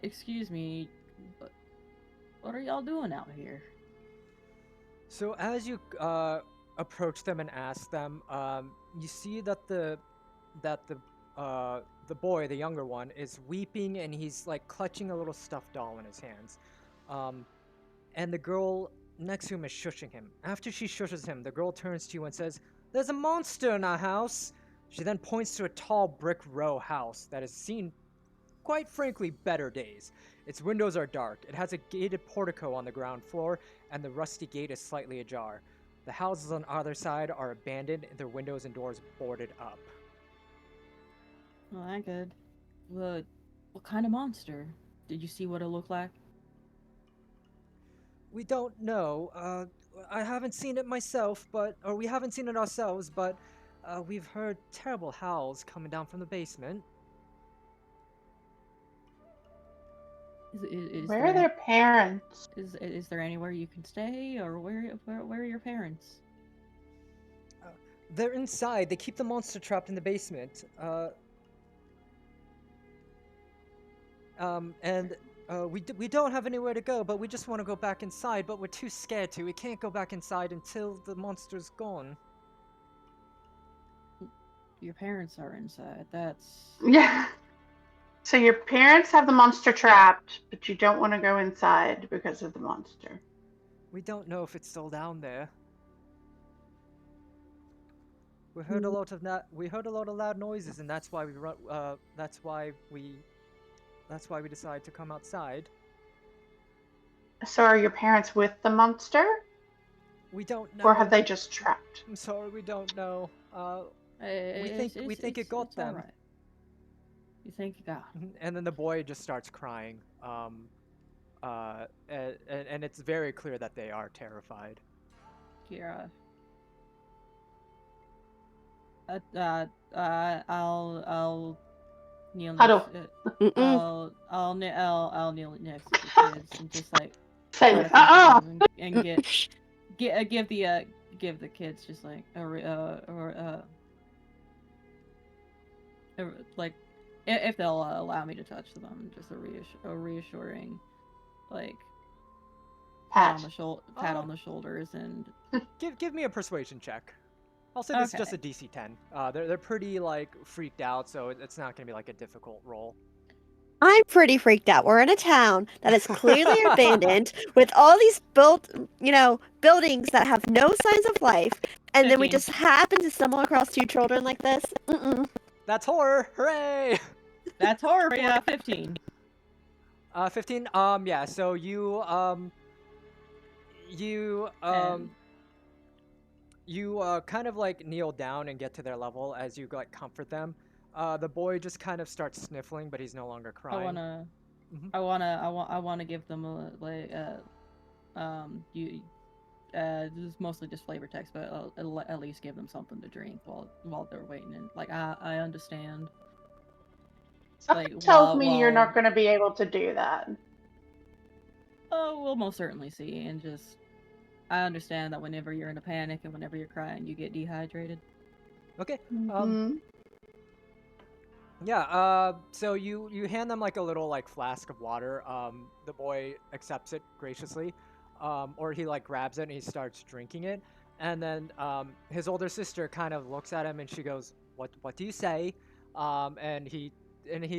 excuse me, but what are y'all doing out here? So as you approach them and ask them, you see that the boy, the younger one, is weeping and he's like clutching a little stuffed doll in his hands. And the girl next to him is shushing him. After she shushes him, the girl turns to you and says, "There's a monster in our house." She then points to a tall brick row house that has seen, quite frankly, better days. Its windows are dark. It has a gated portico on the ground floor, and the rusty gate is slightly ajar. The houses on either side are abandoned, their windows and doors boarded up. Well, that good. What kind of monster? Did you see what it looked like? We don't know. I haven't seen it myself, or we haven't seen it ourselves, but we've heard terrible howls coming down from the basement. Where are their parents? Is there anywhere you can stay, or where are your parents? They're inside. They keep the monster trapped in the basement. We don't have anywhere to go, but we just want to go back inside, but we're too scared to. We can't go back inside until the monster's gone. Your parents are inside. That's... Yeah. So your parents have the monster trapped, but you don't want to go inside because of the monster. We don't know if it's still down there. We heard a lot of loud noises, and that's why we decided to come outside. So are your parents with the monster? We don't know. Or have they just trapped? I'm sorry, we don't know. We think it got them. Right. You think it got? And then the boy just starts crying. And it's very clear that they are terrified. Kira. I'll kneel Huddle. I'll kneel next to the kids and just like Say, and give the kids just like like if they'll allow me to touch them, just a reassuring like pat on the shoulders and Give me a persuasion check. I'll say this is just Okay. a DC 10. They're pretty like freaked out, so it's not gonna be like a difficult roll. I'm pretty freaked out. We're in a town that is clearly abandoned with all these buildings that have no signs of life, and then we 15. just happen to stumble across two children like this. Mm-mm. That's horror! Hooray! That's horror. Yeah, 15. 15. Yeah. So you And kind of like kneel down and get to their level as you like comfort them. The boy just kind of starts sniffling, but he's no longer I crying. wanna, Mhm. I wanna give them a like, you, this is mostly just flavor text, but at least give them something to drink while they're waiting. And like, I understand. Something Like, tells me you're not going to be able to do that. oh, we'll most certainly see. And just, I understand that whenever you're in a panic and whenever you're crying, you get dehydrated. Okay. Mhm. Yeah. So you hand them like a little like flask of water. The boy accepts it graciously, or he like grabs it and he starts drinking it. And then his older sister kind of looks at him and she goes, "What do you say?" And he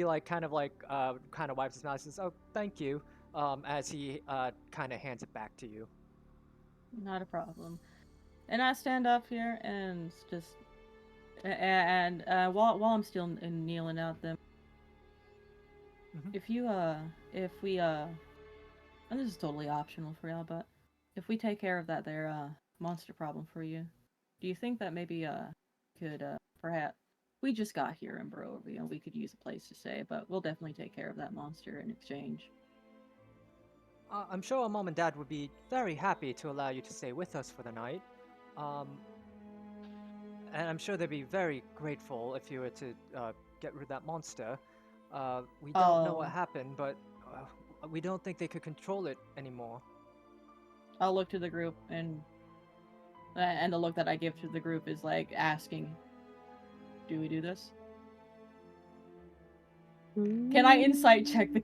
like kind of wipes his mouth and says, "Oh, thank you." As he kind of hands it back to you. Not a problem. And I stand up here and just, and while I'm still kneeling out them, Mhm. if you if we and this is totally optional for y'all, but if we take care of that there monster problem for you, do you think that maybe could perhaps, we just got here in Barovia and we could use a place to stay, but we'll definitely take care of that monster in exchange. I'm sure Mom and Dad would be very happy to allow you to stay with us for the night. Um, and I'm sure they'd be very grateful if you were to get rid of that monster. We don't know what I'll happened, but we don't think they could control it anymore. I'll look to the group, and the look that I give to the group is like asking, "Do we do this? Can I insight check the?"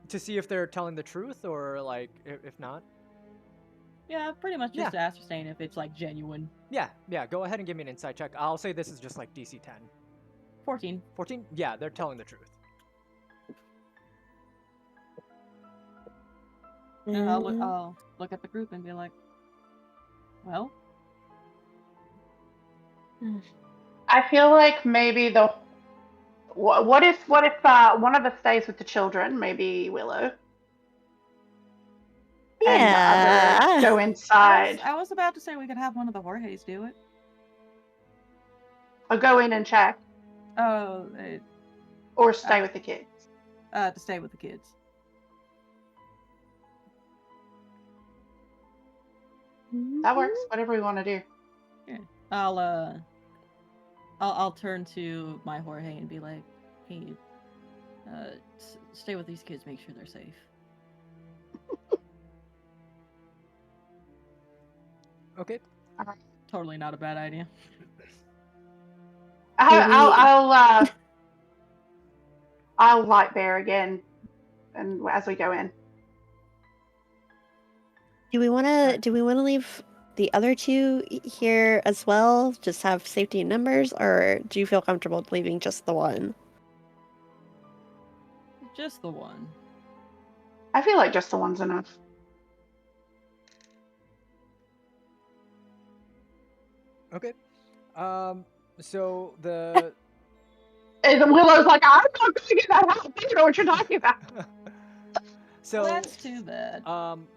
To see if they're telling the truth, or like if not. Yeah, pretty much Yeah. just to ascertain if it's like genuine. Yeah. Go ahead and give me an insight check. I'll say this is just like DC 10. 14. 14? Yeah, they're telling the truth. And I'll look at the group and be like, well, I feel like maybe what if one of us stays with the children, maybe Willow, and the other Yeah. go inside, I was about to say we could have one of the Jorges do it. or go in and check, Oh, or stay with the kids. to stay with the kids. That works. Whatever we want to do. Yeah. I'll turn to my Jorge and be like, hey, stay with these kids, make sure they're safe. Okay. Totally not a bad idea. I'll light bear again, and as we go in. Do we want to leave the other two here as well? Just have safety in numbers, or do you feel comfortable leaving just the one? Just the one. I feel like just the one's enough. Okay. So the And Willow's like, I'm not going to get that house. I don't know what you're talking about. so That's too bad.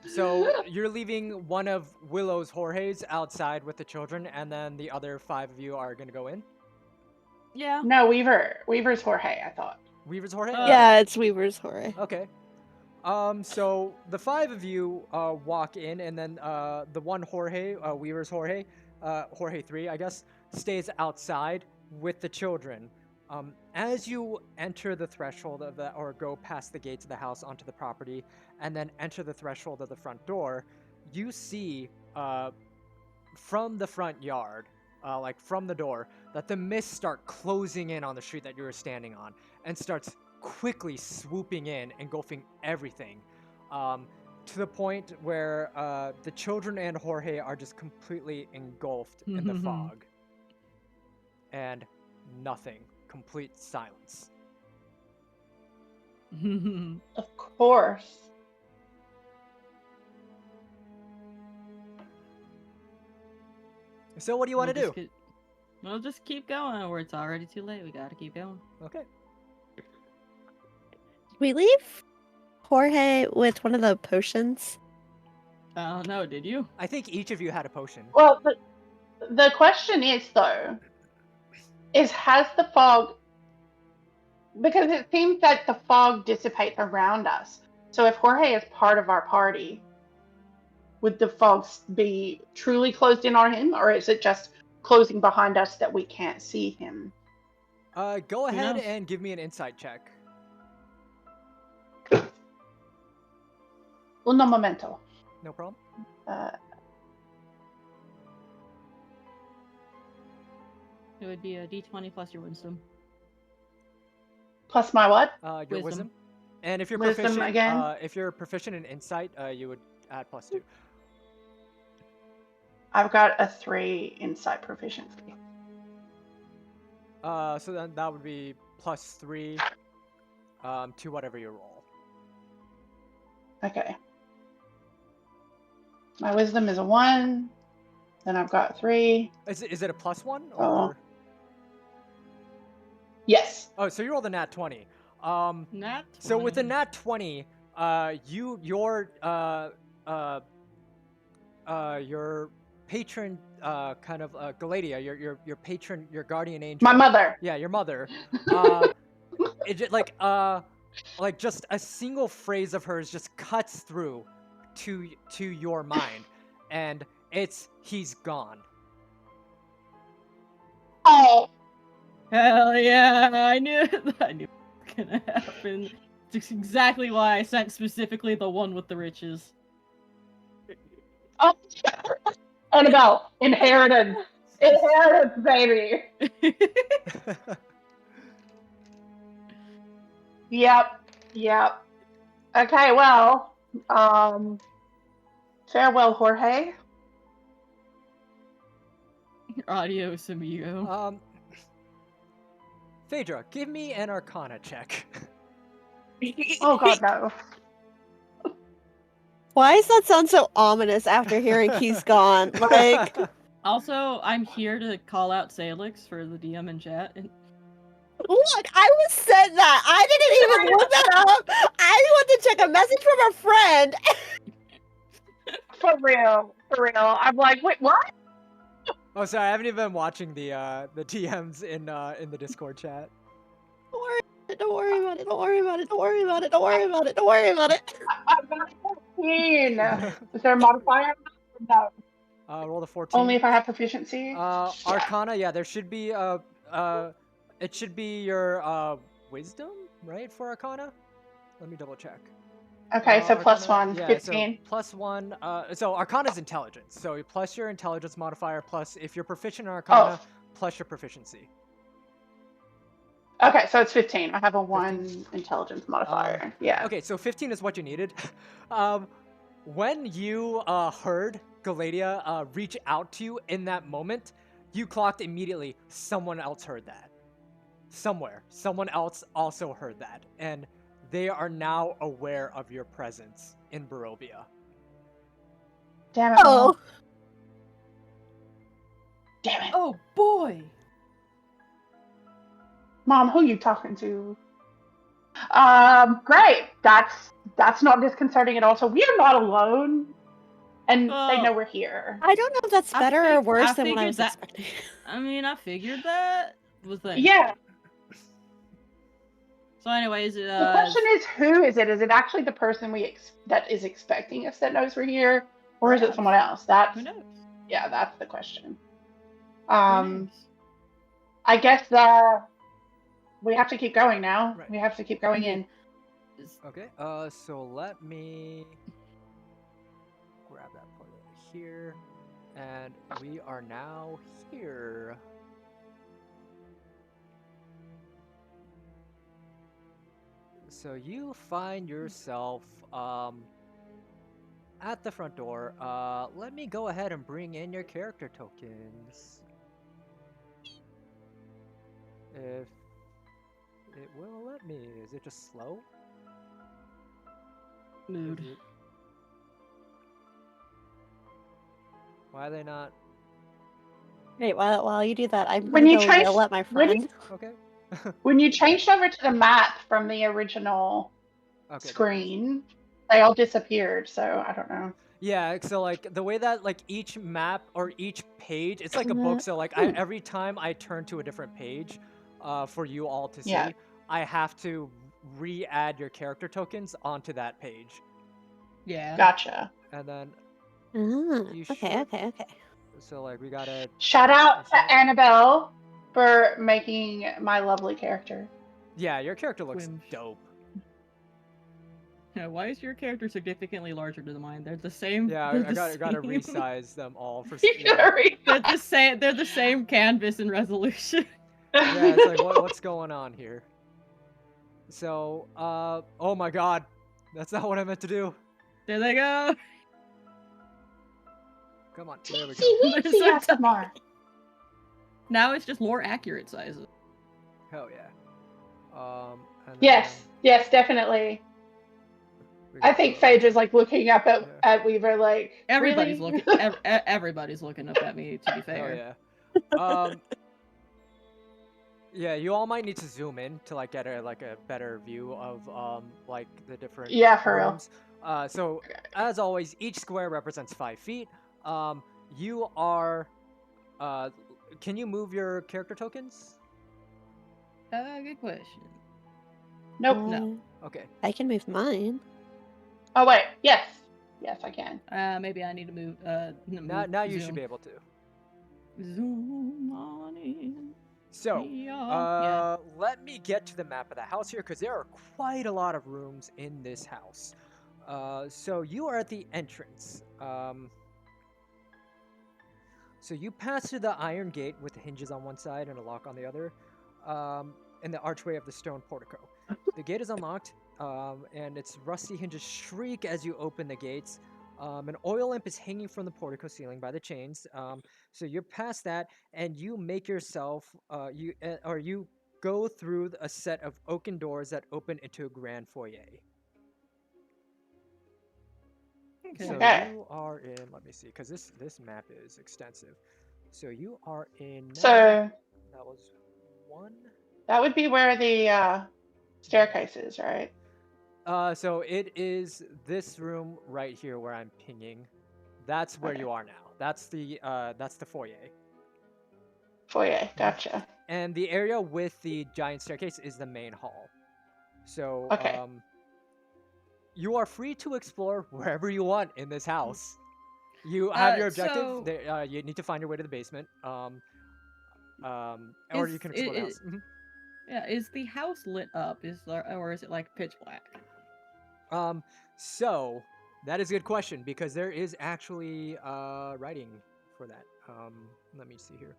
So you're leaving one of Willow's Jorge's outside with the children, and then the other 5 of you are gonna go in. Yeah. No, Weaver's Jorge, I thought. Weaver's Jorge. Yeah, it's Weaver's Horror. Okay. So the 5 of you walk in, and then the one Jorge, Weaver's Jorge, Jorge 3, I guess, stays outside with the children. As you enter the threshold of the, or go past the gates of the house onto the property, and then enter the threshold of the front door, you see from the front yard, like from the door, that the mists start closing in on the street that you were standing on, and starts quickly swooping in, engulfing everything. to the point where the children and Jorge are just completely engulfed in the fog. And nothing. Complete silence. Of course. So what do you want to do? We'll just keep going, or it's already too late. We gotta keep going. Okay. We leave Jorge with one of the potions. Oh no, did you? I think each of you had a potion. Well, the question is, though, has the fog... Because it seems that the fog dissipates around us. So if Jorge is part of our party, would the fog be truly closed in on him, or is it just closing behind us that we can't see him? Go ahead knows? and give me an insight check. Uno momento. No problem. It would be a D20 plus your wisdom. Plus my what? Your wisdom. And if you're Wisdom proficient, again? if you're proficient in insight, you would add +2. I've got a 3 insight proficiency. So then that would be +3 to whatever you roll. Okay. My wisdom is a 1. Then I've got 3. Is it a +1 or? Oh. Yes. Oh, so you rolled a nat 20. Nat 20. So with a nat 20, your patron, kind of Galadia, your patron, your guardian angel. My mother. Yeah, your mother. Like just a single phrase of hers just cuts through to your mind, and it's he's gone. Oh. Hell yeah! I knew it was gonna happen. It's exactly why I sent specifically the one with the riches. Oh. Annabelle, inheritance. Inheritance, baby. Yep. Okay, well, farewell, Jorge. Adios, amigo. Phaedra, give me an Arcana check. Oh God, no. Why does that sound so ominous after hearing he's gone? Like, Also, I'm here to call out Salix for the DM in chat. And look, I was said that. I didn't even look that up. I want to check a message from a friend. For real. I'm like, wait, what? Oh, sorry, I haven't even been watching the TMs in the Discord chat. Don't worry about it. I've got a 14. Is there a modifier? No. Roll the 14. Only if I have proficiency. Arcana, yeah, there should be it should be your wisdom, right, for Arcana? Let me double check. Okay, so plus Arcana, 1, yeah, 15. So +1. So Arcana's intelligence. So plus your intelligence modifier, plus if you're proficient in Arcana, plus your proficiency. Okay, so it's 15. I have a 1 intelligence modifier. Yeah. Okay, so 15 is what you needed. When you heard Galadia reach out to you in that moment, you clocked immediately someone else heard that. Somewhere. Someone else also heard that. And they are now aware of your presence in Barovia. Damn it. Oh. Mom. Damn it. oh boy! Mom, who you talking to? Great. That's not disconcerting at all. So we are not alone. And they know we're here. I don't know if that's better or worse I than what I figured was that- expecting. I mean, I figured that was like. Yeah. So, anyways, The question is, who is it? Is it actually the person that is expecting us that knows we're here, or is it someone else? Who knows? Yeah, that's the question. Who knows? I guess we have to keep going now. Right. We have to keep going in. Okay, so let me grab that part over here. And we are now here. So you find yourself at the front door. Let me go ahead and bring in your character tokens. If it will let me. Is it just slow? Mood. Is it... Why are they not? Wait, while you do that, I'm When gonna you go change- yell at my when you- friend. Okay. When you changed over to the map from the original Okay, there it is. screen, they all disappeared. So I don't know. Yeah, so like the way that like each map or each page, it's like a book. So like every time I turn to a different page, for you all to see, Yeah. I have to re-add your character tokens onto that page, Yeah. Gotcha. and then Okay, should- okay. so like we gotta. Shout out Is that- to Annabelle for making my lovely character. Yeah, your character looks Twinge. dope. Yeah, why is your character significantly larger than mine? They're the same. Yeah, they're I the gotta same. resize them all for. You Yeah. gotta read They're the same. They're the same canvas and resolution. Yeah, it's like what's going on here? So, oh my god, that's not what I meant to do. There they go. Come on, there we go. Teensy They're weensy so SMR. Now it's just more accurate sizes. Hell yeah. And Yes, then yes, definitely. we I got think the- Phage is like looking up Yeah. at Weaver like, Everybody's really? looking. Everybody's looking up at me. To be Hell fair. yeah. Yeah, you all might need to zoom in to like get a better view of like the different Yeah, for real. rooms. So as always, each square represents 5 feet. You are. Can you move your character tokens? Good question. Nope. No. Okay. I can move mine. Oh wait, yes, yes, I can. Maybe I need to move. Now you should be able to. Zoom on in. So, Yeah. let me get to the map of the house here because there are quite a lot of rooms in this house. So you are at the entrance. So you pass through the iron gate with the hinges on one side and a lock on the other, and the archway of the stone portico. The gate is unlocked, and its rusty hinges shriek as you open the gates. An oil lamp is hanging from the portico ceiling by the chains. So you're past that, and you make yourself, you go through a set of oaken doors that open into a grand foyer. Okay. So Okay. you are in. Let me see, because this map is extensive. So you are in. So That was one. that would be where the staircase is, right? So it is this room right here where I'm pinging. That's where Okay. you are now. That's the foyer. Foyer, gotcha. And the area with the giant staircase is the main hall. So Okay. you are free to explore wherever you want in this house. You have your objective. so- There, you need to find your way to the basement. Or you can explore the house. Mhm. Yeah. Is the house lit up? Or is it like pitch black? So that is a good question because there is actually writing for that. Let me see here.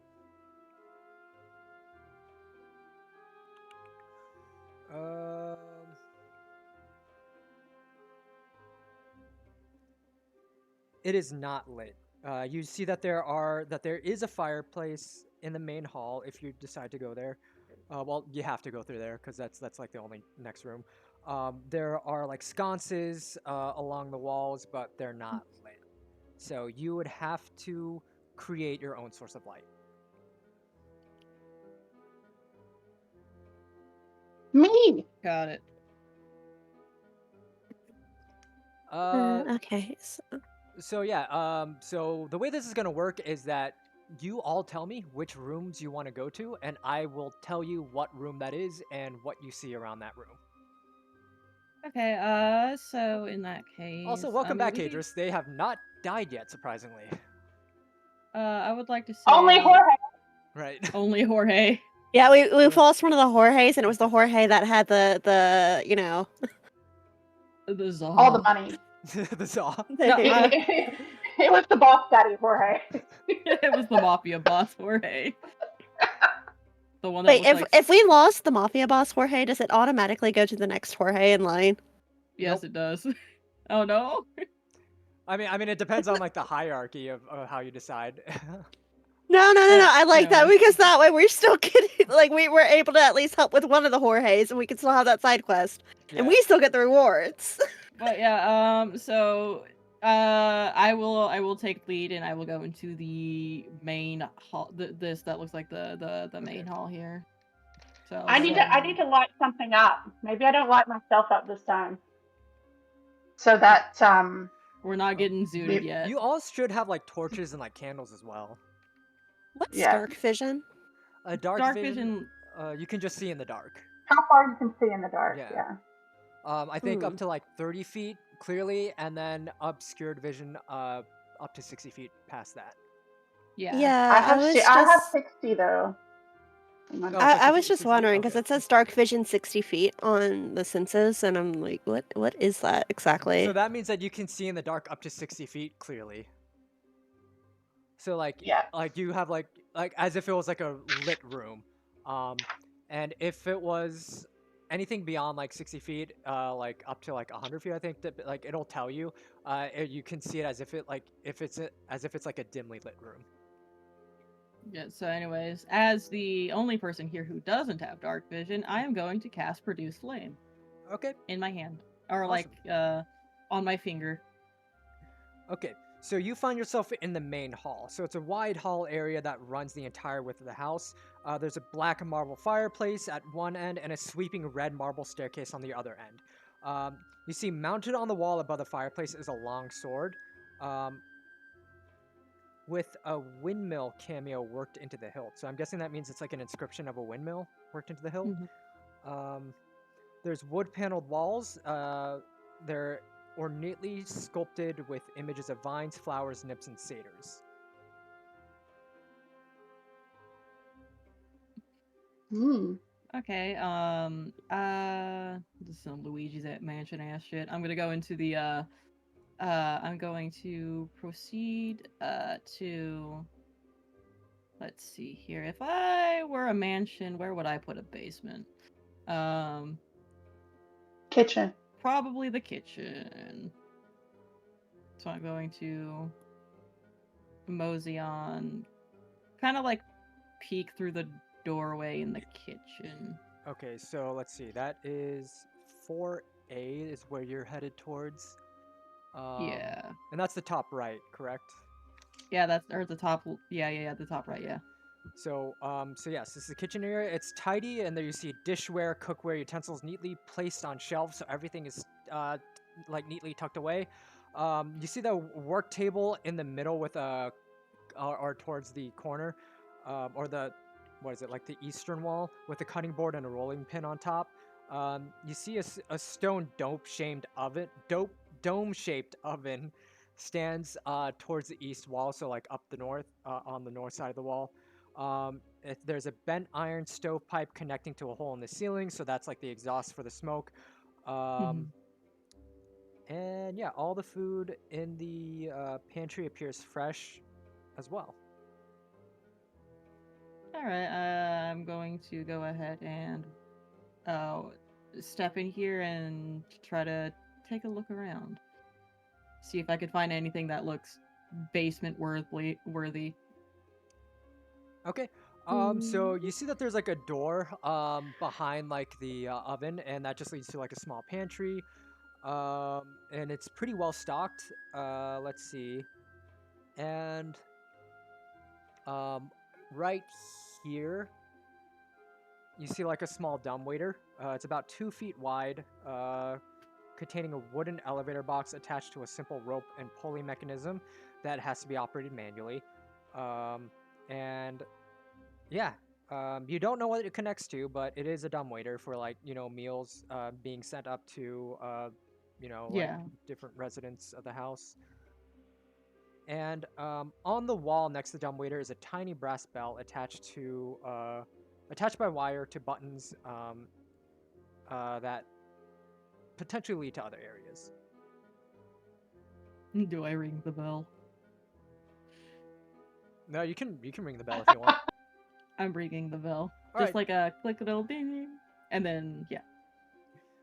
It is not lit. You see that there is a fireplace in the main hall if you decide to go there. Well, you have to go through there because that's like the only next room. There are like sconces along the walls, but they're not lit. So you would have to create your own source of light. Me. Got it. Okay. So yeah, so the way this is gonna work is that you all tell me which rooms you want to go to, and I will tell you what room that is and what you see around that room. Okay. So in that case. Also, welcome back, we could- Cadrus. They have not died yet, surprisingly. I would like to say. Only Jorge. Right. Only Jorge. Yeah, we lost one of the Jorges, and it was the Jorge that had the The Zaw. All the money. The saw. No, It was the boss daddy, Jorge. It was the mafia boss Jorge. The one that Wait, looked like. if we lost the mafia boss Jorge, does it automatically go to the next Jorge in line? Yes, Nope. it does. Oh no. I mean, it depends on like the hierarchy of how you decide. No. I like that Anyways. because that way we're still getting like we were able to at least help with one of the Jorges, and we can still have that side quest, and Yeah. we still get the rewards. But yeah, so I will take lead and I will go into the main hall. This that looks like the main Okay. hall here. So I need to light something up. Maybe I don't light myself up this time. So that we're not getting zooted yet. You all should have like torches and like candles as well. What's Yeah. dark vision? A dark vision. you can just see in the dark. how far you can see in the dark. Yeah. Yeah. I think up to like 30 feet clearly, and then obscured vision up to 60 feet past that. Yeah. Yeah, I have 60 though. Oh, I 60 was feet, just 60 feet? wondering because Okay. it says dark vision 60 feet on the census, and I'm like, what is that exactly? So that means that you can see in the dark up to 60 feet clearly. So like you have like as if it was like a lit room, and if it was anything beyond like 60 feet, like up to like 100 feet, I think that like it'll tell you. You can see it as if it like as if it's like a dimly lit room. Yeah, so anyways, as the only person here who doesn't have dark vision, I am going to cast Produce Flame. Okay. In my hand. Or Awesome. like on my finger. Okay. So you find yourself in the main hall. So it's a wide hall area that runs the entire width of the house. There's a black marble fireplace at one end and a sweeping red marble staircase on the other end. You see mounted on the wall above the fireplace is a long sword. With a windmill cameo worked into the hilt. So I'm guessing that means it's like an inscription of a windmill worked into the hilt. Mm-hmm. There's wood paneled walls. They're ornately sculpted with images of vines, flowers, nips, and satyrs. Okay, this is some Luigi's at Mansion ass shit. I'm gonna go into the I'm going to proceed to, let's see here. If I were a mansion, where would I put a basement? Kitchen. Probably the kitchen. So I'm going to mosey on, kind of like peek through the doorway in the kitchen. Okay, so let's see. That is 4A is where you're headed towards. Yeah. And that's the top right, correct? Yeah, that's or the top. Yeah, the top right. Yeah. So, so yes, this is the kitchen area. It's tidy, and there you see dishware, cookware, utensils neatly placed on shelves, so everything is like neatly tucked away. You see the work table in the middle with a, or towards the corner, or the, what is it, like the eastern wall with a cutting board and a rolling pin on top. You see a stone dome-shaped oven stands towards the east wall, so like up the north, on the north side of the wall. There's a bent iron stovepipe connecting to a hole in the ceiling, so that's like the exhaust for the smoke. And yeah, all the food in the pantry appears fresh as well. All right, I'm going to go ahead and step in here and try to take a look around. See if I could find anything that looks basement worthy. Okay. So you see that there's like a door behind like the oven, and that just leads to like a small pantry. And it's pretty well stocked. Let's see. And right here, you see like a small dumbwaiter. It's about 2 feet wide, containing a wooden elevator box attached to a simple rope and pulley mechanism that has to be operated manually. And yeah, you don't know what it connects to, but it is a dumbwaiter for like, you know, meals being sent up to, you know, like different residents of the house. And on the wall next to the dumbwaiter is a tiny brass bell attached by wire to buttons that potentially lead to other areas. Do I ring the bell? No, you can ring the bell if you want. I'm ringing the bell. All Just right. like a click little ding, ding, and then yeah.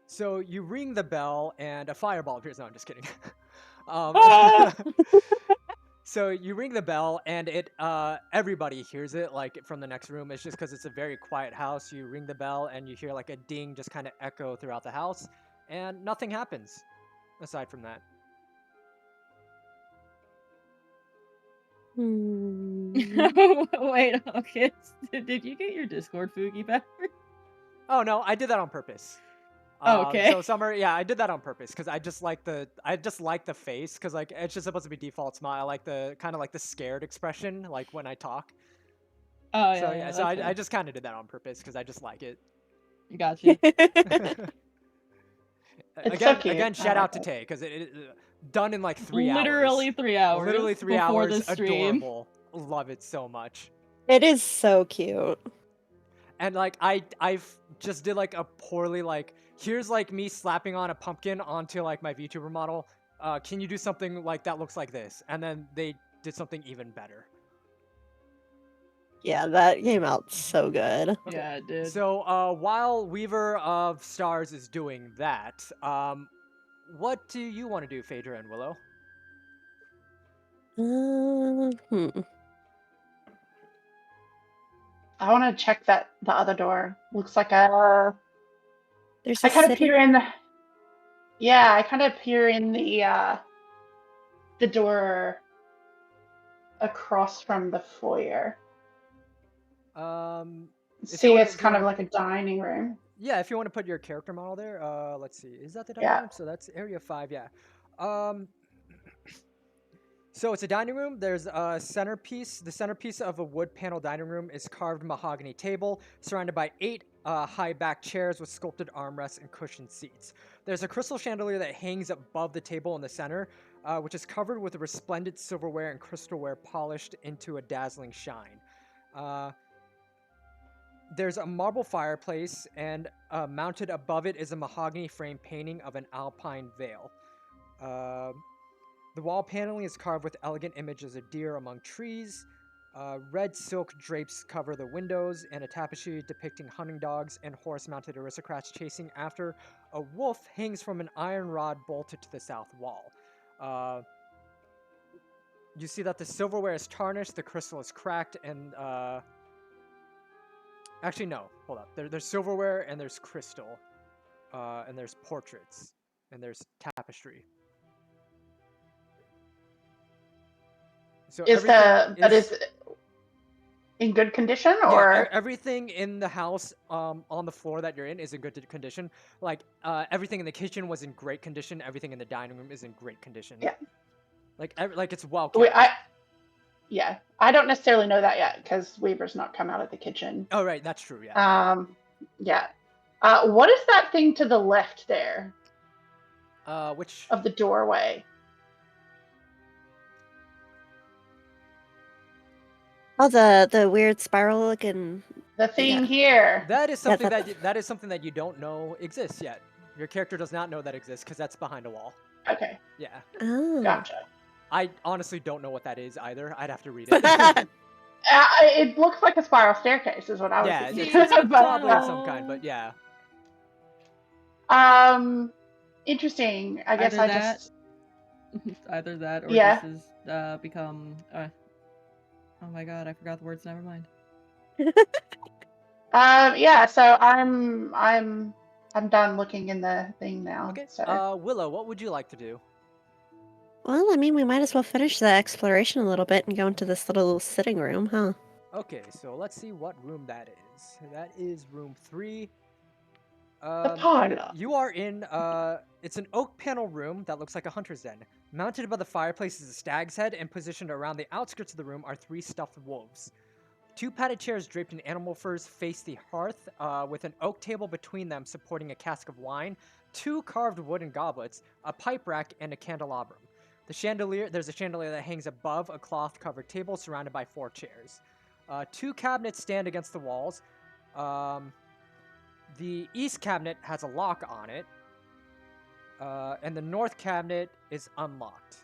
So you ring the bell and a fireball appears. No, I'm just kidding. Ah! So you ring the bell, and everybody hears it, like from the next room. It's just because it's a very quiet house. You ring the bell, and you hear like a ding just kind of echo throughout the house, and nothing happens aside from that. Wait, okay. Did you get your Discord Fugi back? Oh no, I did that on purpose. Okay. So Summer, yeah, I did that on purpose because I just like the face because like it's just supposed to be default smile. I like the kind of like the scared expression like when I talk. Oh So yeah, so that's I fair. just kind of did that on purpose because I just like it. Gotcha. It's so cute. Again, I shout like out to it. Tay because it done in like 3 Literally hours. 3 hours. Literally 3 before hours. the stream. Adorable. Love it so much. It is so cute. And like I've just did like a poorly like here's like me slapping on a pumpkin onto like my VTuber model. Can you do something like that looks like this? And then they did something even better. Yeah, that came out so good. Okay. Yeah, it did. So while Weaver of Stars is doing that, what do you want to do, Phaedra and Willow? I want to check the other door. Looks like There's I a kind of peer city. in. Yeah, I kind of peer in the door across from the foyer. See, it's kind of like a dining room. Yeah, if you want to put your character model there, let's see, is that the dining Yeah. room? So that's area 5, yeah. So it's a dining room. There's a centerpiece. The centerpiece of a wood panel dining room is carved mahogany table surrounded by 8 high back chairs with sculpted armrests and cushioned seats. There's a crystal chandelier that hangs above the table in the center, which is covered with resplendent silverware and crystalware polished into a dazzling shine. There's a marble fireplace, and mounted above it is a mahogany frame painting of an alpine vale. The wall paneling is carved with elegant images of deer among trees. Red silk drapes cover the windows, and a tapestry depicting hunting dogs and horse-mounted aristocrats chasing after a wolf hangs from an iron rod bolted to the south wall. You see that the silverware is tarnished, the crystal is cracked, and actually, no. Hold up. There's silverware, and there's crystal, and there's portraits, and there's tapestry. So Is in good condition, or everything in the house on the floor that you're in is in good condition. Like everything in the kitchen was in great condition. Everything in the dining room is in great condition. Yeah. Like it's well kept. I don't necessarily know that yet because Weaver's not come out of the kitchen. Oh right, that's true. Yeah. Yeah. What is that thing to the left there? Which of the doorway? Oh, the weird spiral looking. The thing here. That is something that is something that you don't know exists yet. Your character does not know that exists because that's behind a wall. Okay. Yeah. Oh. Gotcha. I honestly don't know what that is either. I'd have to read it. It looks like a spiral staircase, is what I was thinking. Yeah, it's probably of some kind, but yeah. Interesting. I guess I just either that or this has become. Oh my god, I forgot the words. Never mind. Yeah. So I'm done looking in the thing now. Okay. So. Willow, what would you like to do? Well, I mean, we might as well finish the exploration a little bit and go into this little sitting room, huh? Okay, so let's see what room that is. That is room 3. The parlor. You are in, it's an oak panel room that looks like a hunter's den. Mounted above the fireplace is a stag's head, and positioned around the outskirts of the room are 3 stuffed wolves. 2 padded chairs draped in animal furs face the hearth, with an oak table between them supporting a cask of wine, 2 carved wooden goblets, a pipe rack, and a candelabrum. There's a chandelier that hangs above a cloth-covered table surrounded by 4 chairs. 2 cabinets stand against the walls. The east cabinet has a lock on it, and the north cabinet is unlocked.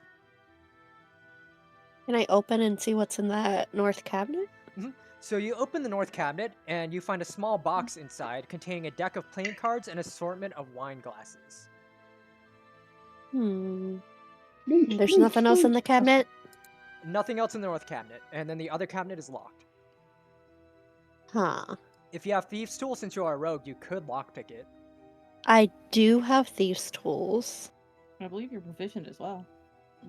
Can I open and see what's in that north cabinet? Mm-hmm. So you open the north cabinet, and you find a small box inside containing a deck of playing cards and an assortment of wine glasses. There's nothing else in the cabinet? Nothing else in the north cabinet, and then the other cabinet is locked. Huh. If you have thieves' tool, since you are a rogue, you could lockpick it. I do have thieves' tools. I believe you're proficient as well.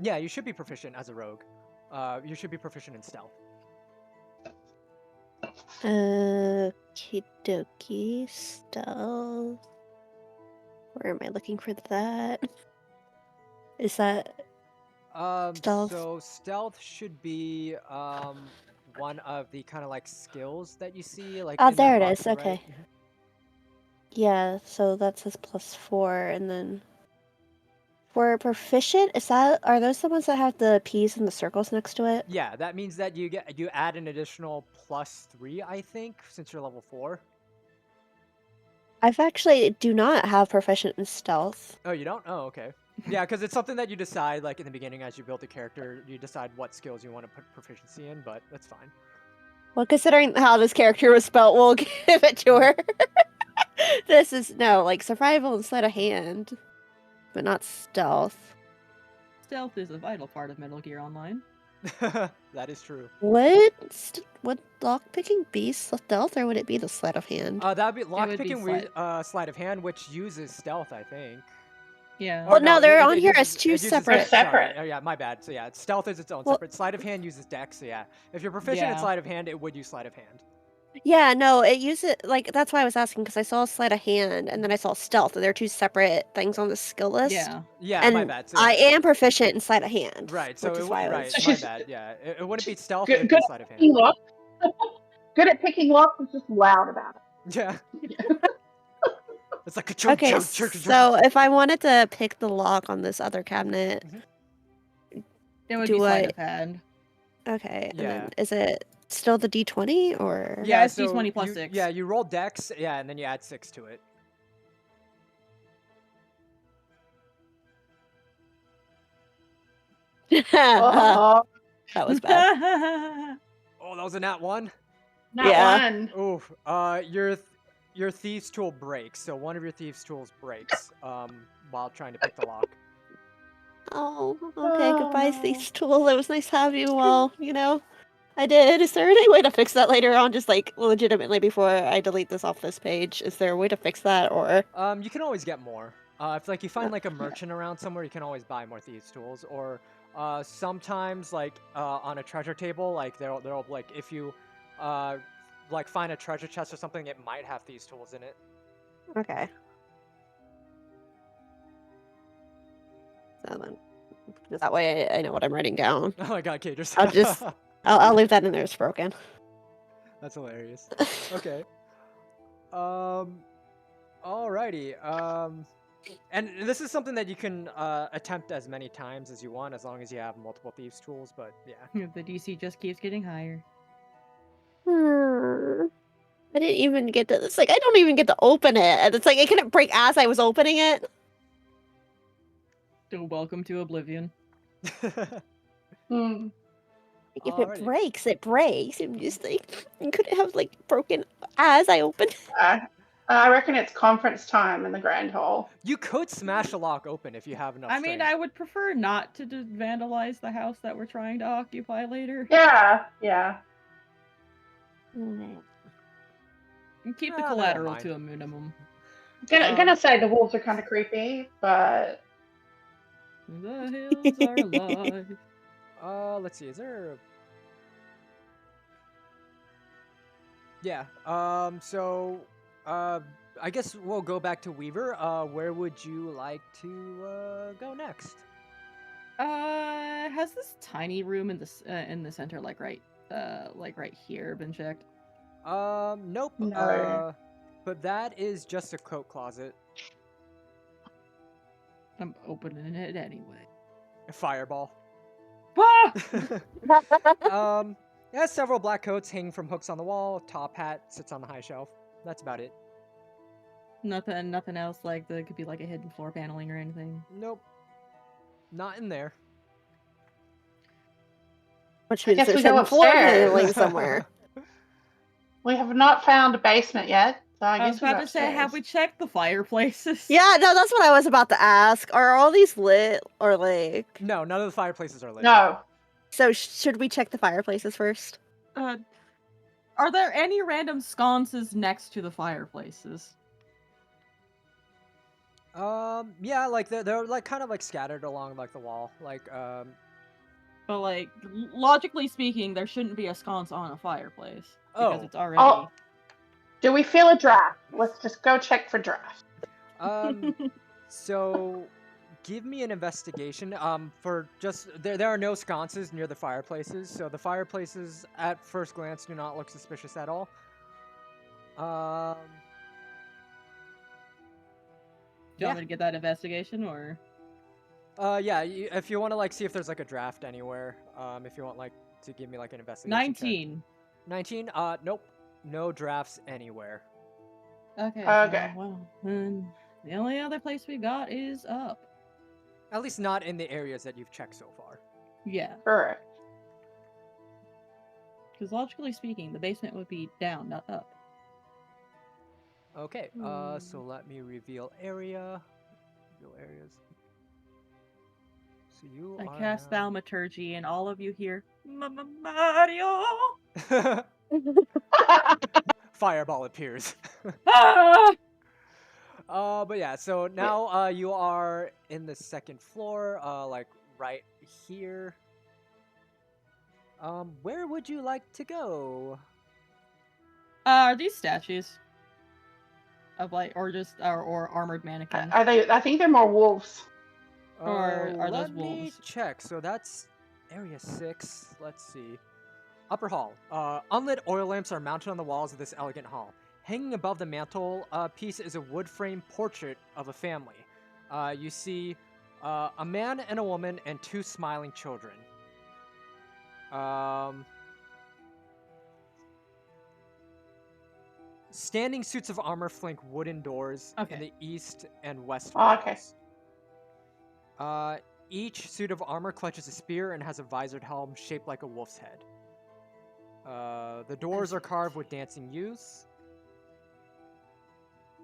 Yeah, you should be proficient as a rogue. You should be proficient in stealth. Okie dokie. Stealth. Where am I looking for that? Is that stealth? So stealth should be one of the kind of like skills that you see like Oh, in there that it box is. to the right. Okay. Yeah, so that says +4, and then for proficient, are those the ones that have the P's and the circles next to it? Yeah, that means that you add an additional +3, I think, since you're level 4. I've actually do not have proficient in stealth. Oh, you don't? Oh, okay. Yeah, because it's something that you decide like in the beginning as you build a character. You decide what skills you want to put proficiency in, but that's fine. Well, considering how this character was spelt, we'll give it to her. This is like survival and sleight of hand, but not stealth. Stealth is a vital part of Metal Gear Online. That is true. Would lockpicking be stealth, or would it be the sleight of hand? That'd be would be lockpicking, sleight of hand, which uses stealth, I think. Yeah. Well, no, they're on here uses- as two it uses separate. dex, They're sorry. separate. Oh yeah, my bad. So yeah, stealth is its own Well- separate. Sleight of hand uses dex. So yeah, if you're proficient in Yeah. sleight of hand, it would use sleight of hand. Yeah, no, it uses that's why I was asking, because I saw sleight of hand and then I saw stealth, and they're two separate things on the skill list. Yeah. Yeah, And my bad. So, I yeah. am proficient in sleight of hand. Right. So which it is why I right. was. So My she's- bad. Yeah, it wouldn't be stealth. Good, It'd be good sleight of hand. picking locks. Good at picking locks is just loud about it. Yeah. It's like a chunk, Okay, chunk, chunk, chunk. so if I wanted to pick the lock on this other cabinet, It would Do be sleight I- of hand. okay, and Yeah. then is it still the D20 or? Yeah, it's so D20 plus you- 6. Yeah, you roll dex. Yeah, and then you add 6 to it. Oh, That was bad. Oh, that was a nat 1. not Yeah. one. Oof. Your thieves tool breaks. So one of your thieves tools breaks. While trying to pick the lock. Oh, okay. Goodbye, no. thieves tool. It was nice to have you. Well, I did. Is there any way to fix that later on? Just like legitimately before I delete this off this page, is there a way to fix that or? You can always get more. If like you find like a merchant around somewhere, you can always buy more thieves tools. Or sometimes like on a treasure table, like they'll like if you like find a treasure chest or something, it might have thieves tools in it. Okay. So then, that way I know what I'm writing down. Oh my god, okay, just I'll leave that in there as broken. That's hilarious. Okay. Alrighty. And this is something that you can attempt as many times as you want, as long as you have multiple thieves tools. But yeah. The DC just keeps getting higher. I didn't even get to. It's like I don't even get to open it. And it's like it couldn't break as I was opening it. So welcome to Oblivion. Hmm. Like, if Alrighty. it breaks, it breaks. I'm just like it couldn't have like broken as I opened. I reckon it's conference time in the Grand Hall. You could smash a lock open if you have enough. I mean, strength. I would prefer not to vandalize the house that we're trying to occupy later. Yeah, yeah. And keep the I don't collateral mind. to a minimum. Gonna say the wolves are kind of creepy, but The hills are alive. Let's see. Is there? Yeah. I guess we'll go back to Weaver. Where would you like to go next? Has this tiny room in the center, like right here, been checked? Nope. No. But that is just a coat closet. I'm opening it anyway. A fireball. Ah! It has several black coats hanging from hooks on the wall. Top hat sits on the high shelf. That's about it. Nothing else like there could be like a hidden floor paneling or anything. Nope. Not in there. Which I means guess there's we go hidden floor upstairs. paneling somewhere. we have not found a basement yet, So I I was guess we about go to say, have upstairs. we checked the fireplaces? Yeah, no, that's what I was about to ask. Are all these lit or like? No, none of the fireplaces are lit. No. So should we check the fireplaces first? Are there any random sconces next to the fireplaces? Yeah, like they're like kind of like scattered along like the wall. Like But like, logically speaking, there shouldn't be a sconce on a fireplace because Oh. it's already. Oh, do we feel a draft? Let's just go check for draft. So give me an investigation. For just there are no sconces near the fireplaces, so the fireplaces at first glance do not look suspicious at all. Do you want me to get that investigation or? Yeah, if you want to like see if there's like a draft anywhere, if you want like to give me like an investigation check. 19. 19. Nope, no drafts anywhere. Okay. Okay. So, well, then the only other place we got is up. At least not in the areas that you've checked so far. Yeah, Correct. because logically speaking, the basement would be down, not up. Okay. So let me reveal area. Reveal areas. So you I are cast now... thaumaturgy, and all of you hear Mario. Fireball appears. Ah! But yeah, so now you are in the second floor, like right here. Where would you like to go? Are these statues of like, or just or armored mannequins? Are they? I think they're more wolves. Or are those Let me wolves? check. So that's area 6. Let's see. Upper hall. Unlit oil lamps are mounted on the walls of this elegant hall. Hanging above the mantle piece is a wood frame portrait of a family. You see a man and a woman and 2 smiling children. Standing suits of armor flank wooden doors in the east and west Oh, okay. walls. Each suit of armor clutches a spear and has a visored helm shaped like a wolf's head. The doors are carved with dancing youths.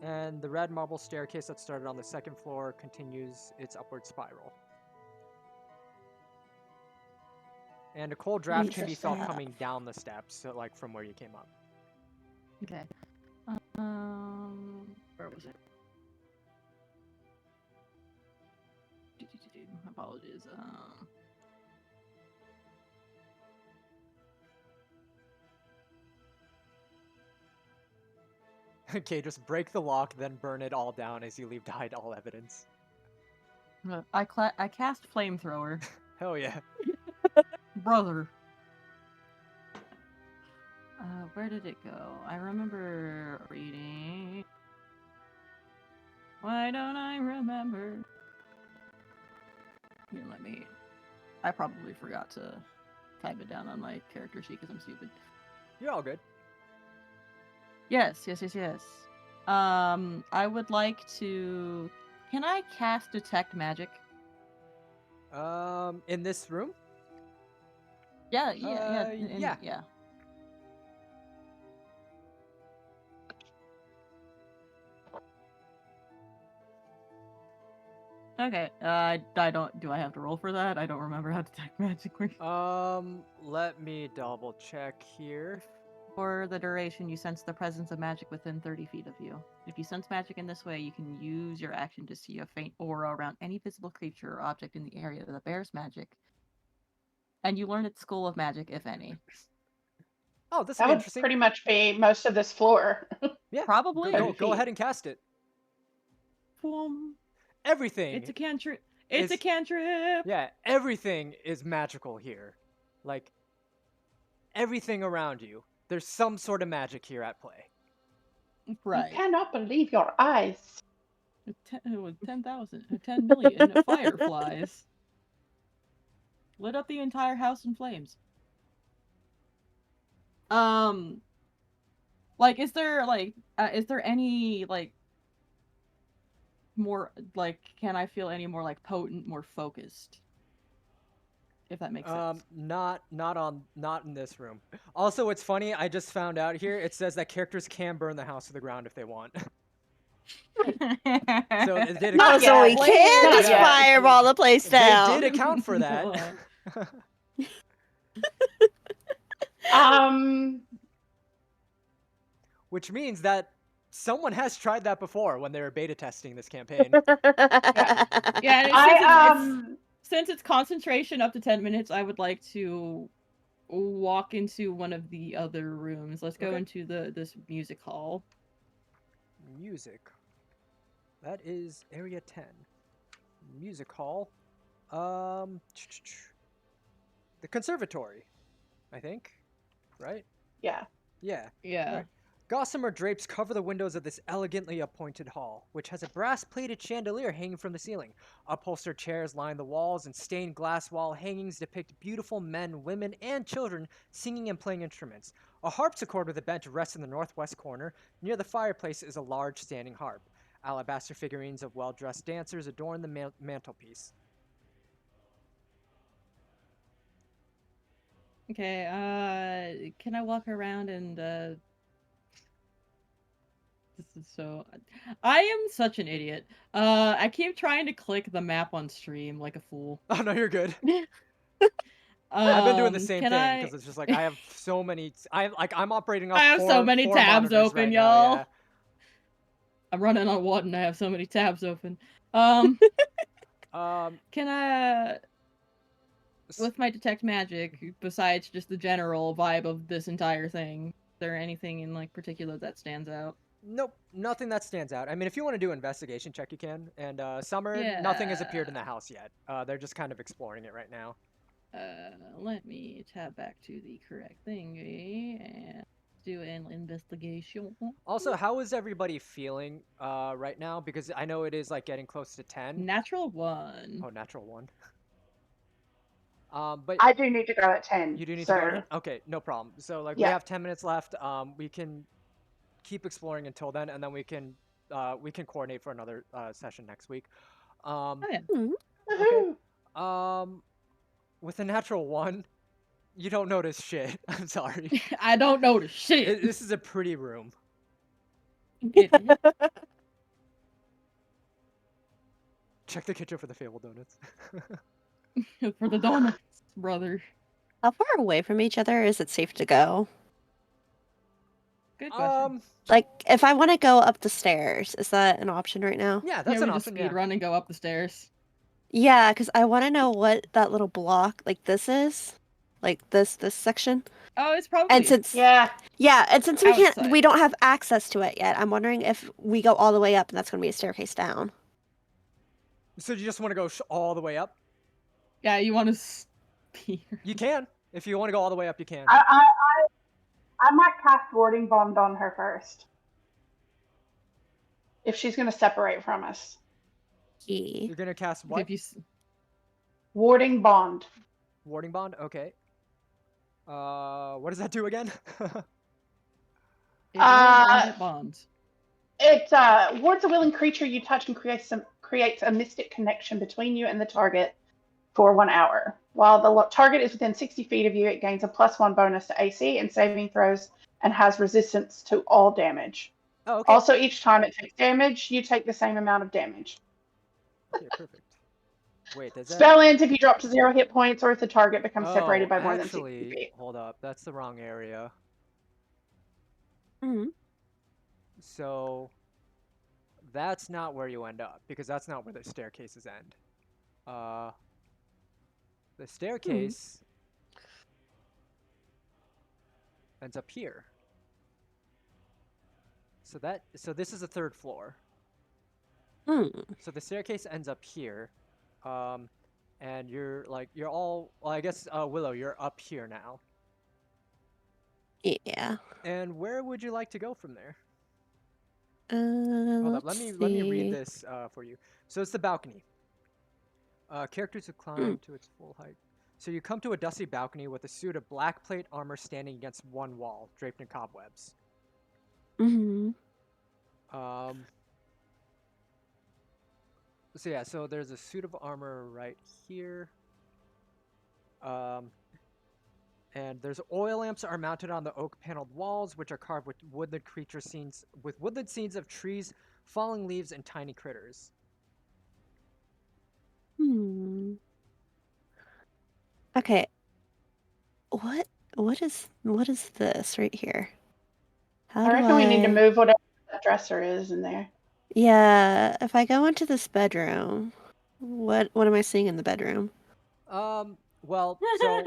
And the red marble staircase that started on the second floor continues its upward spiral. And a cold draft can be felt coming down the steps, so like from where you came up. Okay. Where was it? Apologies. Okay, just break the lock, then burn it all down as you leave to hide all evidence. I cast flamethrower. Hell yeah. Brother. Where did it go? I remember reading. Why don't I remember? Here, let me. I probably forgot to type it down on my character sheet because I'm stupid. You're all good. Yes. I would like to. Can I cast detect magic? In this room? Yeah. Yeah. Okay. I don't. Do I have to roll for that? I don't remember how detect magic works. Let me double check here. For the duration, you sense the presence of magic within 30 feet of you. If you sense magic in this way, you can use your action to see a faint aura around any visible creature or object in the area that bears magic. And you learn at School of Magic, if any. Oh, this That would be would interesting. pretty much be most of this floor. Yeah. Probably. Go ahead and cast it. Everything. It's a cantrip. It's a cantrip. Yeah, everything is magical here. Like, everything around you. There's some sort of magic here at play. Right. You cannot believe your eyes. 10 million fireflies lit up the entire house in flames. Like, is there any like more like? Can I feel any more like potent, more focused? if that makes sense. Not in this room. Also, it's funny. I just found out here. It says that characters can burn the house to the ground if they want. So it did. Not Oh, so we yet. can Not just yet. fireball the place They down. did account for that. Which means that someone has tried that before when they were beta testing this campaign. Yeah, and since it's concentration up to 10 minutes, I would like to walk into one of the other rooms. Let's go Okay. into this music hall. Music. That is area 10. Music hall. The conservatory, I think. Right? Yeah. Yeah. Yeah. Right. Gossamer drapes cover the windows of this elegantly appointed hall, which has a brass-plated chandelier hanging from the ceiling. Upholstered chairs line the walls, and stained glass wall hangings depict beautiful men, women, and children singing and playing instruments. A harpsichord with a bench rests in the northwest corner. Near the fireplace is a large standing harp. Alabaster figurines of well-dressed dancers adorn the mantelpiece. Okay, can I walk around and this is so I am such an idiot. I keep trying to click the map on stream like a fool. Oh no, you're good. I've been doing the same Can thing because it's just like I have so many. I'm operating off. I have so many four tabs monitors open, right y'all. now, I'm running on one and I have so many tabs open. yeah. Can I, with my detect magic, besides just the general vibe of this entire thing, is there anything in like particular that stands out? Nope, nothing that stands out. I mean, if you want to do investigation check, you can. And Summer, nothing has appeared in the house yet. They're just kind of exploring it right now. Let me tab back to the correct thingy and do an investigation. Also, how is everybody feeling right now? Because I know it is like getting close to 10. Natural 1. Oh, natural 1. But I do need to go at 10. you do need so... to go. Okay, no problem. So like we Yeah. have 10 minutes left. We can keep exploring until then, and then we can coordinate for another session next week. Oh yeah. Okay. With a natural 1, you don't notice shit. I'm sorry. I don't notice shit. This is a pretty room. Check the kitchen for the fabled donuts. For the donuts, brother. How far away from each other is it safe to go? Good question. Like, if I want to go up the stairs, is that an option right now? Yeah, that's we an just option. speed run and go up the stairs. Yeah, because I want to know what that little block, like this is, like this section. Oh, it's probably. And since Yeah. and since we don't have access to it yet, I'm wondering if we go all the way up, and that's going to be a staircase down. So you just want to go all the way up? Yeah, you want to speed. You can. If you want to go all the way up, you can. I might cast Warding Bond on her first. If she's going to separate from us. You're going to cast what? Warding Bond. Warding Bond? Okay. What does that do again? Bonds. It wards a willing creature you touch and creates a mystic connection between you and the target for 1 hour. While the target is within 60 feet of you, it gains a +1 bonus to AC and saving throws and has resistance to all damage. Oh, okay. Also, each time it takes damage, you take the same amount of damage. Okay, perfect. Wait, does that... Spell ends if you drop to 0 hit points or if the target becomes separated by more than 60 feet. Hold up. That's the wrong area. Mm-hmm. So that's not where you end up, because that's not where the staircases end. The staircase ends up here. So this is the 3rd floor. So the staircase ends up here. And you're all, well, I guess, Willow, you're up here now. Yeah. And where would you like to go from there? Hold up, let me read this for you. So it's the balcony. Characters who climb to its full height. So you come to a dusty balcony with a suit of black plate armor standing against one wall, draped in cobwebs. So yeah, so there's a suit of armor right here. And there's oil lamps are mounted on the oak paneled walls, which are carved with woodland creature scenes, with woodland scenes of trees, falling leaves, and tiny critters. Okay. What is this right here? How I do reckon we need to I move whatever that dresser is in there. Yeah, if I go into this bedroom, what am I seeing in the bedroom? Well, so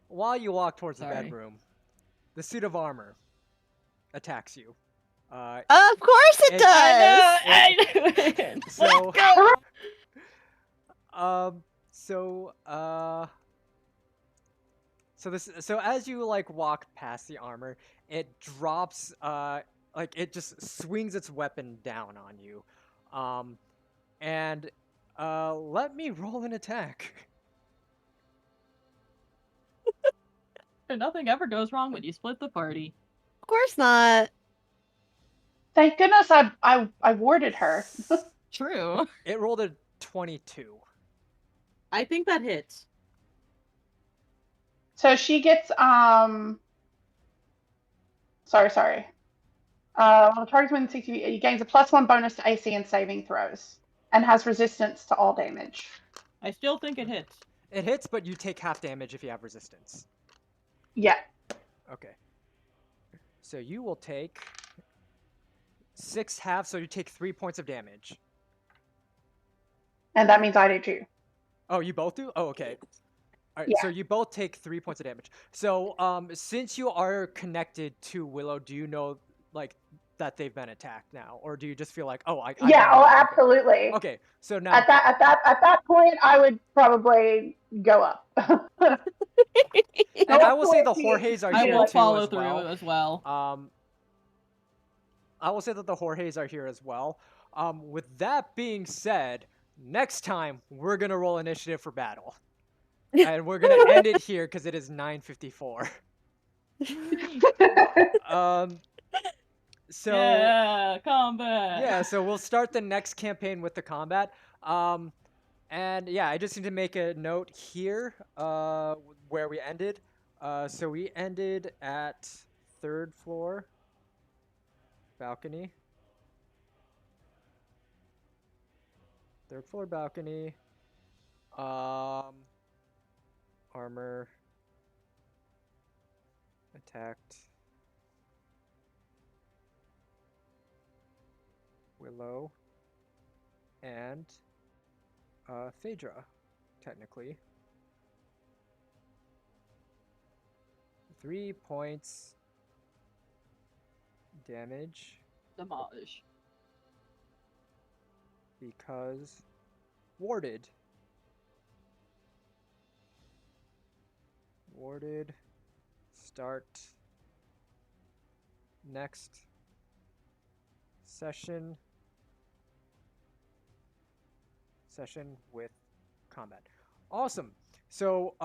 while you walk towards the Sorry. bedroom, the suit of armor attacks you. Of course it It- does. I knew it. So, Let's go. so so as you like walk past the armor, it drops like it just swings its weapon down on you. And let me roll an attack. Nothing ever goes wrong when you split the party. Of course not. Thank goodness I warded her. True. It rolled a 22. I think that hits. So she gets sorry. On the target's within 60 feet, he gains a +1 bonus to AC and saving throws, and has resistance to all damage. I still think it hits. It hits, but you take half damage if you have resistance. Yeah. Okay. So you will take 6 halves, so you take 3 points of damage. And that means I do too. Oh, you both do? Oh, okay. All right, Yeah. so you both take 3 points of damage. So, since you are connected to Willow, do you know, like, that they've been attacked now, or do you just feel like, oh, I Yeah. know. Oh, absolutely. Okay, so now At that point, I would probably go up. and I will say the Jorges are I here will too follow as through well. as well. I will say that the Jorges are here as well. With that being said, next time we're gonna roll initiative for battle, and we're gonna end it here because it is 9:54. So yeah, combat. yeah, so we'll start the next campaign with the combat. And yeah, I just need to make a note here, where we ended. So we ended at 3rd floor balcony. 3rd floor balcony. Armor attacked Willow and Phaedra, technically. 3 points damage Damage. because warded. Warded. Start next session with combat. Awesome. So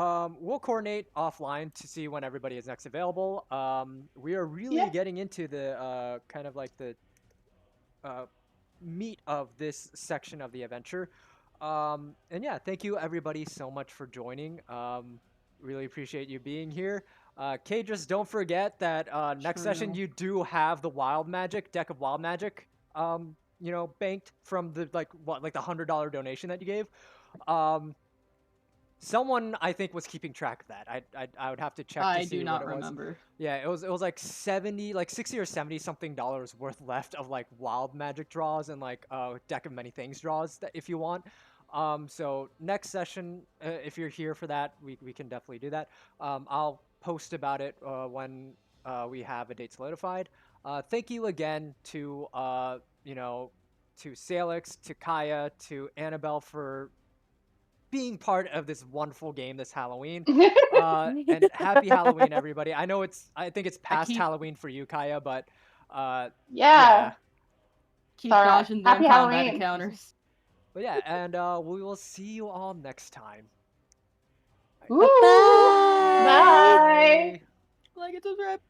we'll coordinate offline to see when everybody is next available. We are really getting into the kind of like the meat of this section of the adventure. And yeah, thank you everybody so much for joining. Really appreciate you being here. Kay, just don't forget that next session you do have the wild magic deck of wild magic. Banked from the the $100 donation that you gave. Someone I think was keeping track of that. I would have to check. I to see do not what it remember. Was. Yeah, it was like 60 or 70 something dollars worth left of like wild magic draws and like deck of many things draws that if you want. So next session, if you're here for that, we can definitely do that. I'll post about it when we have a date solidified. Thank you again to to Salix, to Kaya, to Annabelle for being part of this wonderful game this Halloween. And happy Halloween, everybody. I think it's past Halloween for you, Kaya, but yeah. Keep dodging them Happy combat Halloween. encounters. But yeah, and we will see you all next time. Bye. Bye. Like it's a rip.